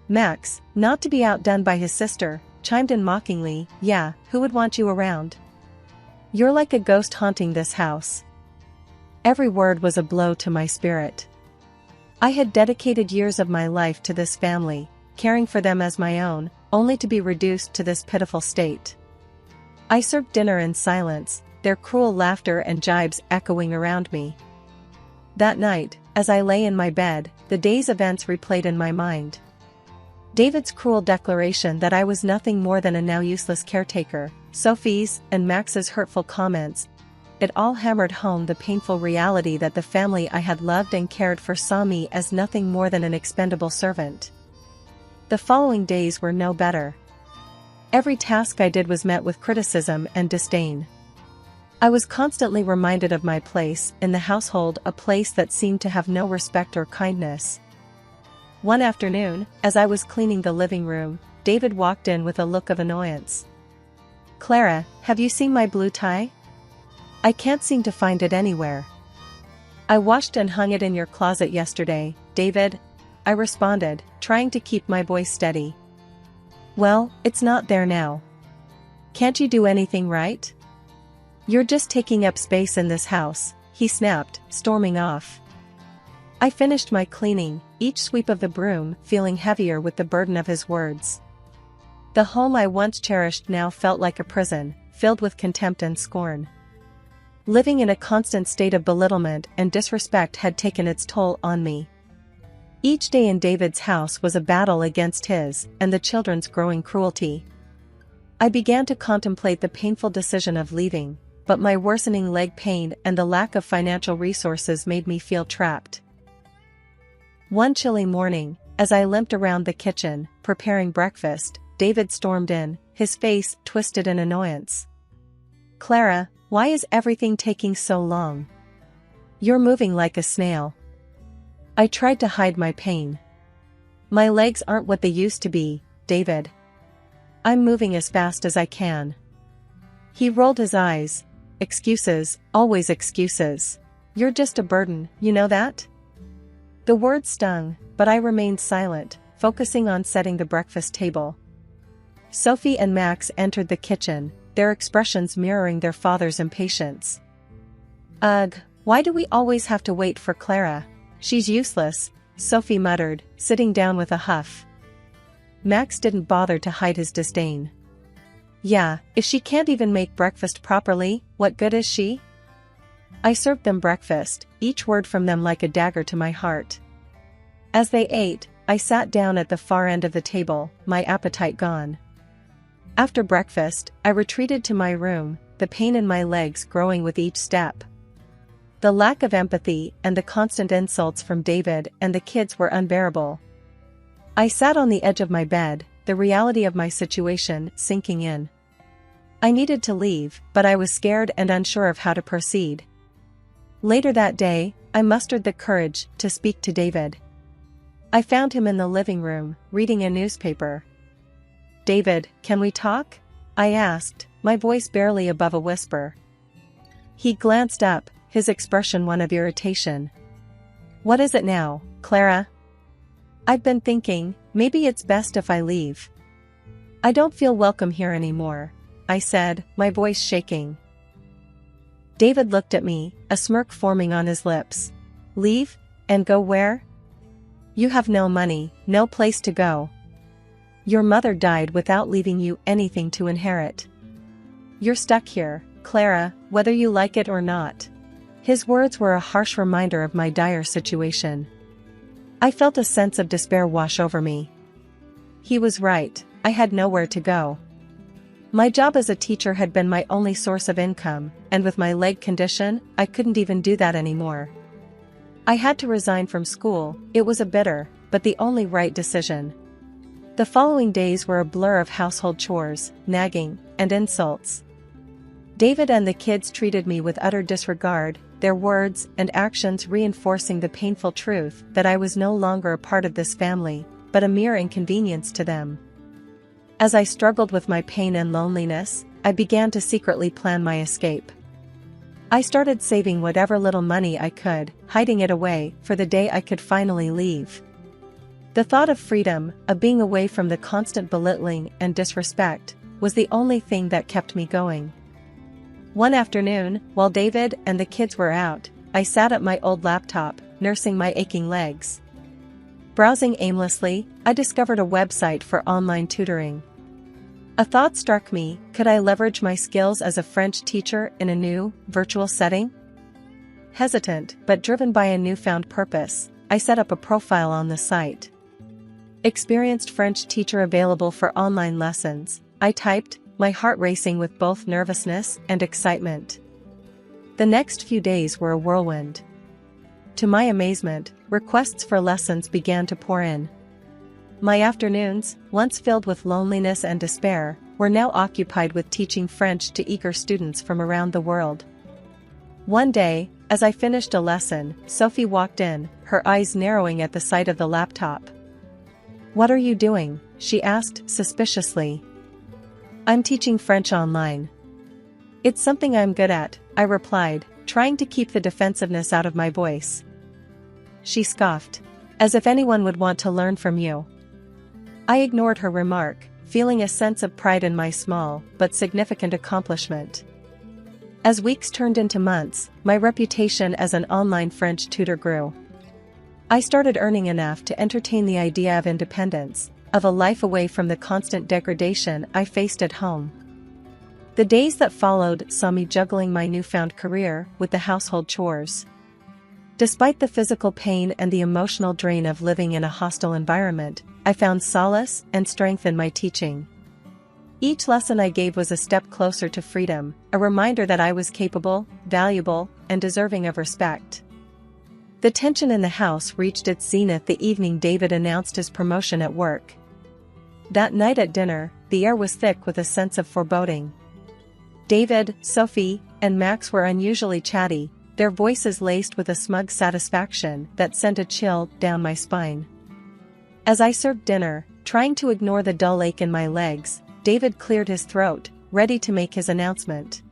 Max, not to be outdone by his sister, chimed in mockingly, "Yeah, who would want you around? You're like a ghost haunting this house." Every word was a blow to my spirit. I had dedicated years of my life to this family, caring for them as my own, only to be reduced to this pitiful state. I served dinner in silence, their cruel laughter and jibes echoing around me. That night, as I lay in my bed, the day's events replayed in my mind. David's cruel declaration that I was nothing more than a now useless caretaker, Sophie's and Max's hurtful comments, it all hammered home the painful reality that the family I had loved and cared for saw me as nothing more than an expendable servant. The following days were no better. Every task I did was met with criticism and disdain. I was constantly reminded of my place in the household, a place that seemed to have no respect or kindness. One afternoon, as I was cleaning the living room, David walked in with a look of annoyance. "Clara, have you seen my blue tie? I can't seem to find it anywhere." "I washed and hung it in your closet yesterday, David," I responded, trying to keep my voice steady. "Well, it's not there now. Can't you do anything right? You're just taking up space in this house," he snapped, storming off. I finished my cleaning, each sweep of the broom feeling heavier with the burden of his words. The home I once cherished now felt like a prison, filled with contempt and scorn. Living in a constant state of belittlement and disrespect had taken its toll on me. Each day in David's house was a battle against his and the children's growing cruelty. I began to contemplate the painful decision of leaving, but my worsening leg pain and the lack of financial resources made me feel trapped. One chilly morning, as I limped around the kitchen, preparing breakfast, David stormed in, his face twisted in annoyance. "Clara, why is everything taking so long? You're moving like a snail." I tried to hide my pain. "My legs aren't what they used to be, David. I'm moving as fast as I can." He rolled his eyes. "Excuses, always excuses. You're just a burden, you know that?" The words stung, but I remained silent, focusing on setting the breakfast table. Sophie and Max entered the kitchen, their expressions mirroring their father's impatience. "Ugh, why do we always have to wait for Clara? She's useless," Sophie muttered, sitting down with a huff. Max didn't bother to hide his disdain. Yeah, if she can't even make breakfast properly, what good is she? I served them breakfast, each word from them like a dagger to my heart. As they ate, I sat down at the far end of the table, my appetite gone. After breakfast, I retreated to my room, the pain in my legs growing with each step. The lack of empathy and the constant insults from David and the kids were unbearable. I sat on the edge of my bed, the reality of my situation sinking in. I needed to leave, but I was scared and unsure of how to proceed. Later that day, I mustered the courage to speak to David. I found him in the living room, reading a newspaper. "David, can we talk?" I asked, my voice barely above a whisper. He glanced up, his expression one of irritation. "What is it now, Clara?" "I've been thinking, maybe it's best if I leave. I don't feel welcome here anymore," I said, my voice shaking. David looked at me, a smirk forming on his lips. "Leave? And go where? You have no money, no place to go. Your mother died without leaving you anything to inherit. You're stuck here, Clara, whether you like it or not." His words were a harsh reminder of my dire situation. I felt a sense of despair wash over me. He was right, I had nowhere to go. My job as a teacher had been my only source of income, and with my leg condition, I couldn't even do that anymore. I had to resign from school. It was a bitter, but the only right decision. The following days were a blur of household chores, nagging, and insults. David and the kids treated me with utter disregard, their words and actions reinforcing the painful truth that I was no longer a part of this family, but a mere inconvenience to them. As I struggled with my pain and loneliness, I began to secretly plan my escape. I started saving whatever little money I could, hiding it away for the day I could finally leave. The thought of freedom, of being away from the constant belittling and disrespect, was the only thing that kept me going. One afternoon, while David and the kids were out, I sat at my old laptop, nursing my aching legs. Browsing aimlessly, I discovered a website for online tutoring. A thought struck me: could I leverage my skills as a French teacher in a new, virtual setting? Hesitant, but driven by a newfound purpose, I set up a profile on the site. "Experienced French teacher available for online lessons," I typed, my heart racing with both nervousness and excitement. The next few days were a whirlwind. To my amazement, requests for lessons began to pour in. My afternoons, once filled with loneliness and despair, were now occupied with teaching French to eager students from around the world. One day, as I finished a lesson, Sophie walked in, her eyes narrowing at the sight of the laptop. "What are you doing?" she asked suspiciously. "I'm teaching French online." "It's something I'm good at," I replied, trying to keep the defensiveness out of my voice. She scoffed. "As if anyone would want to learn from you." I ignored her remark, feeling a sense of pride in my small but significant accomplishment. As weeks turned into months, my reputation as an online French tutor grew. I started earning enough to entertain the idea of independence, of a life away from the constant degradation I faced at home. The days that followed saw me juggling my newfound career with the household chores. Despite the physical pain and the emotional drain of living in a hostile environment, I found solace and strength in my teaching. Each lesson I gave was a step closer to freedom, a reminder that I was capable, valuable, and deserving of respect. The tension in the house reached its zenith the evening David announced his promotion at work. That night at dinner, the air was thick with a sense of foreboding. David, Sophie, and Max were unusually chatty, their voices laced with a smug satisfaction that sent a chill down my spine. As I served dinner, trying to ignore the dull ache in my legs, David cleared his throat, ready to make his announcement.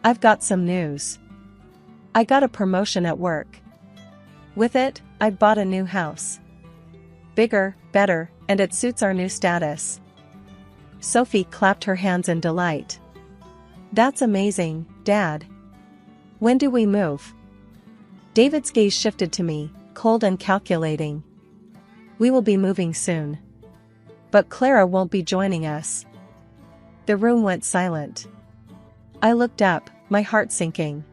"I've got some news. I got a promotion at work. With it, I bought a new house. Bigger, better, and it suits our new status." Sophie clapped her hands in delight. "That's amazing, Dad. When do we move?" David's gaze shifted to me, cold and calculating. "We will be moving soon. But Clara won't be joining us." The room went silent. I looked up, my heart sinking.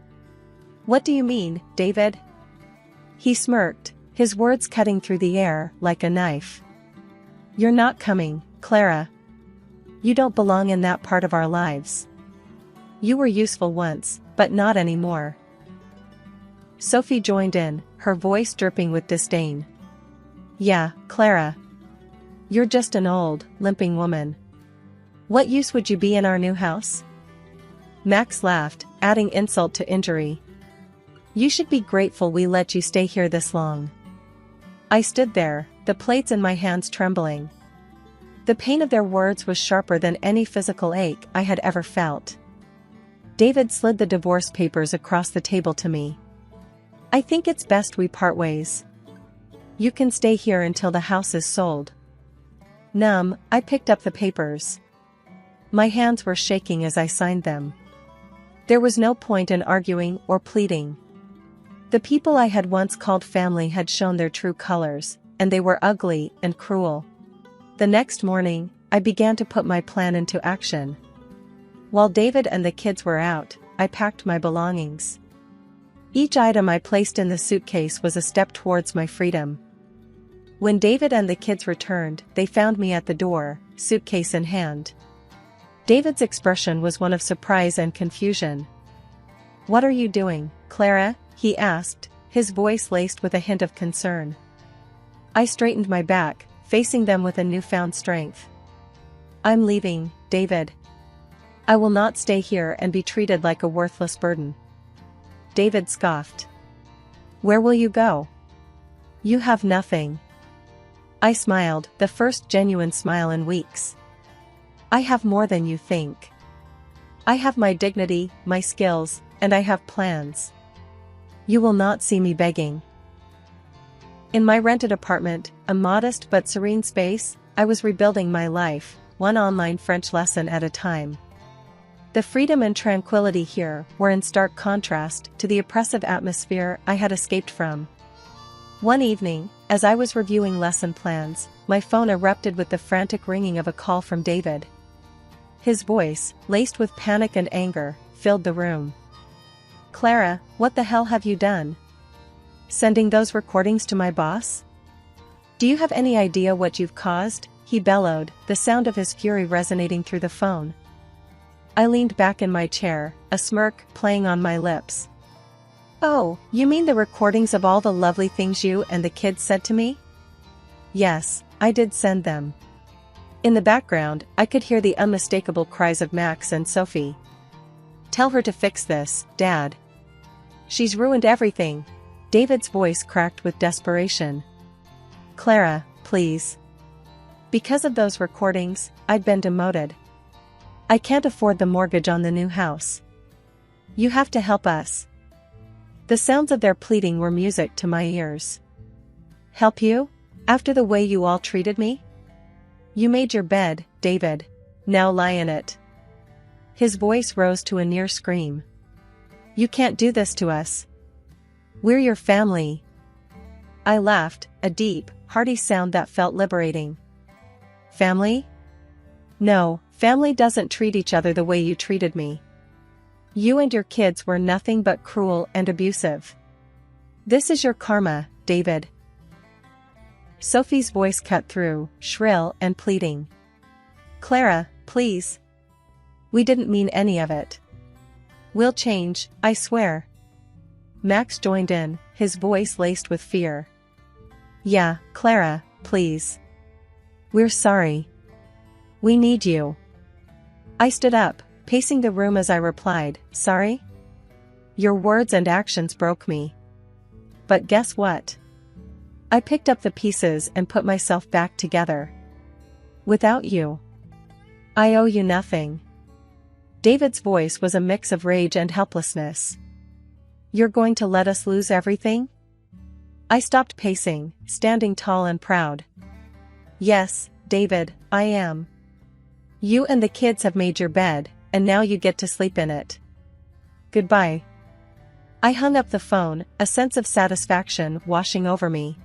"What do you mean, David?" He smirked, his words cutting through the air like a knife. "You're not coming, Clara. You don't belong in that part of our lives. You were useful once, but not anymore." Sophie joined in, her voice dripping with disdain. "Yeah, Clara. You're just an old, limping woman. What use would you be in our new house?" Max laughed, adding insult to injury. "You should be grateful we let you stay here this long." I stood there, the plates in my hands trembling. The pain of their words was sharper than any physical ache I had ever felt. David slid the divorce papers across the table to me. "I think it's best we part ways. You can stay here until the house is sold." Numb, I picked up the papers. My hands were shaking as I signed them. There was no point in arguing or pleading. The people I had once called family had shown their true colors, and they were ugly and cruel. The next morning, I began to put my plan into action. While David and the kids were out, I packed my belongings. Each item I placed in the suitcase was a step towards my freedom. When David and the kids returned, they found me at the door, suitcase in hand. David's expression was one of surprise and confusion. "What are you doing, Clara?" he asked, his voice laced with a hint of concern. I straightened my back, facing them with a newfound strength. "I'm leaving, David. I will not stay here and be treated like a worthless burden." David scoffed. "Where will you go? You have nothing." I smiled, the first genuine smile in weeks. "I have more than you think. I have my dignity, my skills, and I have plans. You will not see me begging." In my rented apartment, a modest but serene space, I was rebuilding my life, one online French lesson at a time. The freedom and tranquility here were in stark contrast to the oppressive atmosphere I had escaped from. One evening, as I was reviewing lesson plans, my phone erupted with the frantic ringing of a call from David. His voice, laced with panic and anger, filled the room. "Clara, what the hell have you done? Sending those recordings to my boss? Do you have any idea what you've caused?" he bellowed, the sound of his fury resonating through the phone. I leaned back in my chair, a smirk playing on my lips. "Oh, you mean the recordings of all the lovely things you and the kids said to me?" "Yes, I did send them." In the background, I could hear the unmistakable cries of Max and Sophie. "Tell her to fix this, Dad. She's ruined everything." David's voice cracked with desperation. "Clara, please. Because of those recordings, I'd been demoted. I can't afford the mortgage on the new house. You have to help us." The sounds of their pleading were music to my ears. "Help you? After the way you all treated me? You made your bed, David. Now lie in it." His voice rose to a near scream. "You can't do this to us. We're your family." I laughed, a deep, hearty sound that felt liberating. "Family? No, family doesn't treat each other the way you treated me. You and your kids were nothing but cruel and abusive. This is your karma, David." Sophie's voice cut through, shrill and pleading. "Clara, please. We didn't mean any of it. We'll change, I swear." Max joined in, his voice laced with fear. "Yeah, Clara, please. We're sorry. We need you." I stood up, pacing the room as I replied, "Sorry? Your words and actions broke me. But guess what? I picked up the pieces and put myself back together. Without you, I owe you nothing." David's voice was a mix of rage and helplessness. "You're going to let us lose everything?" I stopped pacing, standing tall and proud. "Yes, David, I am. You and the kids have made your bed, and now you get to sleep in it. Goodbye." I hung up the phone, a sense of satisfaction washing over me.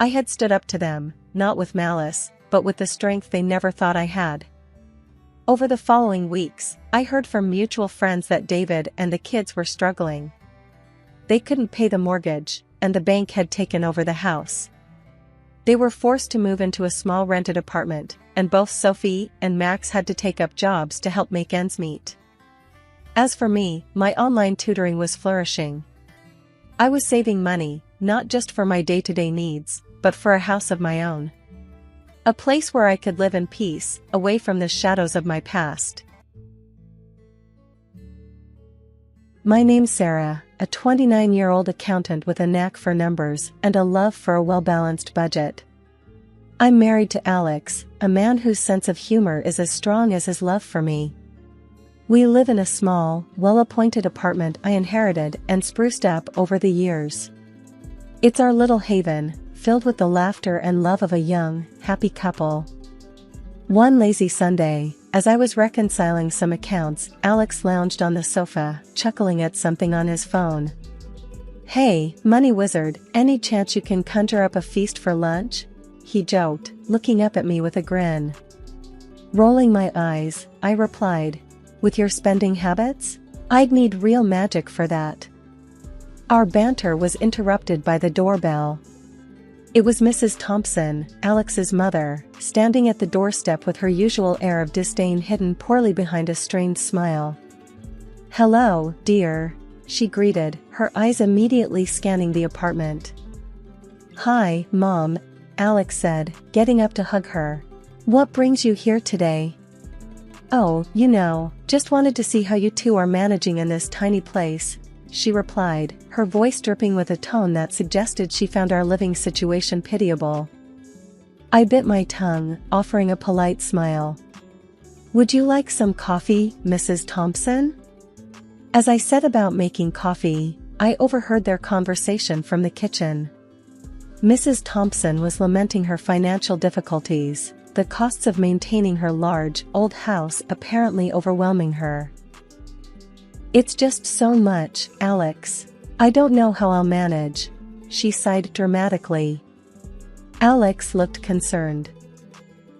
I had stood up to them, not with malice, but with the strength they never thought I had. Over the following weeks, I heard from mutual friends that David and the kids were struggling. They couldn't pay the mortgage, and the bank had taken over the house. They were forced to move into a small rented apartment, and both Sophie and Max had to take up jobs to help make ends meet. As for me, my online tutoring was flourishing. I was saving money, not just for my day-to-day needs, but for a house of my own. A place where I could live in peace, away from the shadows of my past. My name's Sarah, a 29-year-old accountant with a knack for numbers and a love for a well-balanced budget. I'm married to Alex, a man whose sense of humor is as strong as his love for me. We live in a small, well-appointed apartment I inherited and spruced up over the years. It's our little haven, filled with the laughter and love of a young, happy couple. One lazy Sunday, as I was reconciling some accounts, Alex lounged on the sofa, chuckling at something on his phone. "Hey, money wizard, any chance you can conjure up a feast for lunch?" he joked, looking up at me with a grin. Rolling my eyes, I replied, "With your spending habits? I'd need real magic for that." Our banter was interrupted by the doorbell. It was Mrs. Thompson, Alex's mother, standing at the doorstep with her usual air of disdain hidden poorly behind a strained smile. "Hello, dear," she greeted, her eyes immediately scanning the apartment. "Hi, Mom," Alex said, getting up to hug her. "What brings you here today?" "Oh, just wanted to see how you two are managing in this tiny place," she replied, her voice dripping with a tone that suggested she found our living situation pitiable. I bit my tongue, offering a polite smile. "Would you like some coffee, Mrs. Thompson?" As I set about making coffee, I overheard their conversation from the kitchen. Mrs. Thompson was lamenting her financial difficulties, the costs of maintaining her large, old house apparently overwhelming her. "It's just so much, Alex. I don't know how I'll manage," she sighed dramatically. Alex looked concerned.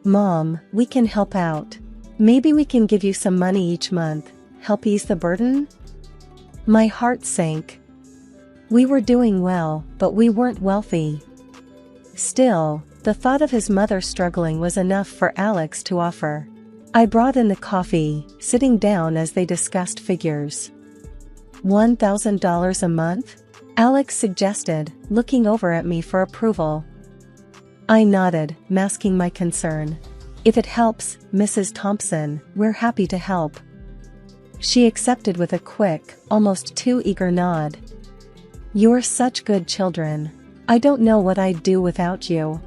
"Mom, we can help out. Maybe we can give you some money each month, help ease the burden?" My heart sank. We were doing well, but we weren't wealthy. Still, the thought of his mother struggling was enough for Alex to offer. I brought in the coffee, sitting down as they discussed figures. $1,000 a month? Alex suggested, looking over at me for approval. I nodded, masking my concern. "If it helps, Mrs. Thompson, we're happy to help." She accepted with a quick, almost too eager nod. "You're such good children. I don't know what I'd do without you."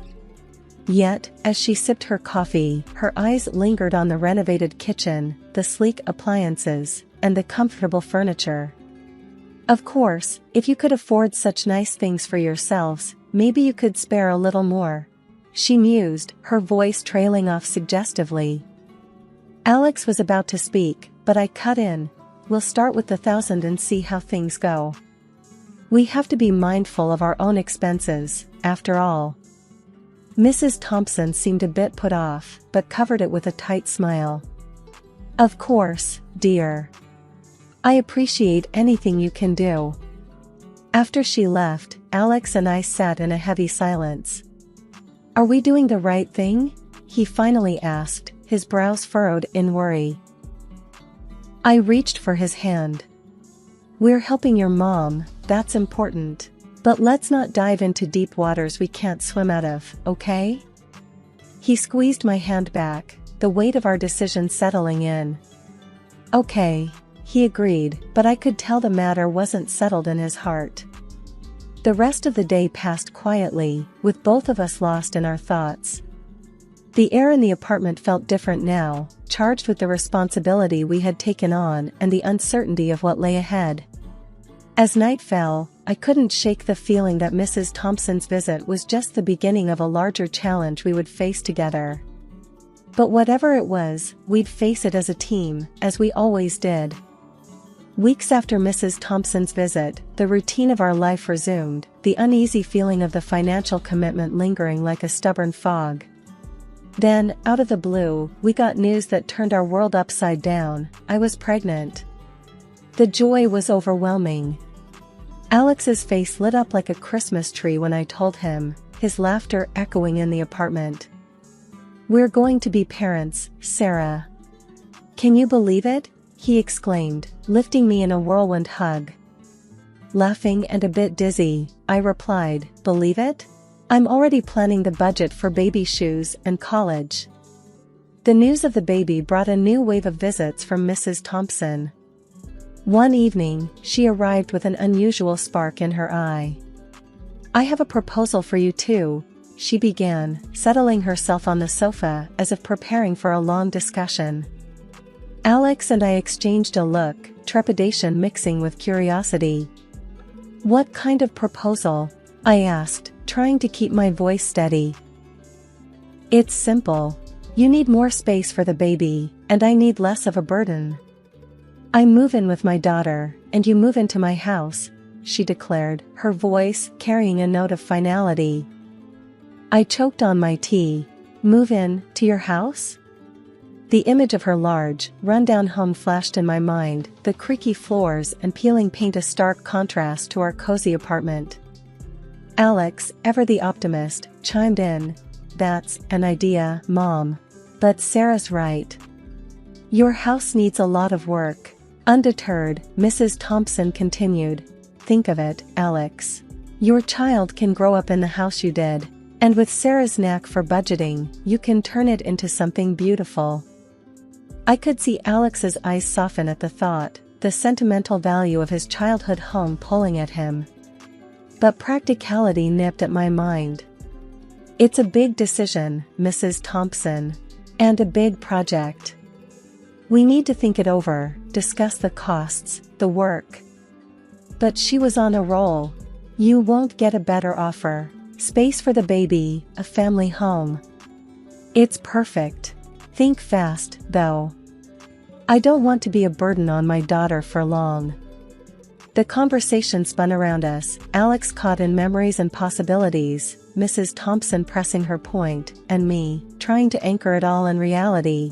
Yet, as she sipped her coffee, her eyes lingered on the renovated kitchen, the sleek appliances, and the comfortable furniture. "Of course, if you could afford such nice things for yourselves, maybe you could spare a little more," she mused, her voice trailing off suggestively. Alex was about to speak, but I cut in. "We'll start with the 1,000 and see how things go. We have to be mindful of our own expenses, after all." Mrs. Thompson seemed a bit put off, but covered it with a tight smile. "Of course, dear. I appreciate anything you can do." After she left, Alex and I sat in a heavy silence. "Are we doing the right thing?" he finally asked, his brows furrowed in worry. I reached for his hand. "We're helping your mom, that's important. But let's not dive into deep waters we can't swim out of, okay?" He squeezed my hand back, the weight of our decision settling in. "Okay," he agreed, but I could tell the matter wasn't settled in his heart. The rest of the day passed quietly, with both of us lost in our thoughts. The air in the apartment felt different now, charged with the responsibility we had taken on and the uncertainty of what lay ahead. As night fell, I couldn't shake the feeling that Mrs. Thompson's visit was just the beginning of a larger challenge we would face together. But whatever it was, we'd face it as a team, as we always did. Weeks after Mrs. Thompson's visit, the routine of our life resumed, the uneasy feeling of the financial commitment lingering like a stubborn fog. Then, out of the blue, we got news that turned our world upside down. I was pregnant. The joy was overwhelming. Alex's face lit up like a Christmas tree when I told him, his laughter echoing in the apartment. "We're going to be parents, Sarah." "Can you believe it?" he exclaimed, lifting me in a whirlwind hug. Laughing and a bit dizzy, I replied, "Believe it? I'm already planning the budget for baby shoes and college." The news of the baby brought a new wave of visits from Mrs. Thompson. One evening, she arrived with an unusual spark in her eye. "I have a proposal for you too," she began, settling herself on the sofa as if preparing for a long discussion. Alex and I exchanged a look, trepidation mixing with curiosity. "What kind of proposal?" I asked, trying to keep my voice steady. "It's simple. You need more space for the baby, and I need less of a burden. I move in with my daughter, and you move into my house," she declared, her voice carrying a note of finality. I choked on my tea. "Move in, to your house?" The image of her large, run-down home flashed in my mind, the creaky floors and peeling paint a stark contrast to our cozy apartment. Alex, ever the optimist, chimed in. "That's an idea, Mom. But Sarah's right. Your house needs a lot of work." Undeterred, Mrs. Thompson continued. "Think of it, Alex. Your child can grow up in the house you did, and with Sarah's knack for budgeting, you can turn it into something beautiful." I could see Alex's eyes soften at the thought, the sentimental value of his childhood home pulling at him. But practicality nipped at my mind. "It's a big decision, Mrs. Thompson. And a big project. We need to think it over, discuss the costs, the work." But she was on a roll. "You won't get a better offer. Space for the baby, a family home. It's perfect. Think fast, though. I don't want to be a burden on my daughter for long." The conversation spun around us, Alex caught in memories and possibilities, Mrs. Thompson pressing her point, and me, trying to anchor it all in reality.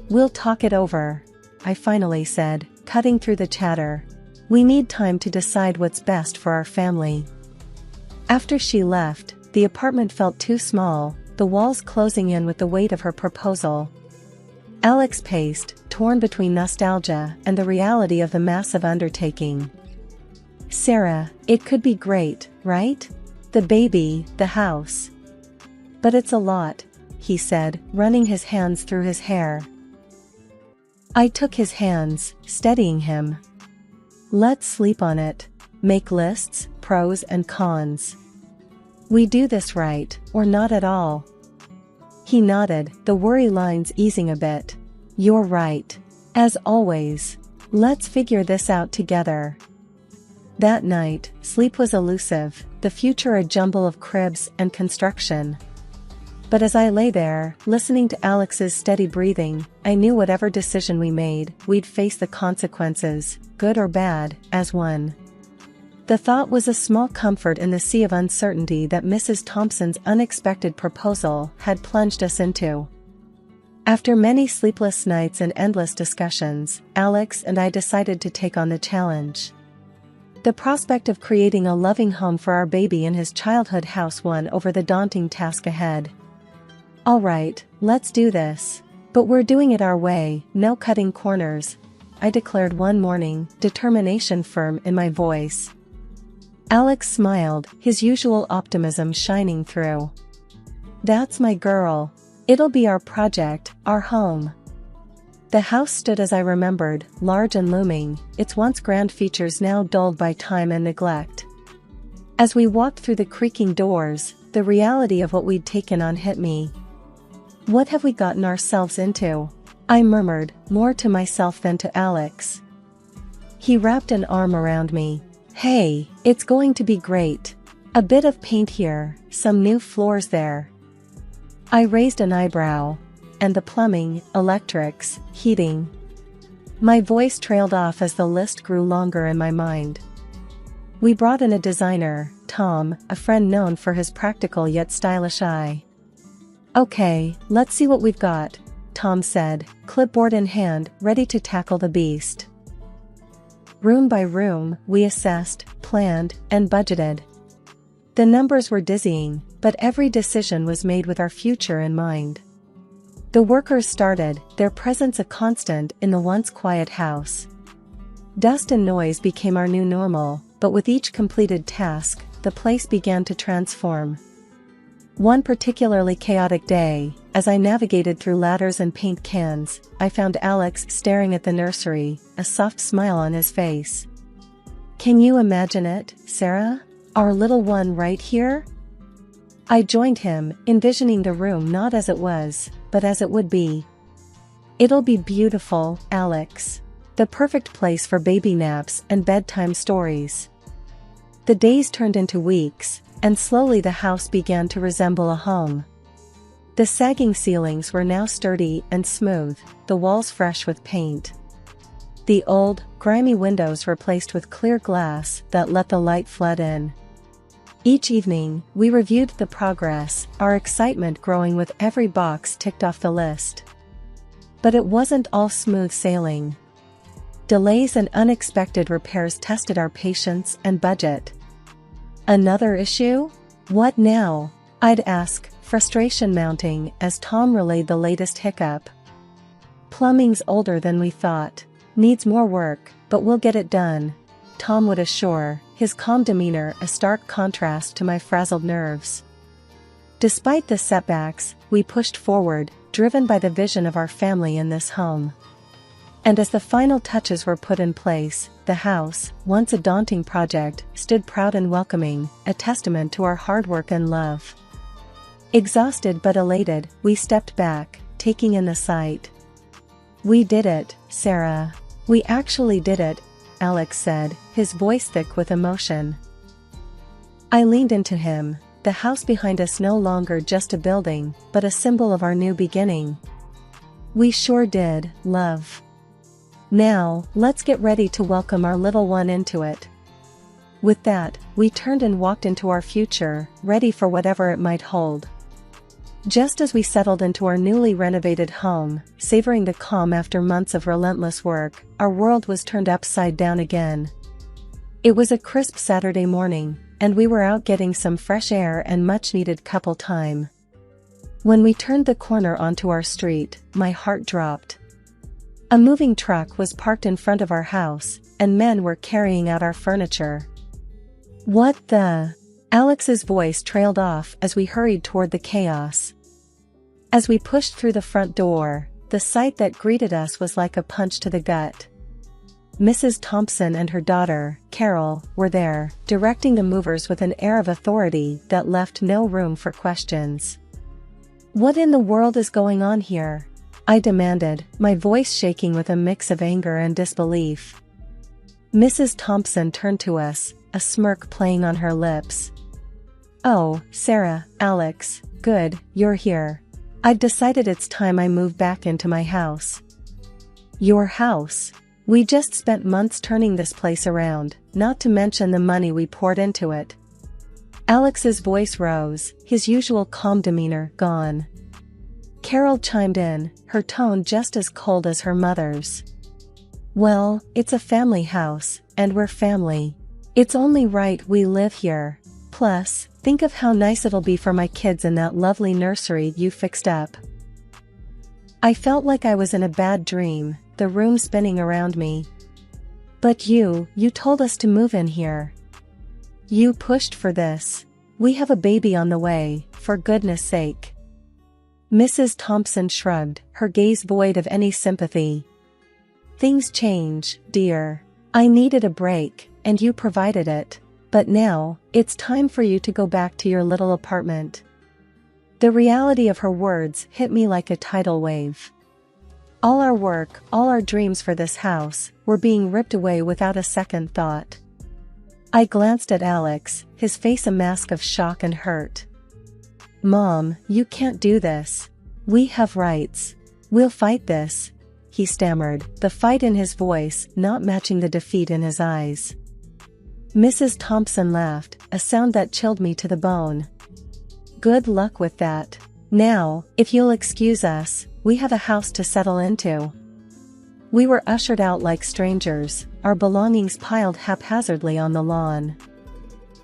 "We'll talk it over," I finally said, cutting through the chatter. "We need time to decide what's best for our family." After she left, the apartment felt too small, the walls closing in with the weight of her proposal. Alex paced, torn between nostalgia and the reality of the massive undertaking. "Sarah, it could be great, right? The baby, the house. But it's a lot," he said, running his hands through his hair. I took his hands, steadying him. "Let's sleep on it. Make lists, pros and cons. We do this right, or not at all." He nodded, the worry lines easing a bit. "You're right. As always. Let's figure this out together." That night, sleep was elusive, the future a jumble of cribs and construction. But as I lay there, listening to Alex's steady breathing, I knew whatever decision we made, we'd face the consequences, good or bad, as one. The thought was a small comfort in the sea of uncertainty that Mrs. Thompson's unexpected proposal had plunged us into. After many sleepless nights and endless discussions, Alex and I decided to take on the challenge. The prospect of creating a loving home for our baby in his childhood house won over the daunting task ahead. "All right, let's do this. But we're doing it our way, no cutting corners," I declared one morning, determination firm in my voice. Alex smiled, his usual optimism shining through. "That's my girl. It'll be our project, our home." The house stood as I remembered, large and looming, its once grand features now dulled by time and neglect. As we walked through the creaking doors, the reality of what we'd taken on hit me. "What have we gotten ourselves into?" I murmured, more to myself than to Alex. He wrapped an arm around me. "Hey, it's going to be great. A bit of paint here, some new floors there." I raised an eyebrow. "And the plumbing, electrics, heating." My voice trailed off as the list grew longer in my mind. "We brought in a designer, Tom, a friend known for his practical yet stylish eye. Okay, let's see what we've got, Tom said, clipboard in hand, ready to tackle the beast. Room by room, we assessed, planned, and budgeted. The numbers were dizzying, but every decision was made with our future in mind. The workers started, their presence a constant in the once quiet house. Dust and noise became our new normal, but with each completed task, the place began to transform. One particularly chaotic day, as I navigated through ladders and paint cans, I found Alex staring at the nursery, a soft smile on his face. "Can you imagine it, Sarah? Our little one right here?" I joined him, envisioning the room not as it was, but as it would be. "It'll be beautiful, Alex. The perfect place for baby naps and bedtime stories." The days turned into weeks, and slowly the house began to resemble a home. The sagging ceilings were now sturdy and smooth, the walls fresh with paint. The old, grimy windows replaced with clear glass that let the light flood in. Each evening, we reviewed the progress, our excitement growing with every box ticked off the list. But it wasn't all smooth sailing. Delays and unexpected repairs tested our patience and budget. "Another issue? What now?" I'd ask, frustration mounting as Tom relayed the latest hiccup. "Plumbing's older than we thought. Needs more work, but we'll get it done," Tom would assure, his calm demeanor a stark contrast to my frazzled nerves. Despite the setbacks, we pushed forward, driven by the vision of our family in this home. And as the final touches were put in place, the house, once a daunting project, stood proud and welcoming, a testament to our hard work and love. Exhausted but elated, we stepped back, taking in the sight. "We did it, Sarah. We actually did it," Alex said, his voice thick with emotion. I leaned into him, the house behind us no longer just a building, but a symbol of our new beginning. "We sure did, love. Now, let's get ready to welcome our little one into it." With that, we turned and walked into our future, ready for whatever it might hold. Just as we settled into our newly renovated home, savoring the calm after months of relentless work, our world was turned upside down again. It was a crisp Saturday morning, and we were out getting some fresh air and much-needed couple time. When we turned the corner onto our street, my heart dropped. A moving truck was parked in front of our house, and men were carrying out our furniture. "What the?" Alex's voice trailed off as we hurried toward the chaos. As we pushed through the front door, the sight that greeted us was like a punch to the gut. Mrs. Thompson and her daughter, Carol, were there, directing the movers with an air of authority that left no room for questions. "What in the world is going on here?" I demanded, my voice shaking with a mix of anger and disbelief. Mrs. Thompson turned to us, a smirk playing on her lips. "Oh, Sarah, Alex, good, you're here. I've decided it's time I move back into my house." "Your house? We just spent months turning this place around, not to mention the money we poured into it." Alex's voice rose, his usual calm demeanor gone. Carol chimed in, her tone just as cold as her mother's. "Well, it's a family house, and we're family. It's only right we live here. Plus, think of how nice it'll be for my kids in that lovely nursery you fixed up." I felt like I was in a bad dream, the room spinning around me. "But you told us to move in here. You pushed for this. We have a baby on the way, for goodness sake." Mrs. Thompson shrugged, her gaze void of any sympathy. "Things change, dear. I needed a break, and you provided it. But now, it's time for you to go back to your little apartment." The reality of her words hit me like a tidal wave. All our work, all our dreams for this house, were being ripped away without a second thought. I glanced at Alex, his face a mask of shock and hurt. "Mom, you can't do this. We have rights. We'll fight this," he stammered, the fight in his voice not matching the defeat in his eyes. Mrs. Thompson laughed, a sound that chilled me to the bone. "Good luck with that. Now, if you'll excuse us, we have a house to settle into." We were ushered out like strangers, our belongings piled haphazardly on the lawn.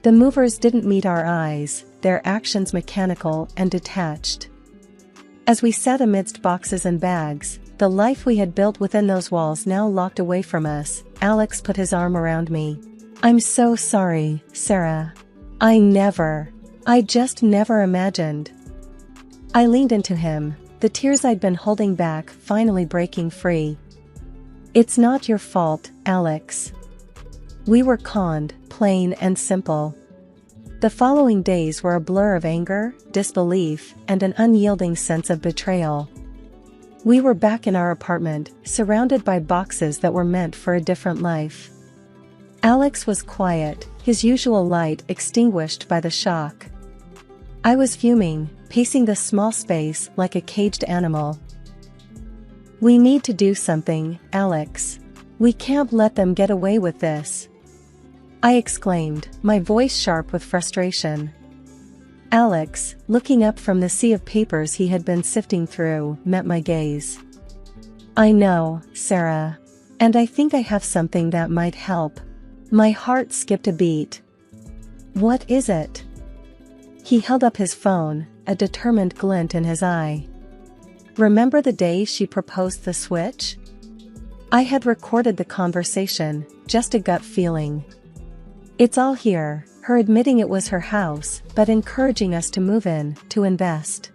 The movers didn't meet our eyes, their actions mechanical and detached. As we sat amidst boxes and bags, the life we had built within those walls now locked away from us, Alex put his arm around me. "I'm so sorry, Sarah. I just never imagined." I leaned into him, the tears I'd been holding back finally breaking free. "It's not your fault, Alex. We were conned, plain and simple." The following days were a blur of anger, disbelief, and an unyielding sense of betrayal. We were back in our apartment, surrounded by boxes that were meant for a different life. Alex was quiet, his usual light extinguished by the shock. I was fuming, pacing the small space like a caged animal. "We need to do something, Alex. We can't let them get away with this," I exclaimed, my voice sharp with frustration. Alex, looking up from the sea of papers he had been sifting through, met my gaze. "I know, Sarah. And I think I have something that might help." My heart skipped a beat. "What is it?" He held up his phone, a determined glint in his eye. "Remember the day she proposed the switch?" I had recorded the conversation, just a gut feeling. "It's all here, her admitting it was her house, but encouraging us to move in, to invest."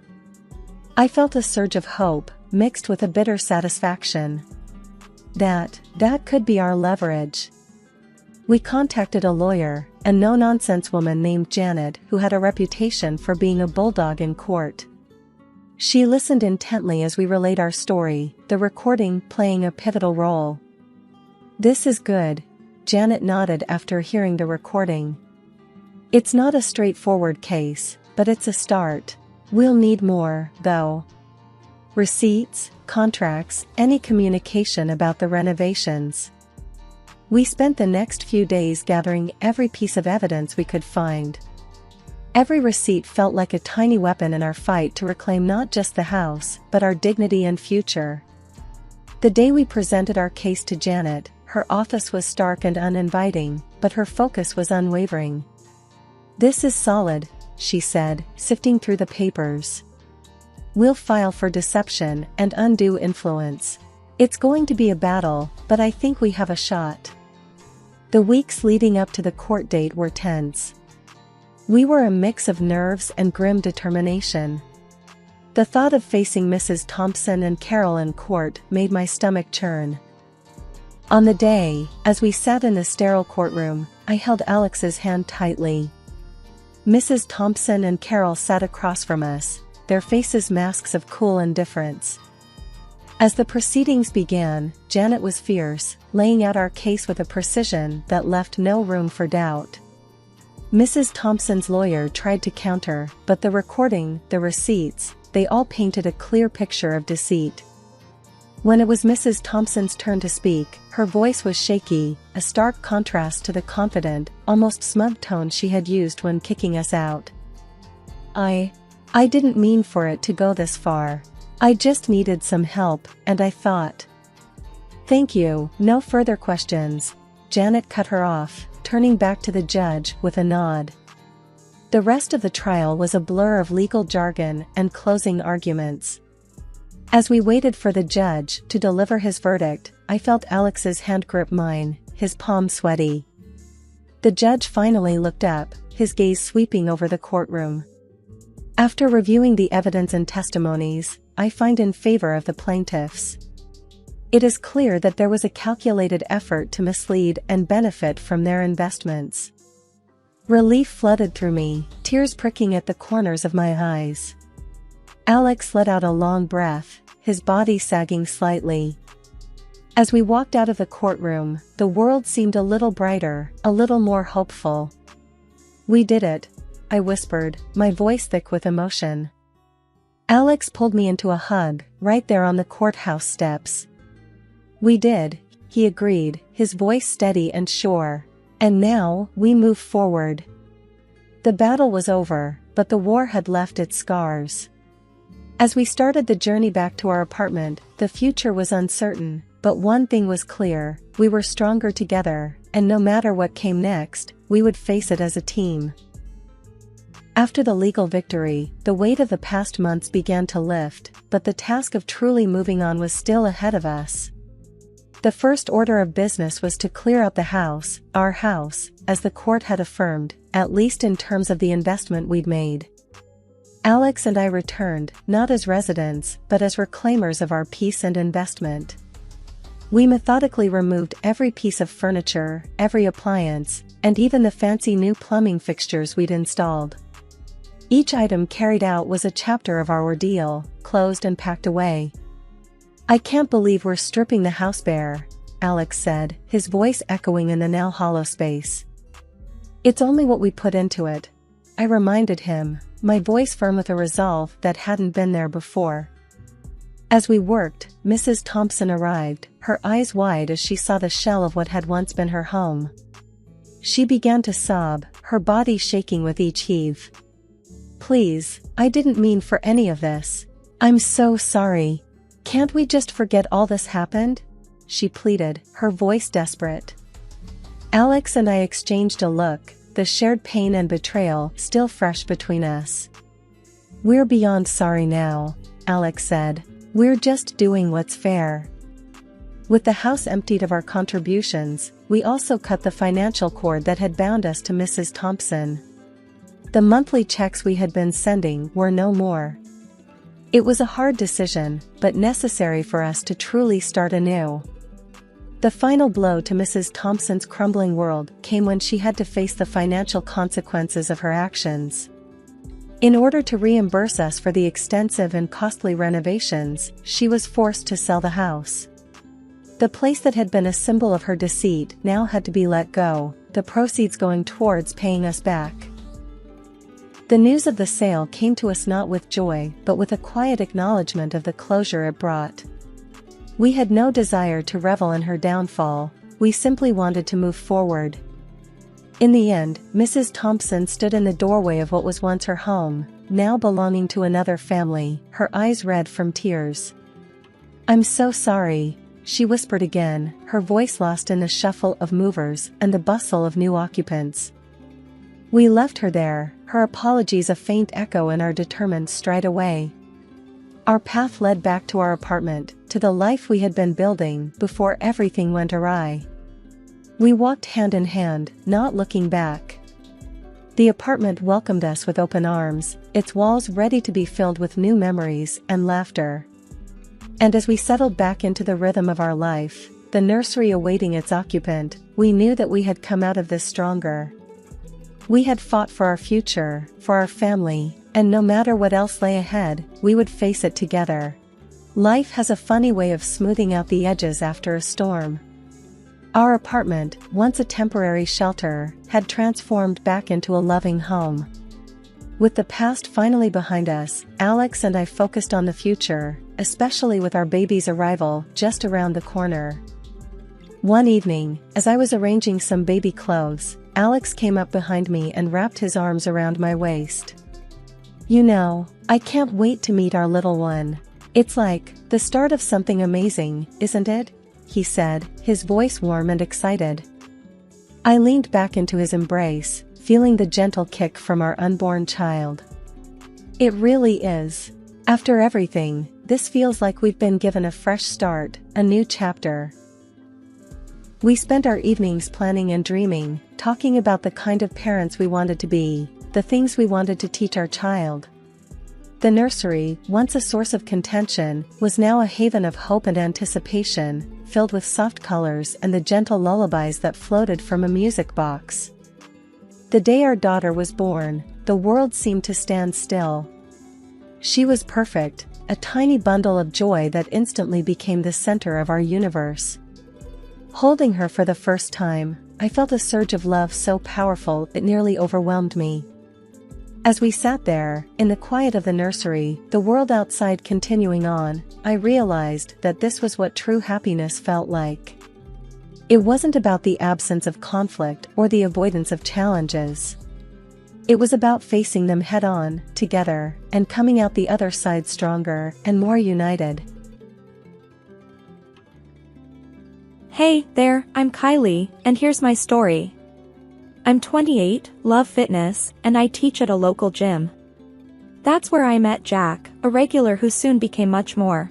I felt a surge of hope, mixed with a bitter satisfaction. That could be our leverage. We contacted a lawyer, a no-nonsense woman named Janet who had a reputation for being a bulldog in court. She listened intently as we relayed our story, the recording playing a pivotal role. "This is good," Janet nodded after hearing the recording. "It's not a straightforward case, but it's a start. We'll need more, though. Receipts, contracts, any communication about the renovations." We spent the next few days gathering every piece of evidence we could find. Every receipt felt like a tiny weapon in our fight to reclaim not just the house, but our dignity and future. The day we presented our case to Janet, her office was stark and uninviting, but her focus was unwavering. "This is solid," she said, sifting through the papers. "We'll file for deception and undue influence. It's going to be a battle, but I think we have a shot." The weeks leading up to the court date were tense. We were a mix of nerves and grim determination. The thought of facing Mrs. Thompson and Carol in court made my stomach churn. On the day, as we sat in the sterile courtroom, I held Alex's hand tightly. Mrs. Thompson and Carol sat across from us, their faces masks of cool indifference. As the proceedings began, Janet was fierce, laying out our case with a precision that left no room for doubt. Mrs. Thompson's lawyer tried to counter, but the recording, the receipts, they all painted a clear picture of deceit. When it was Mrs. Thompson's turn to speak, her voice was shaky, a stark contrast to the confident, almost smug tone she had used when kicking us out. I didn't mean for it to go this far. I just needed some help, and I thought." "Thank you, no further questions," Janet cut her off, turning back to the judge with a nod. The rest of the trial was a blur of legal jargon and closing arguments. As we waited for the judge to deliver his verdict, I felt Alex's hand grip mine, his palm sweaty. The judge finally looked up, his gaze sweeping over the courtroom. "After reviewing the evidence and testimonies, I find in favor of the plaintiffs. It is clear that there was a calculated effort to mislead and benefit from their investments." Relief flooded through me, tears pricking at the corners of my eyes. Alex let out a long breath, his body sagging slightly. As we walked out of the courtroom, the world seemed a little brighter, a little more hopeful. "We did it," I whispered, my voice thick with emotion. Alex pulled me into a hug, right there on the courthouse steps. "We did," he agreed, his voice steady and sure. "And now, we move forward." The battle was over, but the war had left its scars. As we started the journey back to our apartment, the future was uncertain, but one thing was clear: we were stronger together, and no matter what came next, we would face it as a team. After the legal victory, the weight of the past months began to lift, but the task of truly moving on was still ahead of us. The first order of business was to clear out the house, our house, as the court had affirmed, at least in terms of the investment we'd made. Alex and I returned, not as residents, but as reclaimers of our peace and investment. We methodically removed every piece of furniture, every appliance, and even the fancy new plumbing fixtures we'd installed. Each item carried out was a chapter of our ordeal, closed and packed away. "I can't believe we're stripping the house bare," Alex said, his voice echoing in the now hollow space. "It's only what we put into it," I reminded him, my voice firm with a resolve that hadn't been there before. As we worked, Mrs. Thompson arrived, her eyes wide as she saw the shell of what had once been her home. She began to sob, her body shaking with each heave. "Please, I didn't mean for any of this. I'm so sorry. Can't we just forget all this happened?" she pleaded, her voice desperate. Alex and I exchanged a look, the shared pain and betrayal still fresh between us. "We're beyond sorry now," Alex said. "We're just doing what's fair." With the house emptied of our contributions, we also cut the financial cord that had bound us to Mrs. Thompson. The monthly checks we had been sending were no more. It was a hard decision, but necessary for us to truly start anew. The final blow to Mrs. Thompson's crumbling world came when she had to face the financial consequences of her actions. In order to reimburse us for the extensive and costly renovations, she was forced to sell the house. The place that had been a symbol of her deceit now had to be let go, the proceeds going towards paying us back. The news of the sale came to us not with joy, but with a quiet acknowledgement of the closure it brought. We had no desire to revel in her downfall, we simply wanted to move forward. In the end, Mrs. Thompson stood in the doorway of what was once her home, now belonging to another family, her eyes red from tears. "I'm so sorry," she whispered again, her voice lost in the shuffle of movers and the bustle of new occupants. We left her there, her apologies a faint echo in our determined stride away. Our path led back to our apartment, to the life we had been building before everything went awry. We walked hand in hand, not looking back. The apartment welcomed us with open arms, its walls ready to be filled with new memories and laughter. And as we settled back into the rhythm of our life, the nursery awaiting its occupant, we knew that we had come out of this stronger. We had fought for our future, for our family, and no matter what else lay ahead, we would face it together. Life has a funny way of smoothing out the edges after a storm. Our apartment, once a temporary shelter, had transformed back into a loving home. With the past finally behind us, Alex and I focused on the future, especially with our baby's arrival just around the corner. One evening, as I was arranging some baby clothes, Alex came up behind me and wrapped his arms around my waist. "You know, I can't wait to meet our little one. It's like the start of something amazing, isn't it?" he said, his voice warm and excited. I leaned back into his embrace, feeling the gentle kick from our unborn child. "It really is. After everything, this feels like we've been given a fresh start, a new chapter." We spent our evenings planning and dreaming, talking about the kind of parents we wanted to be, the things we wanted to teach our child. The nursery, once a source of contention, was now a haven of hope and anticipation, filled with soft colors and the gentle lullabies that floated from a music box. The day our daughter was born, the world seemed to stand still. She was perfect, a tiny bundle of joy that instantly became the center of our universe. Holding her for the first time, I felt a surge of love so powerful it nearly overwhelmed me. As we sat there, in the quiet of the nursery, the world outside continuing on, I realized that this was what true happiness felt like. It wasn't about the absence of conflict or the avoidance of challenges. It was about facing them head-on, together, and coming out the other side stronger and more united. Hey there, I'm Kylie, and here's my story. I'm 28, love fitness, and I teach at a local gym. That's where I met Jack, a regular who soon became much more.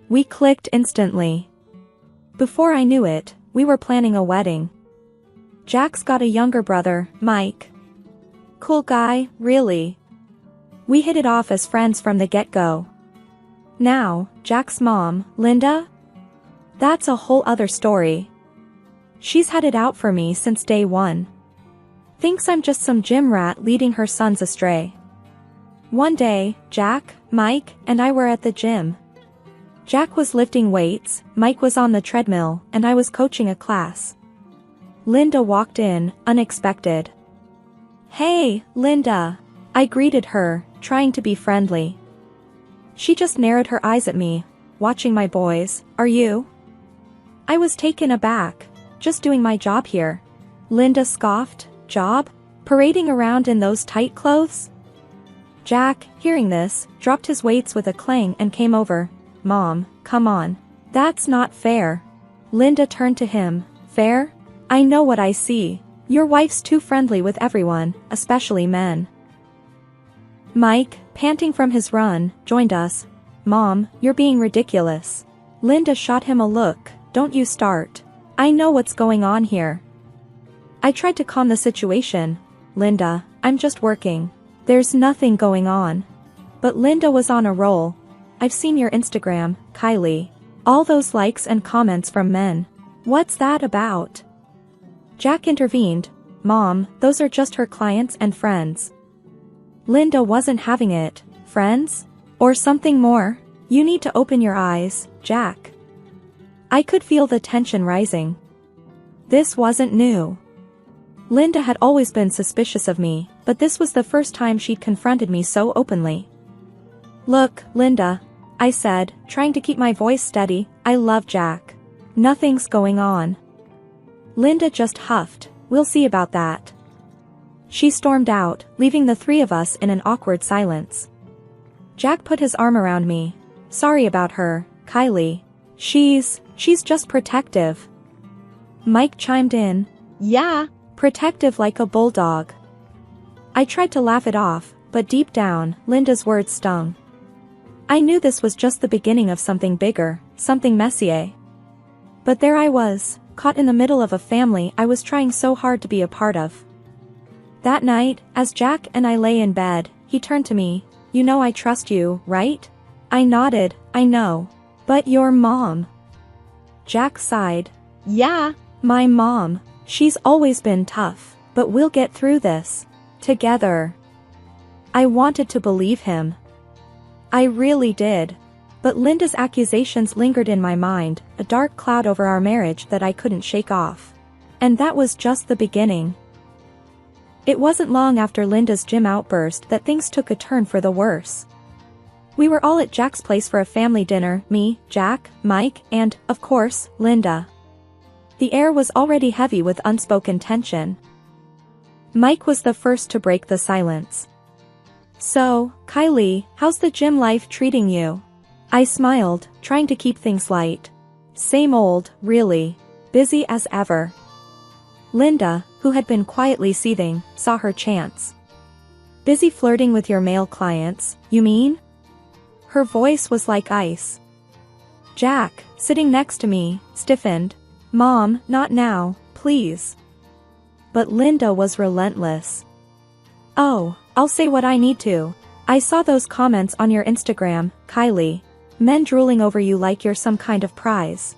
We clicked instantly. Before I knew it, we were planning a wedding. Jack's got a younger brother, Mike. Cool guy, really. We hit it off as friends from the get-go. Now, Jack's mom, Linda? That's a whole other story. She's had it out for me since day one. Thinks I'm just some gym rat leading her sons astray. One day, Jack, Mike, and I were at the gym. Jack was lifting weights, Mike was on the treadmill, and I was coaching a class. Linda walked in, unexpected. Hey, Linda. I greeted her, trying to be friendly. She just narrowed her eyes at me, watching my boys. Are you? I was taken aback. Just doing my job here. Linda scoffed. Job? Parading around in those tight clothes? Jack, hearing this, dropped his weights with a clang and came over. Mom, come on. That's not fair. Linda turned to him. Fair? I know what I see. Your wife's too friendly with everyone, especially men. Mike, panting from his run, joined us. Mom, you're being ridiculous. Linda shot him a look. Don't you start. I know what's going on here. I tried to calm the situation. Linda, I'm just working. There's nothing going on. But Linda was on a roll. I've seen your Instagram, Kylie. All those likes and comments from men. What's that about? Jack intervened. Mom, those are just her clients and friends. Linda wasn't having it. Friends? Or something more? You need to open your eyes, Jack. I could feel the tension rising. This wasn't new. Linda had always been suspicious of me, but this was the first time she'd confronted me so openly. Look, Linda, I said, trying to keep my voice steady, I love Jack. Nothing's going on. Linda just huffed. We'll see about that. She stormed out, leaving the three of us in an awkward silence. Jack put his arm around me. Sorry about her, Kylie. She's just protective. Mike chimed in. Yeah, protective like a bulldog. I tried to laugh it off, but deep down, Linda's words stung. I knew this was just the beginning of something bigger, something messier. But there I was, caught in the middle of a family I was trying so hard to be a part of. That night, as Jack and I lay in bed, he turned to me. You know I trust you, right? I nodded. I know. But your mom. Jack sighed. Yeah, my mom. She's always been tough, but we'll get through this. Together. I wanted to believe him. I really did. But Linda's accusations lingered in my mind, a dark cloud over our marriage that I couldn't shake off. And that was just the beginning. It wasn't long after Linda's gym outburst that things took a turn for the worse. We were all at Jack's place for a family dinner, me, Jack, Mike, and, of course, Linda. The air was already heavy with unspoken tension. Mike was the first to break the silence. So, Kylie, how's the gym life treating you? I smiled, trying to keep things light. Same old, really. Busy as ever. Linda, who had been quietly seething, saw her chance. Busy flirting with your male clients, you mean? Her voice was like ice. Jack, sitting next to me, stiffened. Mom, not now, please. But Linda was relentless. Oh, I'll say what I need to. I saw those comments on your Instagram, Kylie. Men drooling over you like you're some kind of prize.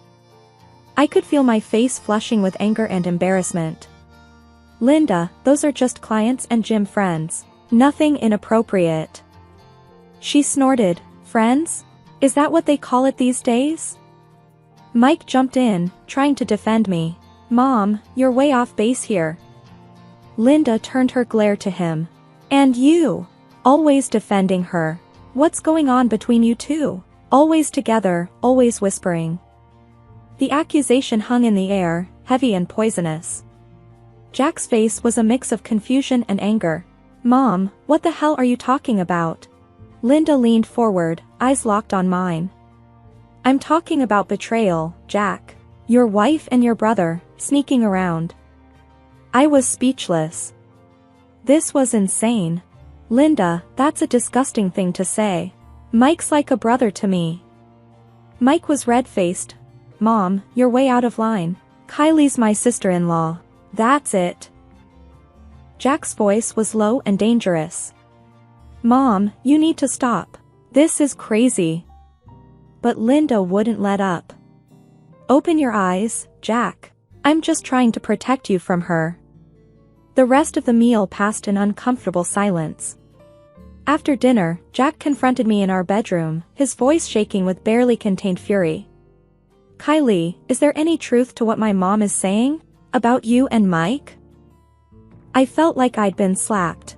I could feel my face flushing with anger and embarrassment. Linda, those are just clients and gym friends. Nothing inappropriate. She snorted. Friends? Is that what they call it these days? Mike jumped in, trying to defend me. Mom, you're way off base here. Linda turned her glare to him. And you? Always defending her. What's going on between you two? Always together, always whispering. The accusation hung in the air, heavy and poisonous. Jack's face was a mix of confusion and anger. Mom, what the hell are you talking about? Linda leaned forward, eyes locked on mine. I'm talking about betrayal, Jack. Your wife and your brother, sneaking around. I was speechless. This was insane. Linda, that's a disgusting thing to say. Mike's like a brother to me. Mike was red-faced. Mom, you're way out of line. Kylie's my sister-in-law. That's it. Jack's voice was low and dangerous. Mom, you need to stop. This is crazy. But Linda wouldn't let up. Open your eyes, Jack. I'm just trying to protect you from her. The rest of the meal passed in uncomfortable silence. After dinner, Jack confronted me in our bedroom, his voice shaking with barely contained fury. Kylie, is there any truth to what my mom is saying? About you and Mike? I felt like I'd been slapped.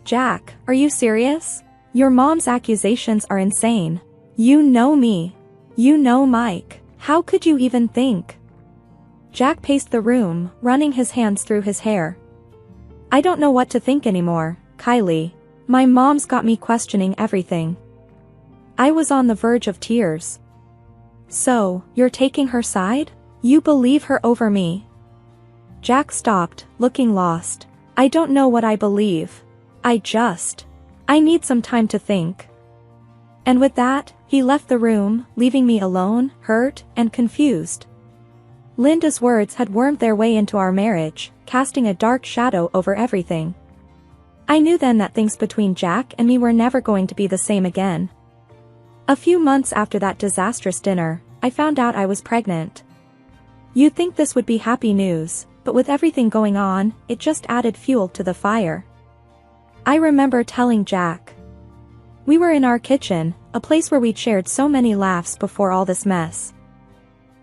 Jack, are you serious? Your mom's accusations are insane. You know me. You know Mike. How could you even think? Jack paced the room, running his hands through his hair. I don't know what to think anymore, Kylie. My mom's got me questioning everything. I was on the verge of tears. So, you're taking her side? You believe her over me? Jack stopped, looking lost. I don't know what I believe. I need some time to think. And with that, he left the room, leaving me alone, hurt, and confused. Linda's words had wormed their way into our marriage, casting a dark shadow over everything. I knew then that things between Jack and me were never going to be the same again. A few months after that disastrous dinner, I found out I was pregnant. You'd think this would be happy news, but with everything going on, it just added fuel to the fire. I remember telling Jack. We were in our kitchen, a place where we'd shared so many laughs before all this mess.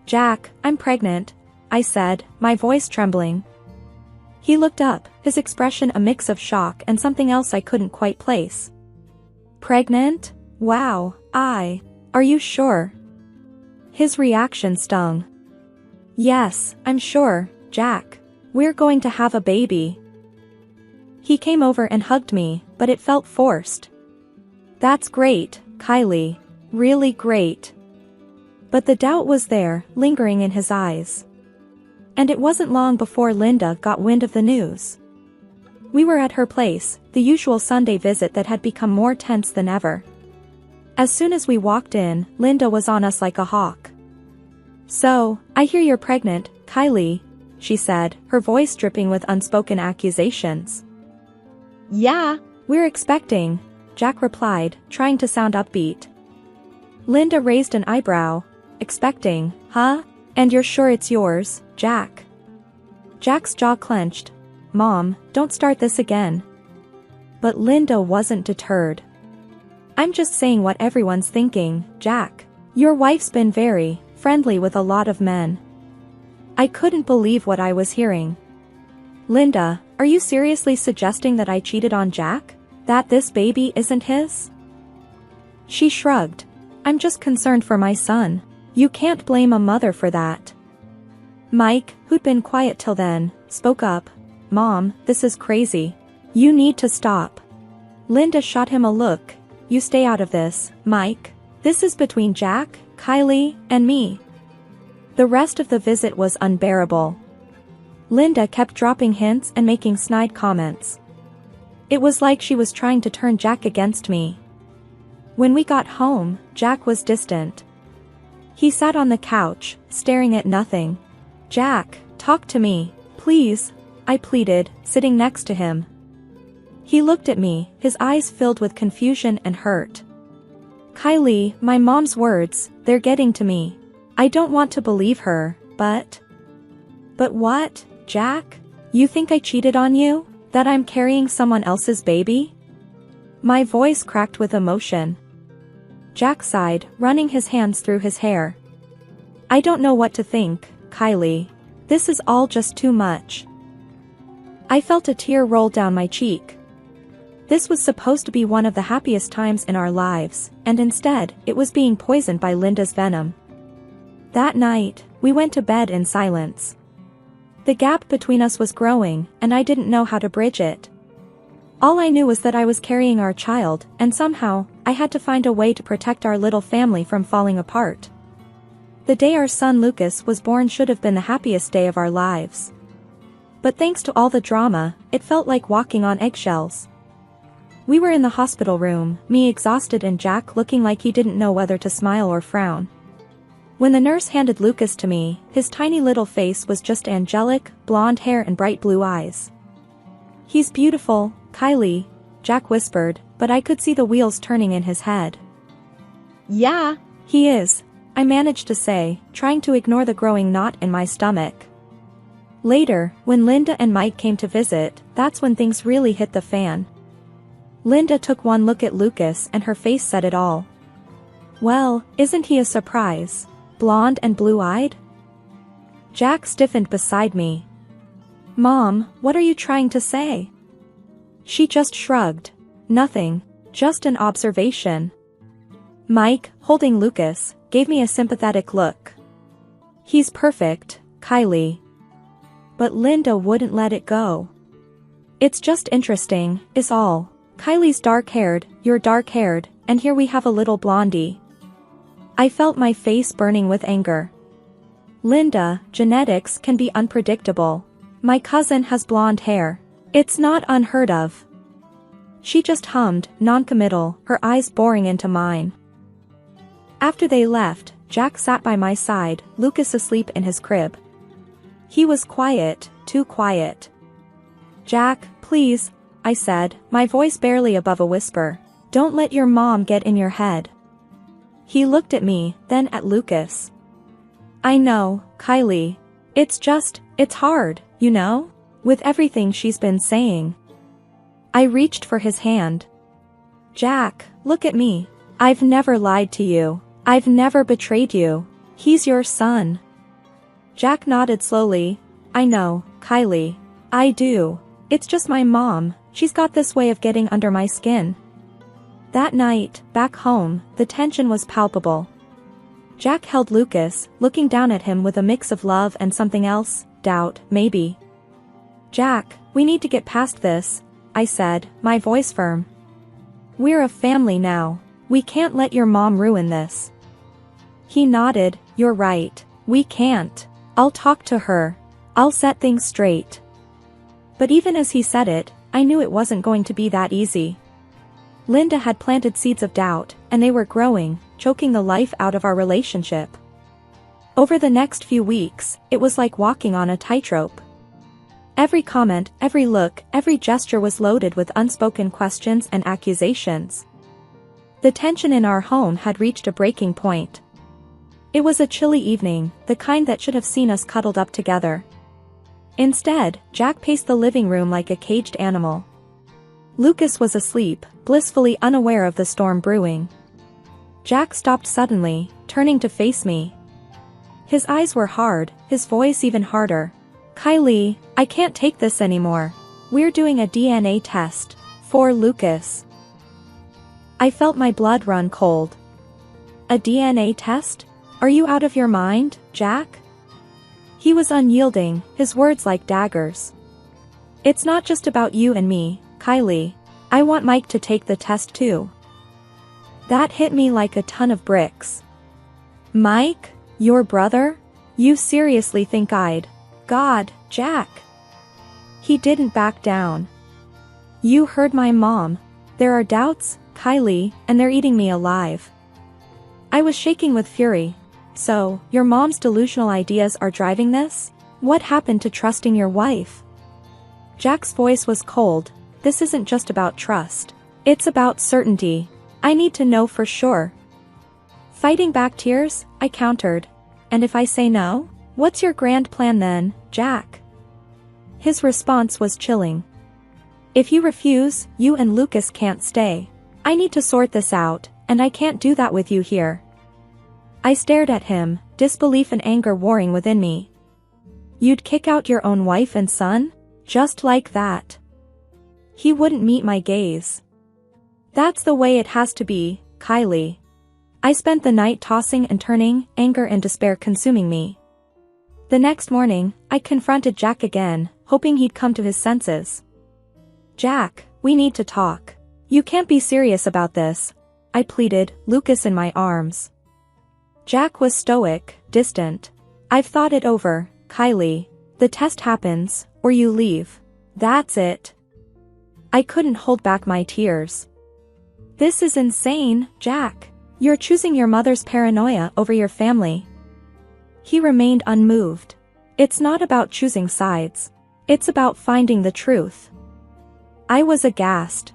Jack, I'm pregnant, I said, my voice trembling. He looked up, his expression a mix of shock and something else I couldn't quite place. Pregnant? Wow, are you sure? His reaction stung. Yes, I'm sure, Jack. We're going to have a baby. He came over and hugged me, but it felt forced. That's great, Kylie. Really great. But the doubt was there, lingering in his eyes. And it wasn't long before Linda got wind of the news. We were at her place, the usual Sunday visit that had become more tense than ever. As soon as we walked in, Linda was on us like a hawk. So, I hear you're pregnant, Kylie, she said, her voice dripping with unspoken accusations. Yeah, we're expecting, Jack replied, trying to sound upbeat. Linda raised an eyebrow. Expecting, huh? And you're sure it's yours, Jack? Jack's jaw clenched. Mom, don't start this again. But Linda wasn't deterred. I'm just saying what everyone's thinking, Jack. Your wife's been very friendly with a lot of men. I couldn't believe what I was hearing. Linda, are you seriously suggesting that I cheated on Jack? That this baby isn't his? She shrugged. I'm just concerned for my son. You can't blame a mother for that. Mike, who'd been quiet till then, spoke up. Mom, this is crazy. You need to stop. Linda shot him a look. You stay out of this, Mike. This is between Jack, Kylie, and me. The rest of the visit was unbearable. Linda kept dropping hints and making snide comments. It was like she was trying to turn Jack against me. When we got home, Jack was distant. He sat on the couch, staring at nothing. Jack, talk to me, please, I pleaded, sitting next to him. He looked at me, his eyes filled with confusion and hurt. Kylie, my mom's words, they're getting to me. I don't want to believe her, but... But what, Jack? You think I cheated on you? That I'm carrying someone else's baby? My voice cracked with emotion. Jack sighed, running his hands through his hair. I don't know what to think, Kylie. This is all just too much. I felt a tear roll down my cheek. This was supposed to be one of the happiest times in our lives, and instead, it was being poisoned by Linda's venom. That night, we went to bed in silence. The gap between us was growing, and I didn't know how to bridge it. All I knew was that I was carrying our child, and somehow, I had to find a way to protect our little family from falling apart. The day our son Lucas was born should have been the happiest day of our lives. But thanks to all the drama, it felt like walking on eggshells. We were in the hospital room, me exhausted and Jack looking like he didn't know whether to smile or frown. When the nurse handed Lucas to me, his tiny little face was just angelic, blonde hair and bright blue eyes. "He's beautiful, Kylie," Jack whispered, but I could see the wheels turning in his head. "Yeah, he is," I managed to say, trying to ignore the growing knot in my stomach. Later, when Linda and Mike came to visit, that's when things really hit the fan. Linda took one look at Lucas and her face said it all. "Well, isn't he a surprise? Blonde and blue-eyed?" Jack stiffened beside me. "Mom, what are you trying to say?" She just shrugged. "Nothing, just an observation." Mike, holding Lucas, gave me a sympathetic look. "He's perfect, Kylie." But Linda wouldn't let it go. "It's just interesting, is all. Kylie's dark-haired, you're dark-haired, and here we have a little blondie." I felt my face burning with anger. "Linda, genetics can be unpredictable. My cousin has blonde hair. It's not unheard of." She just hummed, non-committal, her eyes boring into mine. After they left, Jack sat by my side, Lucas asleep in his crib. He was quiet, too quiet. "Jack, please," I said, my voice barely above a whisper. "Don't let your mom get in your head." He looked at me, then at Lucas. "I know, Kylie. It's hard, you know? With everything she's been saying." I reached for his hand. "Jack, look at me. I've never lied to you. I've never betrayed you. He's your son." Jack nodded slowly. "I know, Kylie. I do. It's just my mom, she's got this way of getting under my skin." That night, back home, the tension was palpable. Jack held Lucas, looking down at him with a mix of love and something else, doubt, maybe. "Jack, we need to get past this," I said, my voice firm. "We're a family now. We can't let your mom ruin this." He nodded. "You're right. We can't. I'll talk to her. I'll set things straight." But even as he said it, I knew it wasn't going to be that easy. Linda had planted seeds of doubt, and they were growing, choking the life out of our relationship. Over the next few weeks, it was like walking on a tightrope. Every comment, every look, every gesture was loaded with unspoken questions and accusations. The tension in our home had reached a breaking point. It was a chilly evening, the kind that should have seen us cuddled up together. Instead, Jack paced the living room like a caged animal. Lucas was asleep, blissfully unaware of the storm brewing. Jack stopped suddenly, turning to face me. His eyes were hard, his voice even harder. "Kylie, I can't take this anymore. We're doing a DNA test. For Lucas." I felt my blood run cold. "A DNA test? Are you out of your mind, Jack?" He was unyielding, his words like daggers. "It's not just about you and me, Kylie. I want Mike to take the test too." That hit me like a ton of bricks. "Mike? Your brother? You seriously think I'd..." "God, Jack." He didn't back down. "You heard my mom. There are doubts, Kylie, and they're eating me alive." I was shaking with fury. "So, your mom's delusional ideas are driving this? What happened to trusting your wife?" Jack's voice was cold. "This isn't just about trust. It's about certainty. I need to know for sure." Fighting back tears, I countered. "And if I say no? What's your grand plan then, Jack?" His response was chilling. "If you refuse, you and Lucas can't stay. I need to sort this out, and I can't do that with you here." I stared at him, disbelief and anger warring within me. "You'd kick out your own wife and son? Just like that?" He wouldn't meet my gaze. "That's the way it has to be, Kylie." I spent the night tossing and turning, anger and despair consuming me. The next morning, I confronted Jack again, hoping he'd come to his senses. "Jack, We need to talk. You can't be serious about this, I pleaded, Lucas in my arms. Jack was stoic, distant. I've thought it over, Kylie. The test happens, or you leave. That's it. I couldn't hold back my tears. This is insane, Jack. You're choosing your mother's paranoia over your family. He remained unmoved. It's not about choosing sides. It's about finding the truth. I was aghast.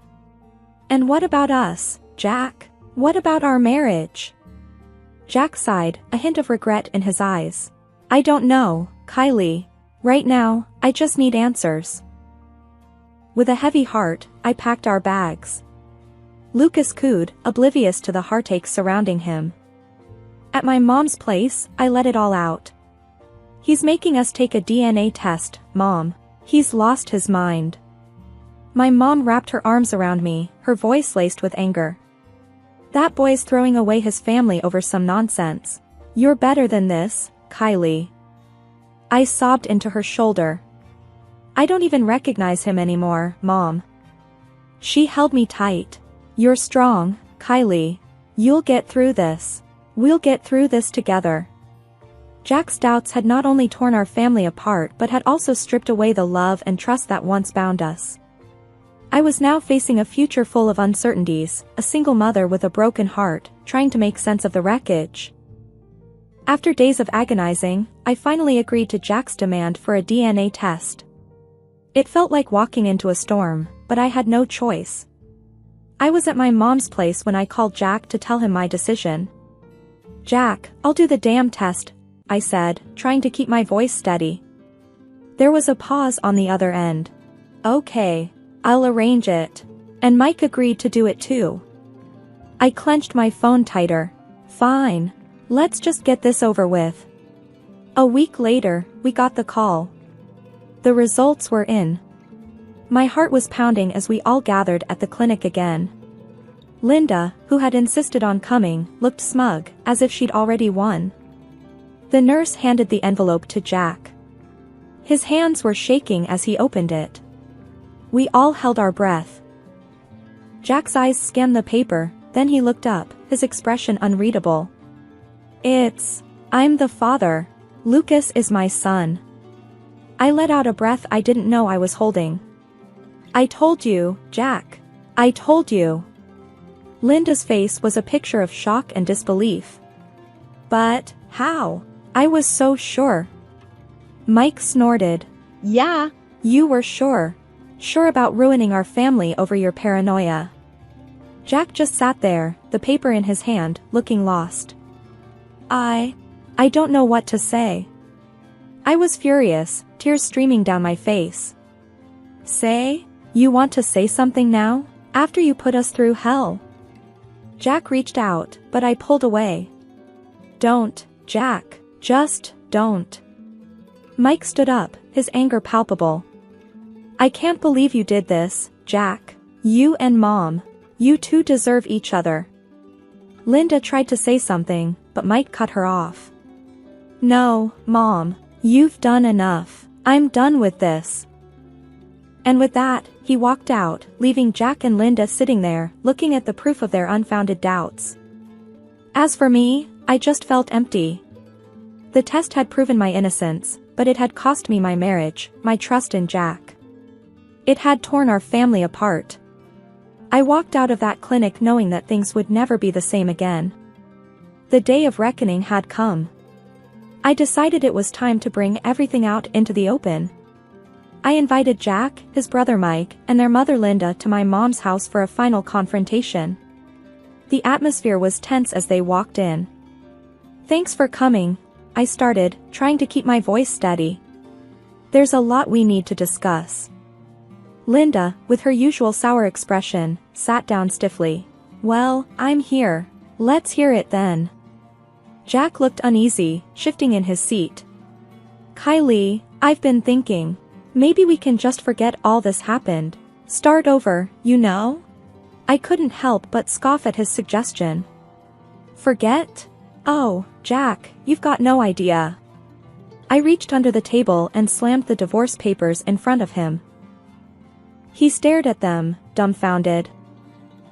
And what about us, Jack? What about our marriage? Jack sighed, a hint of regret in his eyes. I don't know, Kylie. Right now, I just need answers. With a heavy heart, I packed our bags. Lucas cooed, oblivious to the heartache surrounding him. At my mom's place, I let it all out. He's making us take a DNA test, Mom. He's lost his mind. My mom wrapped her arms around me, her voice laced with anger. That boy's throwing away his family over some nonsense. You're better than this, Kylie. I sobbed into her shoulder. I don't even recognize him anymore, Mom. She held me tight. You're strong, Kylie. You'll get through this. We'll get through this together. Jack's doubts had not only torn our family apart but had also stripped away the love and trust that once bound us. I was now facing a future full of uncertainties, a single mother with a broken heart, trying to make sense of the wreckage. After days of agonizing, I finally agreed to Jack's demand for a DNA test. It felt like walking into a storm, but I had no choice. I was at my mom's place when I called Jack to tell him my decision. Jack, I'll do the damn test, I said, trying to keep my voice steady. There was a pause on the other end. Okay, I'll arrange it. And Mike agreed to do it too. I clenched my phone tighter. Fine. Let's just get this over with. A week later, we got the call. The results were in. My heart was pounding as we all gathered at the clinic again. Linda, who had insisted on coming, looked smug, as if she'd already won. The nurse handed the envelope to Jack. His hands were shaking as he opened it. We all held our breath. Jack's eyes scanned the paper, then he looked up, his expression unreadable. I'm the father. Lucas is my son. I let out a breath I didn't know I was holding. I told you, Jack. I told you. Linda's face was a picture of shock and disbelief. But, how? I was so sure. Mike snorted. Yeah, you were sure. Sure about ruining our family over your paranoia. Jack just sat there, the paper in his hand, looking lost. I don't know what to say. I was furious, tears streaming down my face. Say? You want to say something now? After you put us through hell? Jack reached out, but I pulled away. Don't, Jack. Just, don't. Mike stood up, his anger palpable. I can't believe you did this, Jack. You and Mom. You two deserve each other. Linda tried to say something, but Mike cut her off. No, Mom. You've done enough. I'm done with this. And with that, he walked out, leaving Jack and Linda sitting there, looking at the proof of their unfounded doubts. As for me, I just felt empty. The test had proven my innocence, but it had cost me my marriage, my trust in Jack. It had torn our family apart. I walked out of that clinic knowing that things would never be the same again. The day of reckoning had come. I decided it was time to bring everything out into the open. I invited Jack, his brother Mike, and their mother Linda to my mom's house for a final confrontation. The atmosphere was tense as they walked in. Thanks for coming, I started, trying to keep my voice steady. There's a lot we need to discuss. Linda, with her usual sour expression, sat down stiffly. Well, I'm here. Let's hear it then. Jack looked uneasy, shifting in his seat. Kylie, I've been thinking. Maybe we can just forget all this happened. Start over, you know? I couldn't help but scoff at his suggestion. Forget? Oh, Jack, you've got no idea. I reached under the table and slammed the divorce papers in front of him. He stared at them, dumbfounded.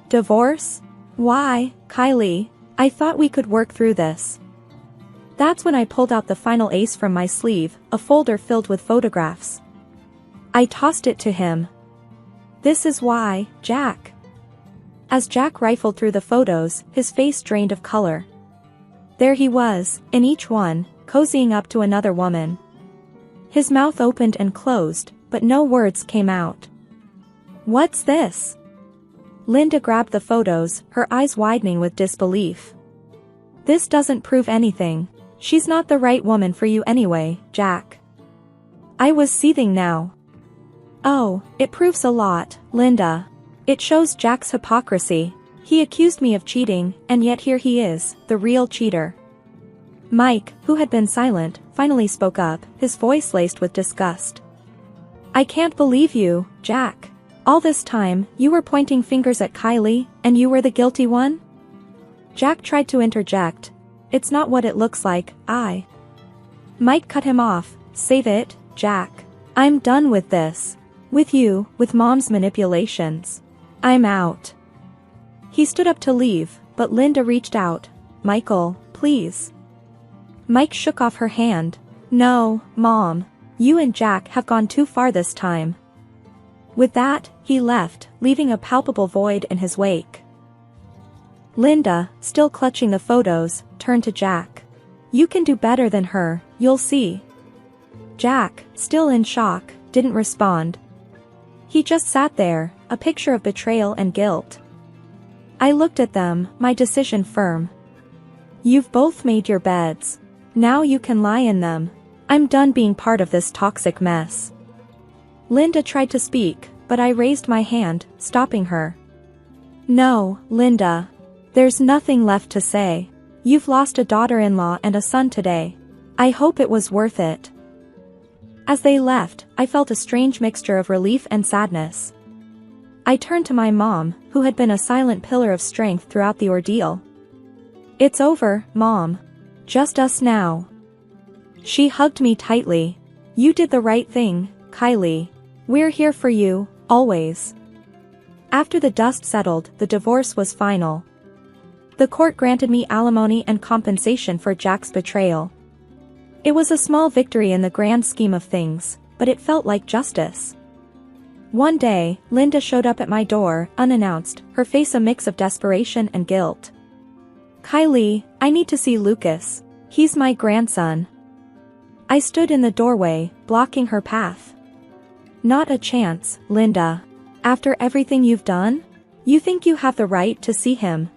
Divorce? Why, Kylie? I thought we could work through this. That's when I pulled out the final ace from my sleeve, a folder filled with photographs. I tossed it to him. This is why, Jack. As Jack rifled through the photos, his face drained of color. There he was, in each one, cozying up to another woman. His mouth opened and closed, but no words came out. What's this? Linda grabbed the photos, her eyes widening with disbelief. This doesn't prove anything. She's not the right woman for you anyway, Jack. I was seething now. Oh, it proves a lot, Linda. It shows Jack's hypocrisy. He accused me of cheating, and yet here he is, the real cheater. Mike, who had been silent, finally spoke up, his voice laced with disgust. I can't believe you, Jack. All this time, you were pointing fingers at Kylie, and you were the guilty one? Jack tried to interject. It's not what it looks like, Mike cut him off. Save it, Jack. I'm done with this. With you, with Mom's manipulations. I'm out. He stood up to leave, but Linda reached out. Michael, please. Mike shook off her hand. No, Mom. You and Jack have gone too far this time. With that, he left, leaving a palpable void in his wake. Linda, still clutching the photos, turned to Jack. You can do better than her, you'll see. Jack, still in shock, didn't respond. He just sat there, a picture of betrayal and guilt. I looked at them, my decision firm. You've both made your beds. Now you can lie in them. I'm done being part of this toxic mess. Linda tried to speak, but I raised my hand, stopping her. No, Linda. There's nothing left to say. You've lost a daughter-in-law and a son today. I hope it was worth it. As they left, I felt a strange mixture of relief and sadness. I turned to my mom, who had been a silent pillar of strength throughout the ordeal. It's over, Mom. Just us now. She hugged me tightly. You did the right thing, Kylie. We're here for you, always. After the dust settled, the divorce was final. The court granted me alimony and compensation for Jack's betrayal. It was a small victory in the grand scheme of things, but it felt like justice. One day, Linda showed up at my door, unannounced, her face a mix of desperation and guilt. Kylie, I need to see Lucas. He's my grandson. I stood in the doorway, blocking her path. Not a chance, Linda. After everything you've done? You think you have the right to see him?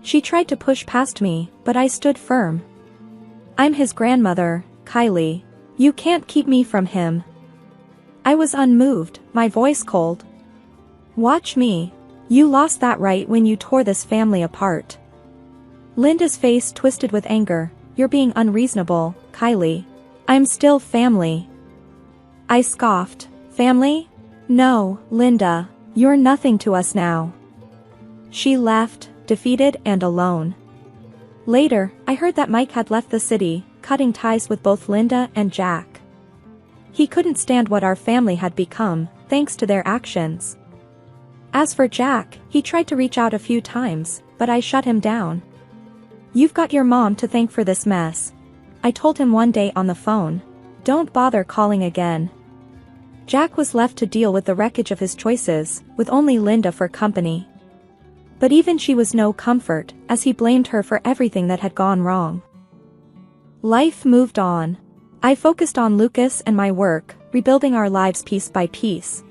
She tried to push past me, but I stood firm. I'm his grandmother, Kylie. You can't keep me from him. I was unmoved, my voice cold. Watch me. You lost that right when you tore this family apart. Linda's face twisted with anger. You're being unreasonable, Kylie. I'm still family. I scoffed. Family? No, Linda. You're nothing to us now. She left, defeated and alone. Later, I heard that Mike had left the city, cutting ties with both Linda and Jack. He couldn't stand what our family had become, thanks to their actions. As for Jack, he tried to reach out a few times, but I shut him down. You've got your mom to thank for this mess. I told him one day on the phone. Don't bother calling again. Jack was left to deal with the wreckage of his choices, with only Linda for company. But even she was no comfort, as he blamed her for everything that had gone wrong. Life moved on. I focused on Lucas and my work, rebuilding our lives piece by piece.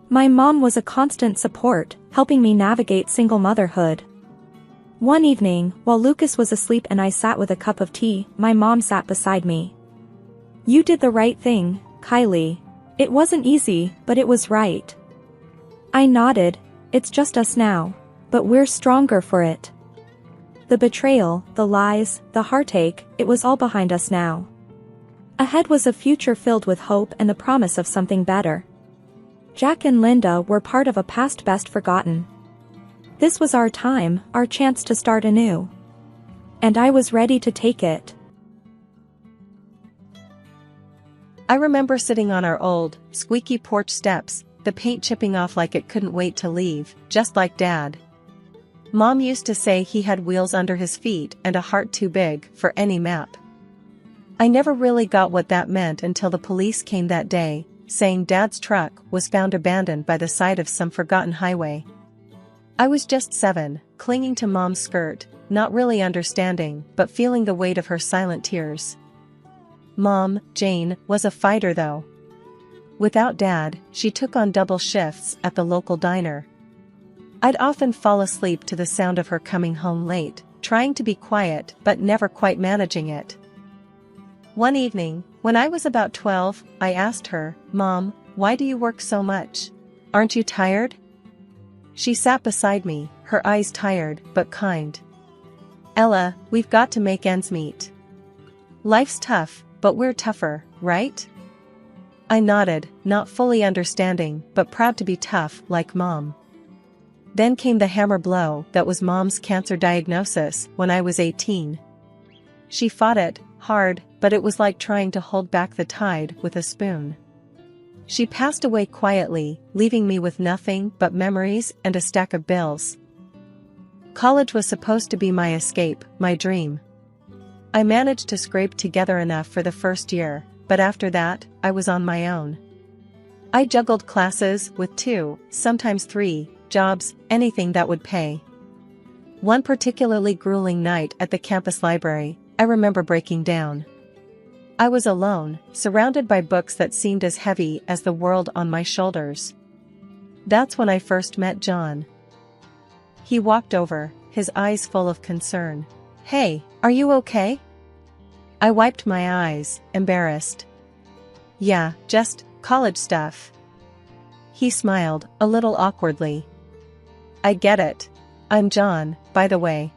My mom was a constant support, helping me navigate single motherhood. One evening, while Lucas was asleep and I sat with a cup of tea, my mom sat beside me. You did the right thing, Kylie. It wasn't easy, but it was right. I nodded. It's just us now. But we're stronger for it. The betrayal, the lies, the heartache, it was all behind us now. Ahead was a future filled with hope and the promise of something better. Jack and Linda were part of a past best forgotten. This was our time, our chance to start anew. And I was ready to take it. I remember sitting on our old, squeaky porch steps, the paint chipping off like it couldn't wait to leave, just like Dad. Mom used to say he had wheels under his feet and a heart too big for any map. I never really got what that meant until the police came that day, saying Dad's truck was found abandoned by the side of some forgotten highway. I was just 7, clinging to Mom's skirt, not really understanding but feeling the weight of her silent tears. Mom, Jane, was a fighter though. Without Dad, she took on double shifts at the local diner. I'd often fall asleep to the sound of her coming home late, trying to be quiet but never quite managing it. One evening, when I was about 12, I asked her, "Mom, why do you work so much? Aren't you tired?" She sat beside me, her eyes tired but kind. "Ella, we've got to make ends meet. Life's tough, but we're tougher, right?" I nodded, not fully understanding but proud to be tough like Mom. Then came the hammer blow that was Mom's cancer diagnosis when I was 18. She fought it, hard, but it was like trying to hold back the tide with a spoon. She passed away quietly, leaving me with nothing but memories and a stack of bills. College was supposed to be my escape, my dream. I managed to scrape together enough for the first year, but after that, I was on my own. I juggled classes with 2, sometimes 3, jobs, anything that would pay. One particularly grueling night at the campus library, I remember breaking down. I was alone, surrounded by books that seemed as heavy as the world on my shoulders. That's when I first met John. He walked over, his eyes full of concern. "Hey, are you okay?" I wiped my eyes, embarrassed. "Yeah, just college stuff." He smiled, a little awkwardly. "I get it. I'm John, by the way."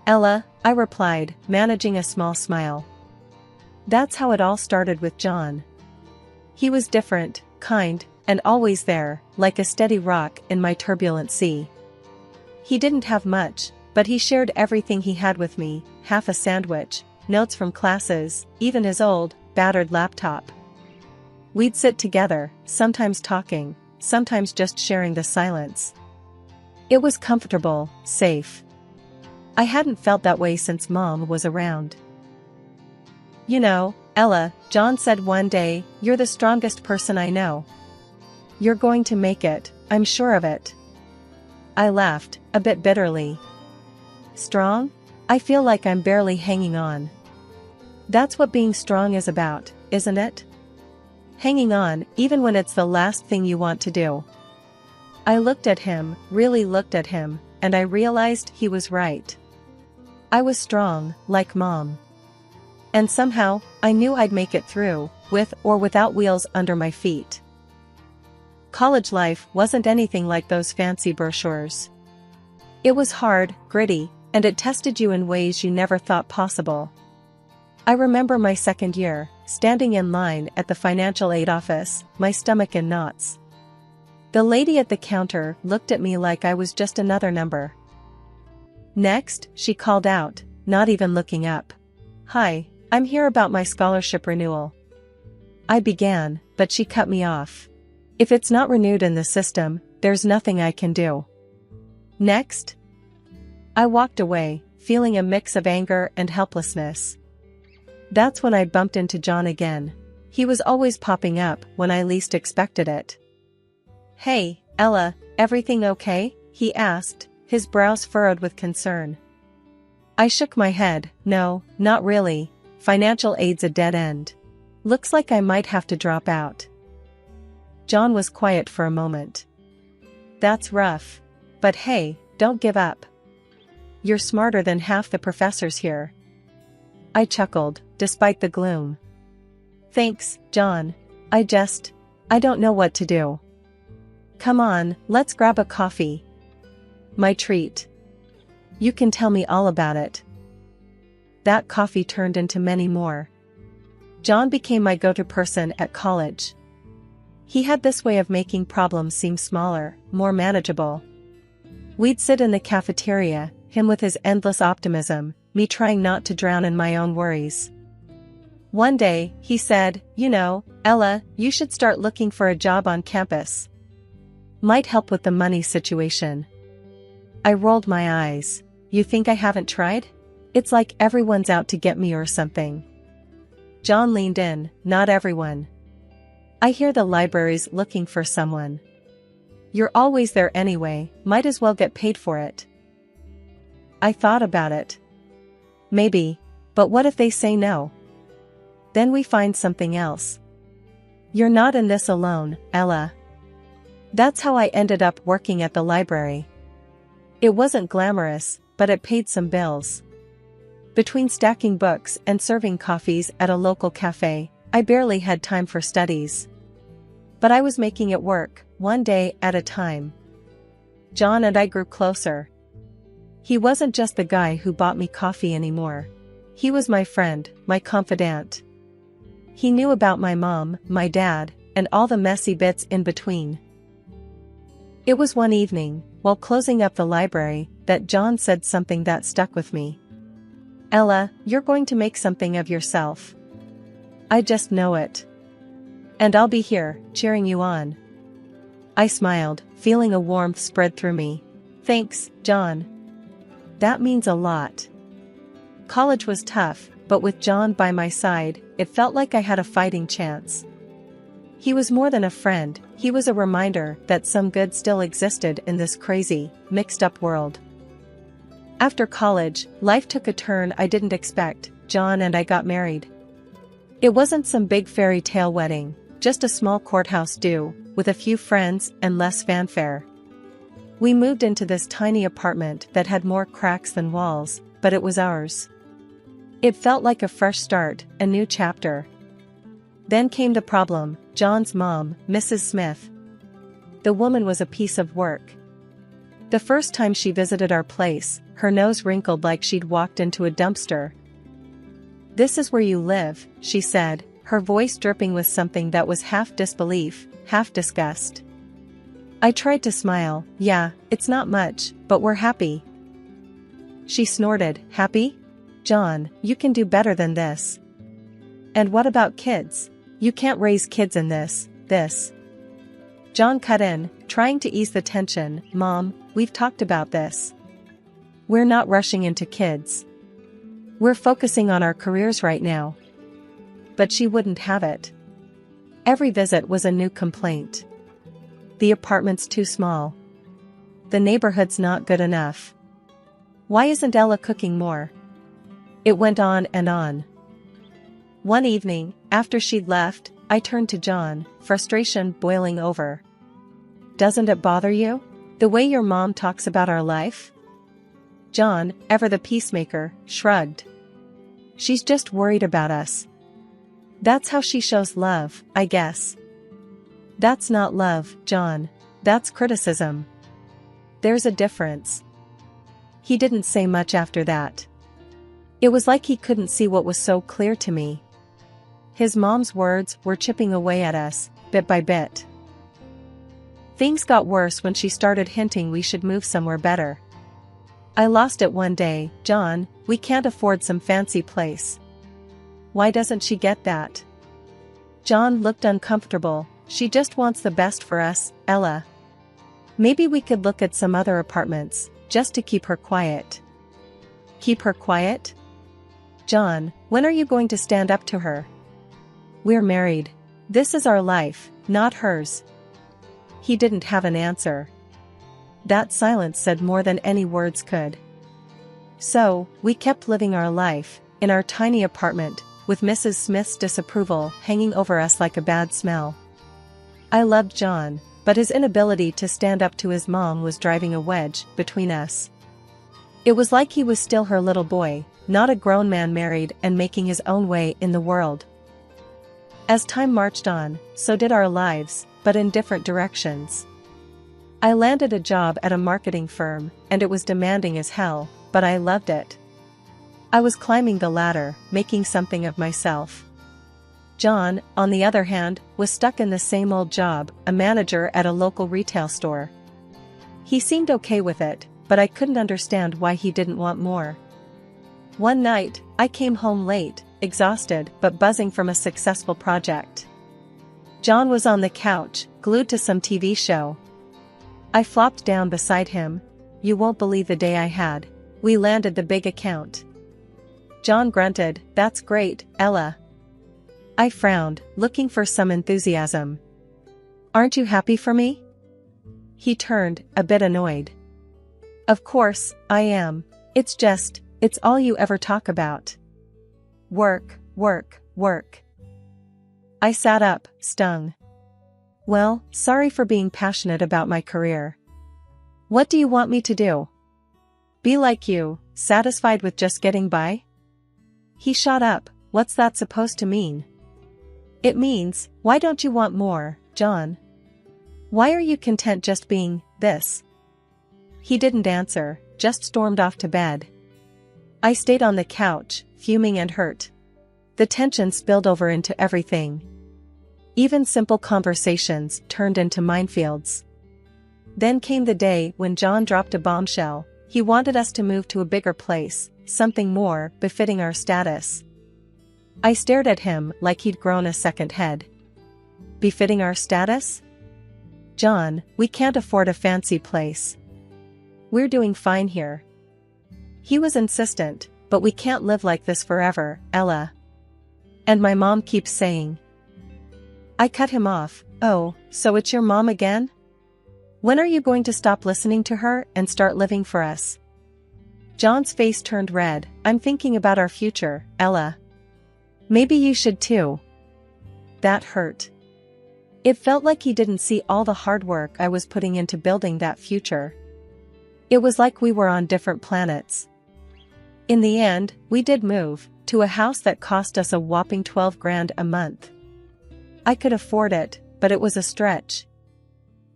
"Ella," I replied, managing a small smile. That's how it all started with John. He was different, kind, and always there, like a steady rock in my turbulent sea. He didn't have much, but he shared everything he had with me, half a sandwich, notes from classes, even his old, battered laptop. We'd sit together, sometimes talking, sometimes just sharing the silence. It was comfortable, safe. I hadn't felt that way since Mom was around. "You know, Ella," John said one day, "you're the strongest person I know. You're going to make it, I'm sure of it." I laughed, a bit bitterly. Strong? I feel like I'm barely hanging on. That's what being strong is about, isn't it? Hanging on, even when it's the last thing you want to do. I looked at him, really looked at him, and I realized he was right. I was strong, like Mom. And somehow, I knew I'd make it through, with or without wheels under my feet. College life wasn't anything like those fancy brochures. It was hard, gritty, and it tested you in ways you never thought possible. I remember my second year, standing in line at the financial aid office, my stomach in knots. The lady at the counter looked at me like I was just another number. "Next," she called out, not even looking up. "Hi, I'm here about my scholarship renewal." I began, but she cut me off. "If it's not renewed in the system, there's nothing I can do." "Next?" I walked away, feeling a mix of anger and helplessness. That's when I bumped into John again. He was always popping up when I least expected it. "Hey, Ella, everything okay?" he asked, his brows furrowed with concern. I shook my head. "No, not really. Financial aid's a dead end. Looks like I might have to drop out." John was quiet for a moment. "That's rough. But hey, don't give up. You're smarter than half the professors here." I chuckled, despite the gloom. "Thanks, John. I don't know what to do." "Come on, let's grab a coffee." "My treat. You can tell me all about it." That coffee turned into many more. John became my go-to person at college. He had this way of making problems seem smaller, more manageable. We'd sit in the cafeteria, him with his endless optimism, me trying not to drown in my own worries. One day, he said, "You know, Ella, you should start looking for a job on campus. Might help with the money situation. I rolled my eyes. You think I haven't tried? It's like everyone's out to get me or something. John leaned in. Not everyone. I hear the library's looking for someone. You're always there anyway, might as well get paid for it. I thought about it. Maybe, but what if they say no? Then we find something else. You're not in this alone, Ella. That's how I ended up working at the library. It wasn't glamorous, but it paid some bills. Between stacking books and serving coffees at a local cafe, I barely had time for studies. But I was making it work, one day at a time. John and I grew closer. He wasn't just the guy who bought me coffee anymore. He was my friend, my confidant. He knew about my mom, my dad, and all the messy bits in between. It was one evening, while closing up the library, that John said something that stuck with me. Ella, you're going to make something of yourself. I just know it. And I'll be here, cheering you on. I smiled, feeling a warmth spread through me. Thanks, John. That means a lot. College was tough, but with John by my side, it felt like I had a fighting chance. He was more than a friend, he was a reminder that some good still existed in this crazy, mixed-up world. After college, life took a turn I didn't expect. John and I got married. It wasn't some big fairy tale wedding, just a small courthouse do, with a few friends and less fanfare. We moved into this tiny apartment that had more cracks than walls, but it was ours. It felt like a fresh start, a new chapter. Then came the problem. John's mom, Mrs. Smith. The woman was a piece of work. The first time she visited our place, her nose wrinkled like she'd walked into a dumpster. "This is where you live," she said, her voice dripping with something that was half disbelief, half disgust. I tried to smile. "Yeah, it's not much, but we're happy." She snorted. "Happy? John, you can do better than this." "And what about kids? You can't raise kids in this. John cut in, trying to ease the tension. "Mom, we've talked about this. We're not rushing into kids. We're focusing on our careers right now." But she wouldn't have it. Every visit was a new complaint. The apartment's too small. The neighborhood's not good enough. Why isn't Ella cooking more? It went on and on. One evening, after she'd left, I turned to John, frustration boiling over. "Doesn't it bother you? The way your mom talks about our life?" John, ever the peacemaker, shrugged. "She's just worried about us. That's how she shows love, I guess." "That's not love, John. That's criticism. There's a difference." He didn't say much after that. It was like he couldn't see what was so clear to me. His mom's words were chipping away at us, bit by bit. Things got worse when she started hinting we should move somewhere better. I lost it one day. "John, we can't afford some fancy place." "Why doesn't she get that?" John looked uncomfortable. "She just wants the best for us, Ella. Maybe we could look at some other apartments, just to keep her quiet." "Keep her quiet? John, when are you going to stand up to her? We're married. This is our life, not hers." He didn't have an answer. That silence said more than any words could. So, we kept living our life, in our tiny apartment, with Mrs. Smith's disapproval hanging over us like a bad smell. I loved John, but his inability to stand up to his mom was driving a wedge between us. It was like he was still her little boy, not a grown man married and making his own way in the world. As time marched on, so did our lives, but in different directions. I landed a job at a marketing firm, and it was demanding as hell, but I loved it. I was climbing the ladder, making something of myself. John, on the other hand, was stuck in the same old job, a manager at a local retail store. He seemed okay with it, but I couldn't understand why he didn't want more. One night, I came home late, exhausted but buzzing from a successful project. John was on the couch, glued to some TV show. I flopped down beside him. You won't believe the day I had. We landed the big account. John grunted, "That's great, Ella." I frowned, looking for some enthusiasm. "Aren't you happy for me?" He turned, a bit annoyed. "Of course, I am. It's all you ever talk about. Work, work, work." I sat up, stung. "Well, sorry for being passionate about my career. What do you want me to do? Be like you, satisfied with just getting by?" He shot up. "What's that supposed to mean?" "It means, why don't you want more, John? Why are you content just being this?" He didn't answer, just stormed off to bed. I stayed on the couch, fuming and hurt. The tension spilled over into everything. Even simple conversations turned into minefields. Then came the day when John dropped a bombshell. He wanted us to move to a bigger place, something more befitting our status. I stared at him like he'd grown a second head. Befitting our status? "John, we can't afford a fancy place. We're doing fine here." He was insistent, "But we can't live like this forever, Ella. And my mom keeps saying." I cut him off. "Oh, so it's your mom again? When are you going to stop listening to her and start living for us?" John's face turned red. "I'm thinking about our future, Ella. Maybe you should too." That hurt. It felt like he didn't see all the hard work I was putting into building that future. It was like we were on different planets. In the end, we did move to a house that cost us a whopping 12 grand a month. I could afford it, but it was a stretch.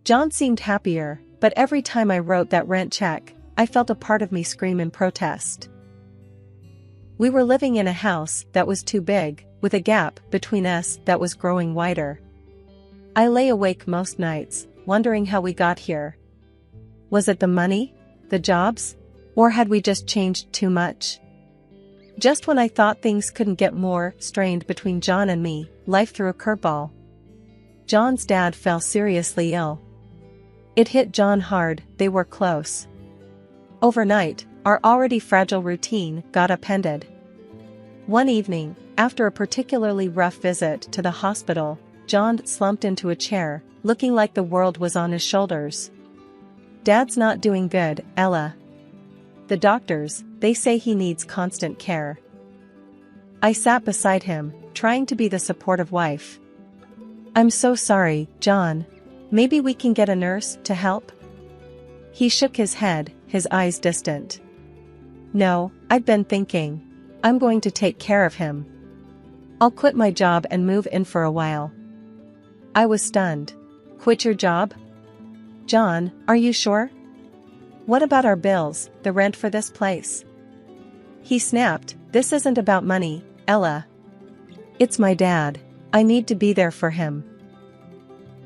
John seemed happier, but every time I wrote that rent check, I felt a part of me scream in protest. We were living in a house that was too big, with a gap between us that was growing wider. I lay awake most nights, wondering how we got here. Was it the money? The jobs? Or had we just changed too much? Just when I thought things couldn't get more strained between John and me, life threw a curveball. John's dad fell seriously ill. It hit John hard. They were close. Overnight, our already fragile routine got upended. One evening, after a particularly rough visit to the hospital, John slumped into a chair, looking like the world was on his shoulders. "Dad's not doing good, Ella. The doctors, they say he needs constant care." I sat beside him, trying to be the supportive wife. "I'm so sorry, John. Maybe we can get a nurse to help?" He shook his head, his eyes distant. "No, I've been thinking. I'm going to take care of him. I'll quit my job and move in for a while." I was stunned. "Quit your job? John, are you sure? What about our bills, the rent for this place?" He snapped, "This isn't about money, Ella. It's my dad. I need to be there for him."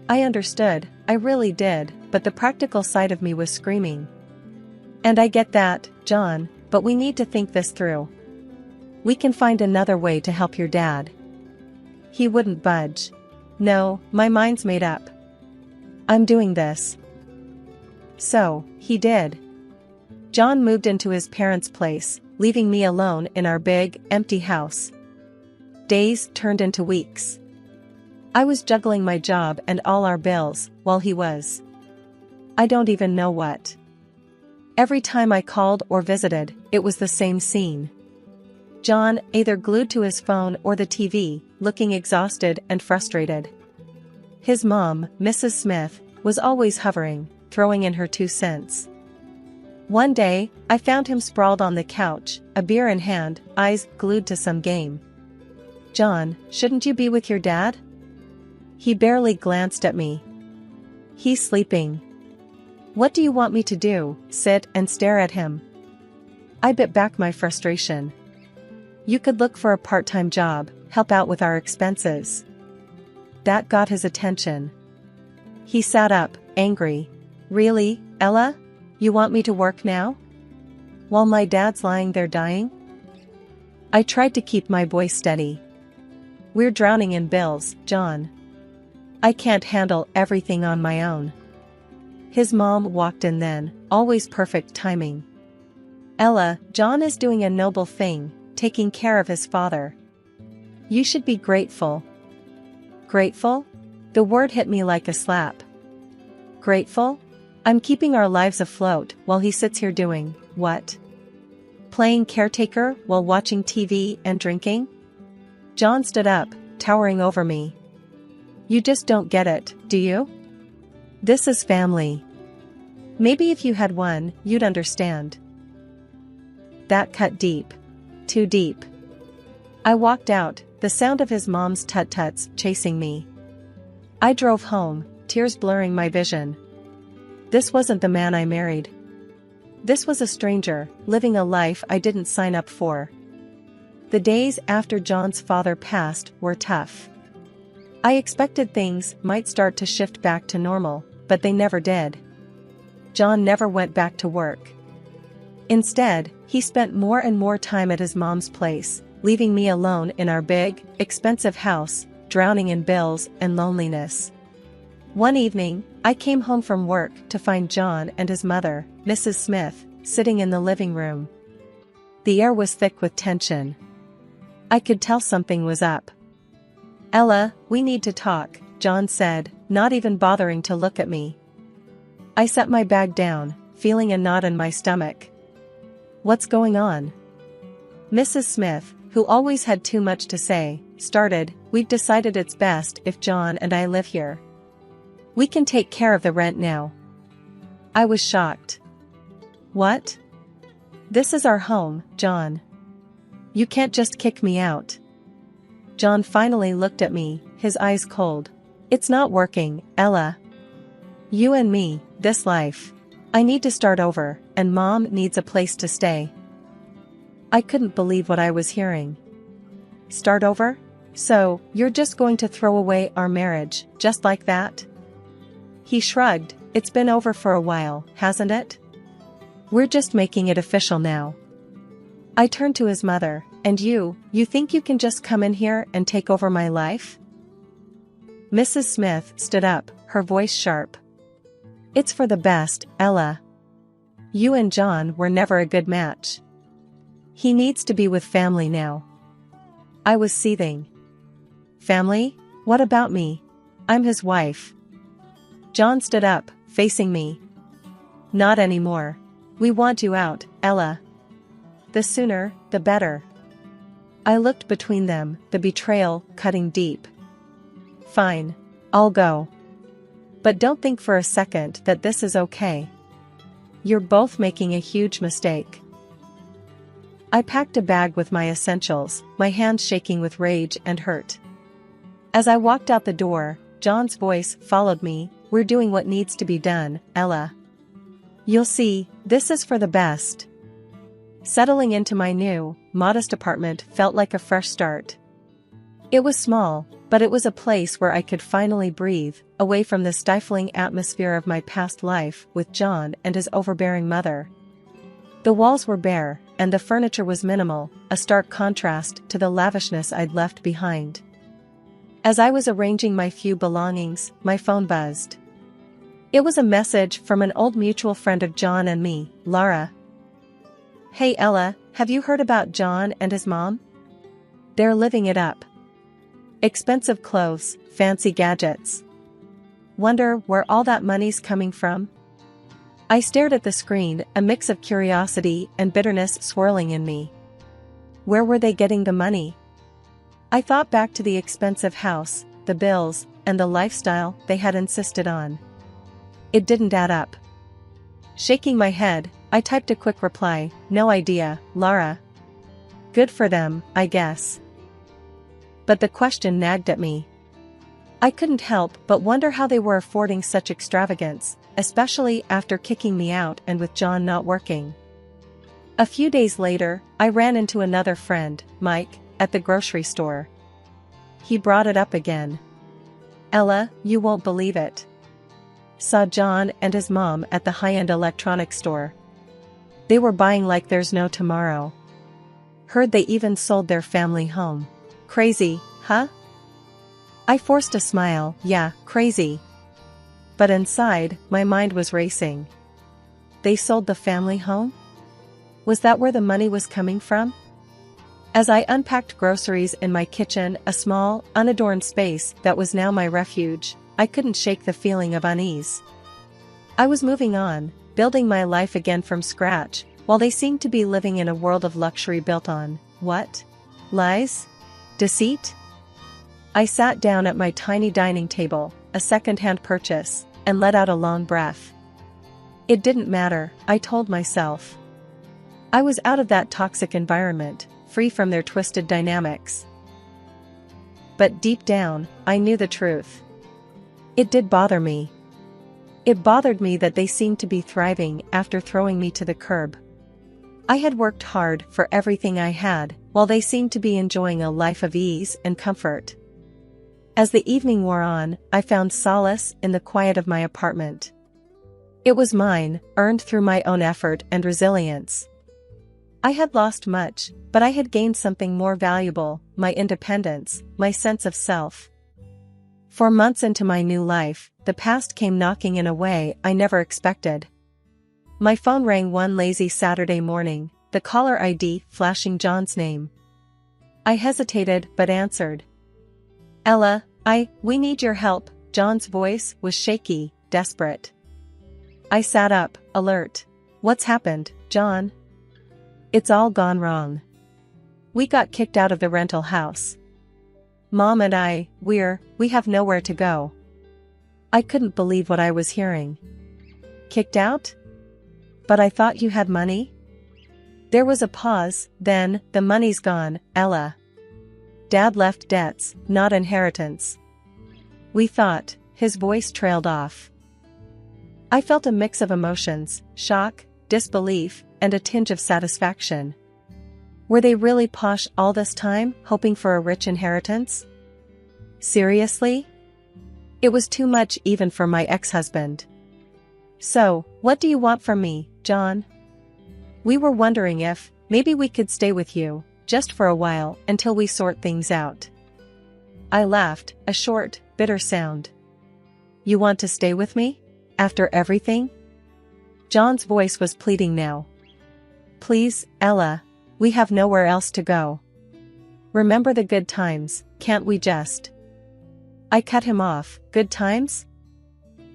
I understood, I really did, but the practical side of me was screaming. "And I get that, John, but we need to think this through. We can find another way to help your dad." He wouldn't budge. "No, my mind's made up. I'm doing this." So, he did. John moved into his parents' place, leaving me alone in our big, empty house. Days turned into weeks. I was juggling my job and all our bills, while he was. I don't even know what. Every time I called or visited, it was the same scene. John, either glued to his phone or the TV, looking exhausted and frustrated. His mom, Mrs. Smith, was always hovering, throwing in her 2 cents. One day, I found him sprawled on the couch, a beer in hand, eyes glued to some game. "John, shouldn't you be with your dad?" He barely glanced at me. "He's sleeping." "What do you want me to do, sit and stare at him?" I bit back my frustration. "You could look for a part-time job, help out with our expenses." That got his attention. He sat up, angry. "Really, Ella? You want me to work now? While my dad's lying there dying?" I tried to keep my voice steady. "We're drowning in bills, John. I can't handle everything on my own." His mom walked in then, always perfect timing. Ella, John is doing a noble thing, taking care of his father. You should be grateful. Grateful? The word hit me like a slap. Grateful? I'm keeping our lives afloat while he sits here doing, what? Playing caretaker while watching TV and drinking? John stood up, towering over me. You just don't get it, do you? This is family. Maybe if you had one, you'd understand. That cut deep. Too deep. I walked out, the sound of his mom's tut-tuts chasing me. I drove home, tears blurring my vision. This wasn't the man I married. This was a stranger, living a life I didn't sign up for. The days after John's father passed were tough. I expected things might start to shift back to normal, but they never did. John never went back to work. Instead, he spent more and more time at his mom's place, leaving me alone in our big, expensive house, drowning in bills and loneliness. One evening, I came home from work to find John and his mother, Mrs. Smith, sitting in the living room. The air was thick with tension. I could tell something was up. Ella, we need to talk, John said, not even bothering to look at me. I set my bag down, feeling a knot in my stomach. What's going on? Mrs. Smith, who always had too much to say, started, we've decided it's best if John and I live here. We can take care of the rent now. I was shocked. What? This is our home, John. You can't just kick me out. John finally looked at me, his eyes cold. It's not working, Ella. You and me, this life. I need to start over, and Mom needs a place to stay. I couldn't believe what I was hearing. Start over? So, you're just going to throw away our marriage, just like that? He shrugged. It's been over for a while, hasn't it? We're just making it official now. I turned to his mother. And you think you can just come in here and take over my life? Mrs. Smith stood up, her voice sharp. It's for the best, Ella. You and John were never a good match. He needs to be with family now. I was seething. Family? What about me? I'm his wife. John stood up, facing me. Not anymore. We want you out, Ella. The sooner, the better. I looked between them, the betrayal cutting deep. Fine. I'll go. But don't think for a second that this is okay. You're both making a huge mistake. I packed a bag with my essentials, my hands shaking with rage and hurt. As I walked out the door, John's voice followed me. We're doing what needs to be done, Ella. You'll see, this is for the best. Settling into my new, modest apartment felt like a fresh start. It was small, but it was a place where I could finally breathe, away from the stifling atmosphere of my past life with John and his overbearing mother. The walls were bare, and the furniture was minimal, a stark contrast to the lavishness I'd left behind. As I was arranging my few belongings, my phone buzzed. It was a message from an old mutual friend of John and me, Laura. Hey Ella, have you heard about John and his mom? They're living it up. Expensive clothes, fancy gadgets. Wonder where all that money's coming from? I stared at the screen, a mix of curiosity and bitterness swirling in me. Where were they getting the money? I thought back to the expensive house, the bills, and the lifestyle they had insisted on. It didn't add up. Shaking my head, I typed a quick reply, no idea, Lara. Good for them, I guess. But the question nagged at me. I couldn't help but wonder how they were affording such extravagance, especially after kicking me out and with John not working. A few days later, I ran into another friend, Mike, at the grocery store. He brought it up again. Ella, you won't believe it. Saw John and his mom at the high-end electronics store. They were buying like there's no tomorrow. Heard they even sold their family home. Crazy, huh? I forced a smile, yeah, crazy. But inside, my mind was racing. They sold the family home? Was that where the money was coming from? As I unpacked groceries in my kitchen, a small, unadorned space that was now my refuge, I couldn't shake the feeling of unease. I was moving on, building my life again from scratch, while they seemed to be living in a world of luxury built on, what? Lies? Deceit? I sat down at my tiny dining table, a second-hand purchase, and let out a long breath. It didn't matter, I told myself. I was out of that toxic environment, free from their twisted dynamics. But deep down, I knew the truth. It did bother me. It bothered me that they seemed to be thriving after throwing me to the curb. I had worked hard for everything I had, while they seemed to be enjoying a life of ease and comfort. As the evening wore on, I found solace in the quiet of my apartment. It was mine, earned through my own effort and resilience. I had lost much, but I had gained something more valuable, my independence, my sense of self. 4 months into my new life, the past came knocking in a way I never expected. My phone rang one lazy Saturday morning, the caller ID flashing John's name. I hesitated but answered. Ella, we need your help. John's voice was shaky, desperate. I sat up, alert. What's happened, John? It's all gone wrong. We got kicked out of the rental house. Mom and we have nowhere to go. I couldn't believe what I was hearing. Kicked out? But I thought you had money? There was a pause, then, the money's gone, Ella. Dad left debts, not inheritance. We thought, his voice trailed off. I felt a mix of emotions, shock, disbelief, and a tinge of satisfaction. Were they really posh all this time, hoping for a rich inheritance? Seriously? It was too much even for my ex-husband. So, what do you want from me, John? We were wondering if, maybe we could stay with you, just for a while, until we sort things out. I laughed, a short, bitter sound. You want to stay with me? After everything? John's voice was pleading now. Please, Ella, we have nowhere else to go. Remember the good times, can't we just? I cut him off. Good times?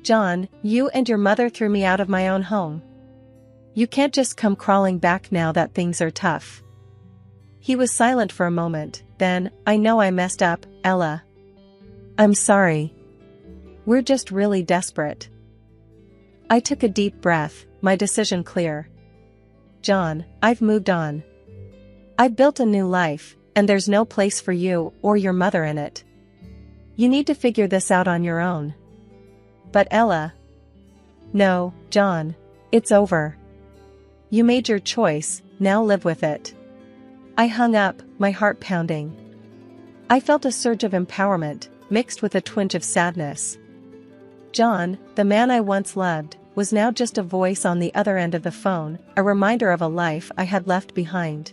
John, you and your mother threw me out of my own home. You can't just come crawling back now that things are tough. He was silent for a moment, then, I know I messed up, Ella. I'm sorry. We're just really desperate. I took a deep breath, my decision clear. John, I've moved on. I've built a new life, and there's no place for you or your mother in it. You need to figure this out on your own. But Ella. No, John. It's over. You made your choice, now live with it. I hung up, my heart pounding. I felt a surge of empowerment, mixed with a twinge of sadness. John, the man I once loved, was now just a voice on the other end of the phone, a reminder of a life I had left behind.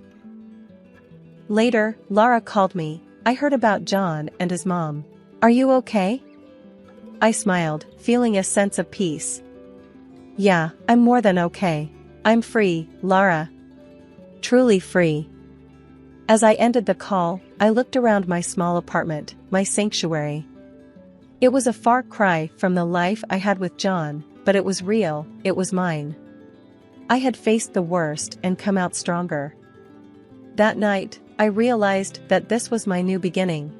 Later, Laura called me. I heard about John and his mom. Are you okay? I smiled, feeling a sense of peace. Yeah, I'm more than okay. I'm free, Laura. Truly free. As I ended the call, I looked around my small apartment, my sanctuary. It was a far cry from the life I had with John, but it was real, it was mine. I had faced the worst and come out stronger. That night, I realized that this was my new beginning.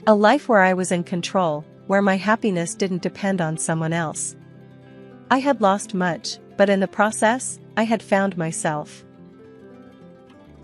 A life where I was in control, where my happiness didn't depend on someone else. I had lost much, but in the process, I had found myself.